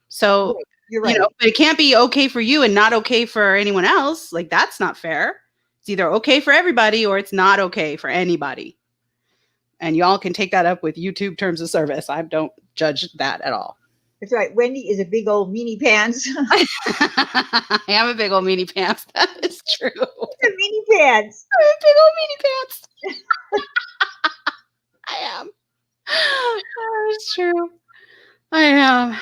So, you're right. But it can't be okay for you and not okay for anyone else. Like, that's not fair. It's either okay for everybody or it's not okay for anybody. And y'all can take that up with YouTube terms of service. I don't judge that at all. That's right. Wendy is a big old meanie pants. I am a big old meanie pants. That is true. A meanie pants. I'm a big old meanie pants. I am. That is true. I am.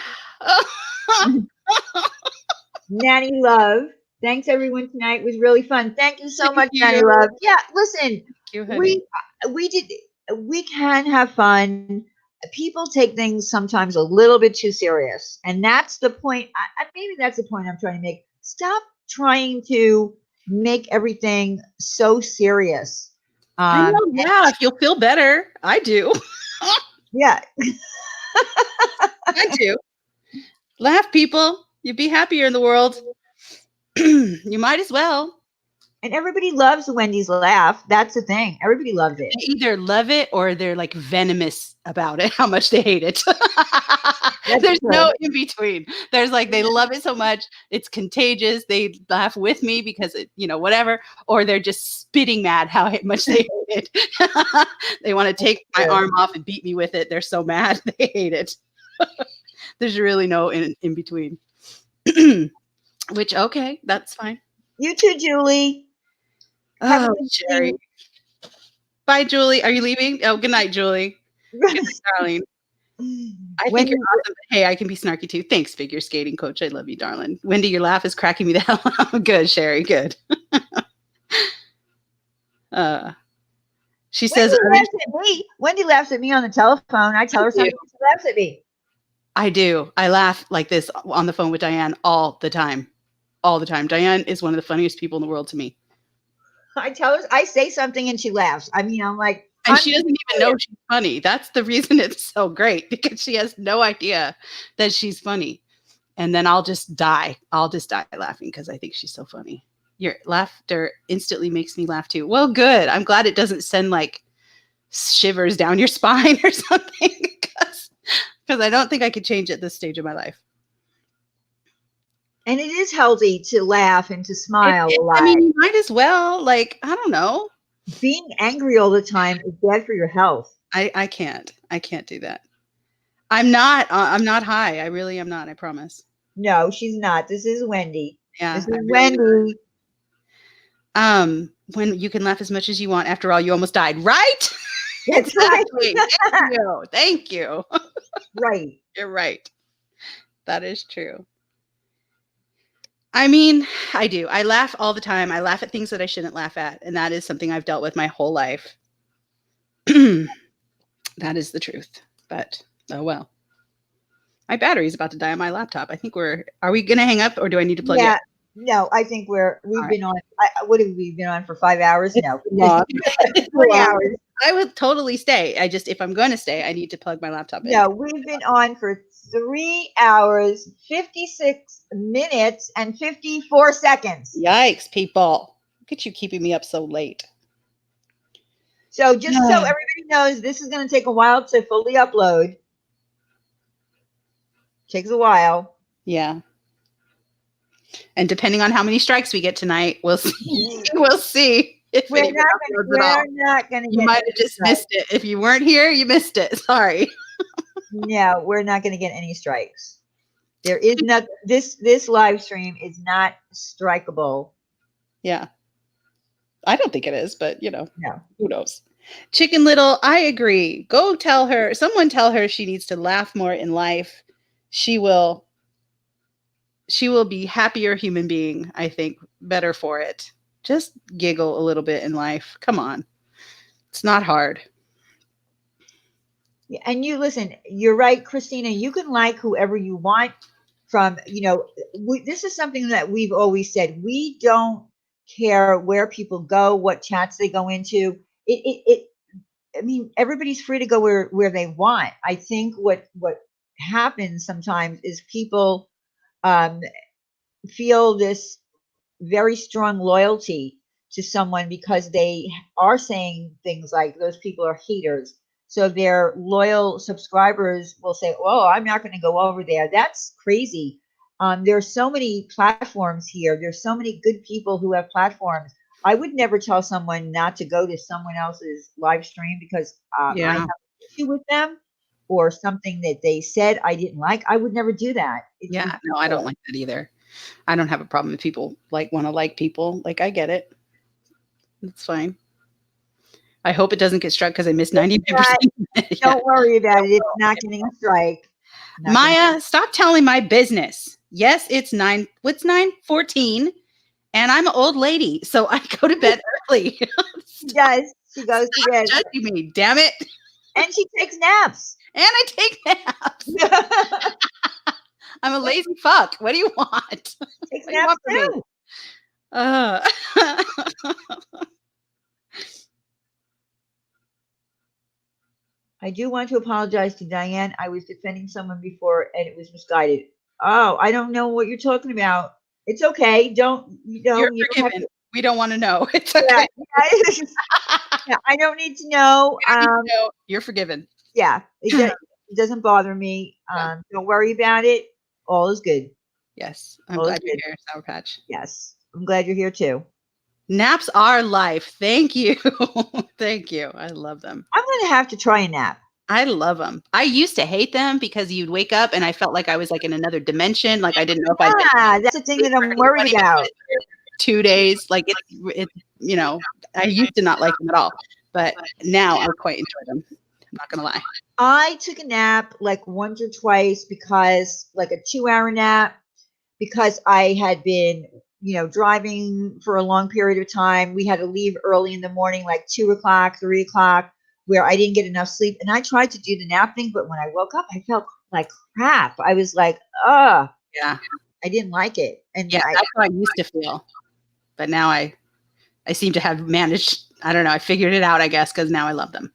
Nanny Love. Thanks everyone tonight. It was really fun. Thank you so Thank much, Nanny you. Love. Yeah, listen, Thank you, honey. we did we can have fun. People take things sometimes a little bit too serious, and that's the point. Maybe that's the point I'm trying to make. Stop trying to make everything so serious. I know. Laugh. You'll feel better. I do. Yeah, I do. Laugh, people. You'd be happier in the world. You might as well. and everybody loves Wendy's laugh. That's the thing. Everybody loves it. They either love it or they're like venomous about it, how much they hate it. There's true. no in between. There's like they love it so much, it's contagious. They laugh with me because it, whatever, or they're just spitting mad how much they hate it. They want to take my arm off and beat me with it. They're so mad. They hate it. There's really no in between. Which, okay, that's fine. You too, Julie. Have a Oh, good Sherry. Bye, Julie. Are you leaving? Oh, good night, Julie. Good day. night, darling. I think you're awesome. Hey, I can be snarky too. Thanks, figure skating coach. I love you, darling. Wendy, your laugh is cracking me the hell up. Good, Sherry. Good. She says, Wendy laughs at me. Wendy laughs at me on the telephone. I tell her something. She laughs at me. I do. I laugh like this on the phone with Diane all the time. All the time. Diane is one of the funniest people in the world to me. I tell her, I say something and she laughs. I mean, I'm like, and she doesn't even know she's funny. That's the reason it's so great, because she has no idea that she's funny. And then I'll just die. I'll just die laughing because I think she's so funny. Your laughter instantly makes me laugh too. Well, good. I'm glad it doesn't send like shivers down your spine or something, because I don't think I could change at this stage of my life. And it is healthy to laugh and to smile a lot. I mean, you might as well. Like, I don't know. Being angry all the time is bad for your health. I can't do that. I'm not high. I really am not. I promise. No, she's not. This is Wendy. Yeah. This is Wendy. When you can laugh as much as you want. After all, you almost died, right? That's exactly. right. Thank you. Right. You're right. That is true. I mean, I do. I laugh all the time. I laugh at things that I shouldn't laugh at. And that is something I've dealt with my whole life. That is the truth. But, oh well. My battery's about to die on my laptop. I think are we going to hang up, or do I need to plug it? No, I think we've been on. What have we been on for 5 hours? No, 3 hours. I would totally stay. If I'm going to stay, I need to plug my laptop in. No, we've been on for 3 hours, 56 minutes, and 54 seconds. Yikes, people. Look at you keeping me up so late. So just so everybody knows, this is going to take a while to fully upload. Takes a while. Yeah. And depending on how many strikes we get tonight, we'll see. We'll see. If we're not going to. You might have just missed it. If you weren't here, you missed it. Sorry. No, we're not going to get any strikes. There is not. This live stream is not strikeable. Yeah. I don't think it is, but no. Who knows? Chicken Little, I agree. Go tell her. Someone tell her she needs to laugh more in life. She will be happier human being, I think, better for it. Just giggle a little bit in life. Come on. It's not hard. Yeah, and you listen, you're right, Christina, you can like whoever you want from, this is something that we've always said. We don't care where people go, what chats they go into. I mean, everybody's free to go where they want. I think what happens sometimes is people feel this very strong loyalty to someone because they are saying things like those people are haters. So their loyal subscribers will say, "Oh, I'm not going to go over there." That's crazy. There's so many platforms here. There's so many good people who have platforms. I would never tell someone not to go to someone else's live stream because I have an issue with them or something that they said I didn't like. I would never do that. No, I don't like that either. I don't have a problem if people want to like people. Like, I get it. It's fine. I hope it doesn't get struck because I missed 99%. Don't worry about it. It's not getting a strike. Not gonna- Maya, stop telling my business. Yes, it's 9. What's 9:14? And I'm an old lady, so I go to bed early. She does. She goes to bed. Judging me, damn it. And she takes naps. And I take naps. I'm a lazy fuck. What do you want? Takes What do you naps want from me? too. I do want to apologize to Diane. I was defending someone before and it was misguided. Oh, I don't know what you're talking about. It's okay. Don't you know? You're You don't have forgiven. to. We don't want to know. It's Yeah, okay. yeah, I don't need to know. No, you're forgiven. Yeah, it doesn't bother me. Yeah. Don't worry about it. All is good. Yes, I'm All is glad you're good. here, Sour Patch. Yes, I'm glad you're here too. Naps are life. Thank you. Thank you. I love them. I'm gonna have to try a nap. I love them. I used to hate them because you'd wake up and I felt like I was like in another dimension. Like I didn't know if I'd been Ah, that's the thing that I'm worried 20 about. minutes or 2 days. Like it's you know, I used to not like them at all, but now I quite enjoy them. I'm not gonna lie. I took a nap like once or twice because, like, a 2-hour nap, because I had been, driving for a long period of time. We had to leave early in the morning, like 2 o'clock, 3 o'clock, where I didn't get enough sleep. And I tried to do the nap thing, but when I woke up, I felt like crap. I was like, ugh, Yeah. I didn't like it. And Yeah, that's how I used to feel. But now I seem to have managed, I don't know, I figured it out, I guess, because now I love them.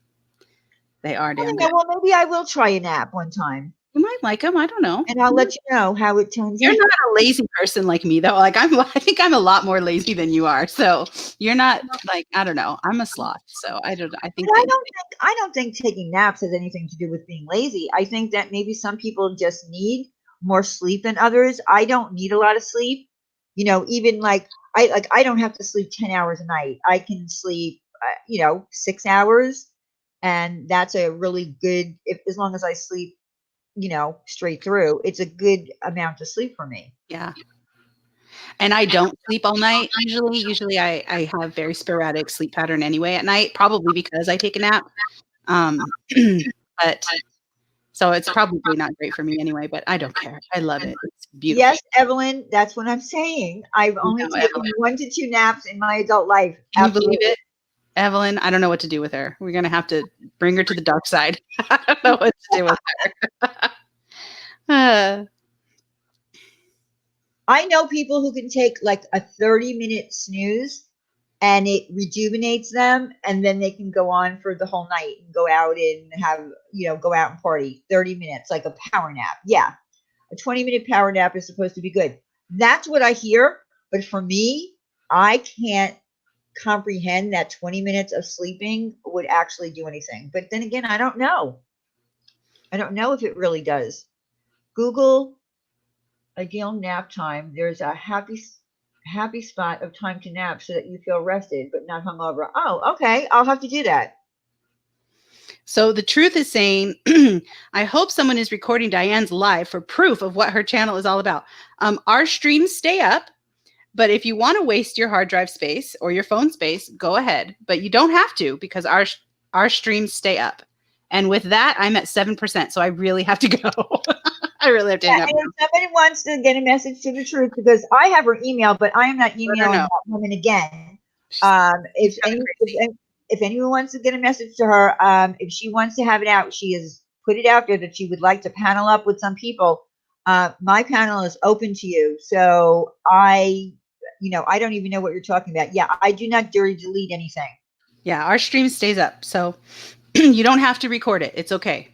They are I damn don't good. know. Well, maybe I will try a nap one time, You might like them. I don't know. and I'll let you know how it turns You're out. not a lazy person like me, though. Like I think I'm a lot more lazy than you are. So you're not like, I don't know. I'm a sloth. So I think But I don't think taking naps has anything to do with being lazy. I think that maybe some people just need more sleep than others. I don't need a lot of sleep. Even like I don't have to sleep 10 hours a night. I can sleep 6 hours, and that's a really good, if as long as I sleep, straight through, it's a good amount of sleep for me. yeah. And I don't sleep all night usually. Usually I have very sporadic sleep pattern anyway at night, probably because I take a nap. But so it's probably not great for me anyway, but I don't care. I love it. It's beautiful. Yes, Evelyn, that's what I'm saying. I've only No, taken Evelyn. 1 to 2 naps in my adult life. Can you believe it? Evelyn, I don't know what to do with her. We're gonna have to bring her to the dark side. I don't know what to do with her. I know people who can take like a 30-minute snooze and it rejuvenates them, and then they can go on for the whole night and go out and go out and party. 30 minutes, like a power nap. Yeah. A 20-minute power nap is supposed to be good. That's what I hear. But for me, I can't comprehend that 20 minutes of sleeping would actually do anything. But then again, I don't know. I don't know if it really does. Google ideal nap time. There's a happy spot of time to nap so that you feel rested but not hungover. Oh, okay. I'll have to do that. So the truth is saying, I hope someone is recording Diane's live for proof of what her channel is all about. Our streams stay up, but if you want to waste your hard drive space or your phone space, go ahead. But you don't have to, because our streams stay up. And with that, I'm at 7%. So I really have to go. I really have to hang up. And if somebody wants to get a message to the truth, because I have her email, but I am not emailing know. that woman again. If anyone wants to get a message to her, if she wants to have it out, she has put it out there that she would like to panel up with some people. My panel is open to you. So I don't even know what you're talking about. Yeah, I do not delete anything. Yeah, our stream stays up. So you don't have to record it. It's okay.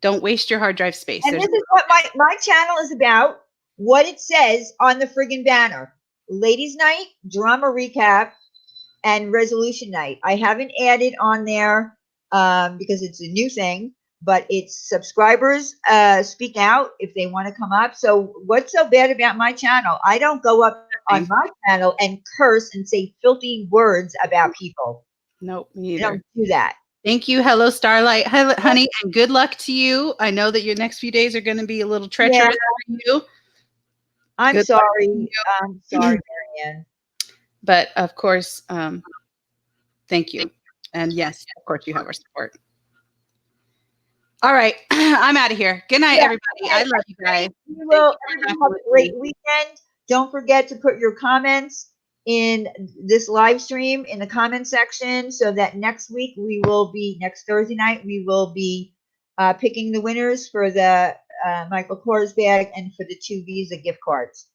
Don't waste your hard drive space. And this is what my channel is about, what it says on the friggin' banner. Ladies' night, drama recap, and resolution night. I haven't added on there because it's a new thing, but it's subscribers speak out if they want to come up. So what's so bad about my channel? I don't go up on my channel and curse and say filthy words about people. Nope, me either. I don't do that. Thank you. Hello, Starlight. Hello, honey, and good luck to you. I know that your next few days are going to be a little treacherous for you. I'm sorry. I'm sorry, Marianne. But of course, thank you. And yes, of course, you have our support. All right. I'm out of here. Good night, Yeah, everybody. I love you guys. we Thank will. you for Everybody rocking have with a great me. weekend. Don't forget to put your comments in this live stream in the comment section so that next week next Thursday night, we will be picking the winners for the Michael Kors bag and for the 2 Visa gift cards.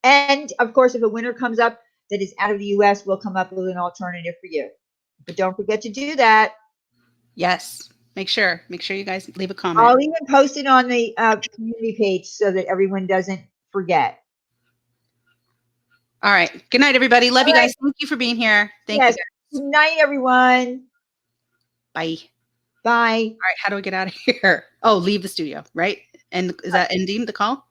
And of course, if a winner comes up that is out of the US, we'll come up with an alternative for you. But don't forget to do that. Yes. Make sure you guys leave a comment. I'll even post it on the community page so that everyone doesn't forget. All right. Good night, everybody. Love All you right. guys. Thank you for being here. Thank Yes. you. Good night, everyone. Bye. Bye. All right. How do I get out of here? Oh, leave the studio, right? And is that ending the call?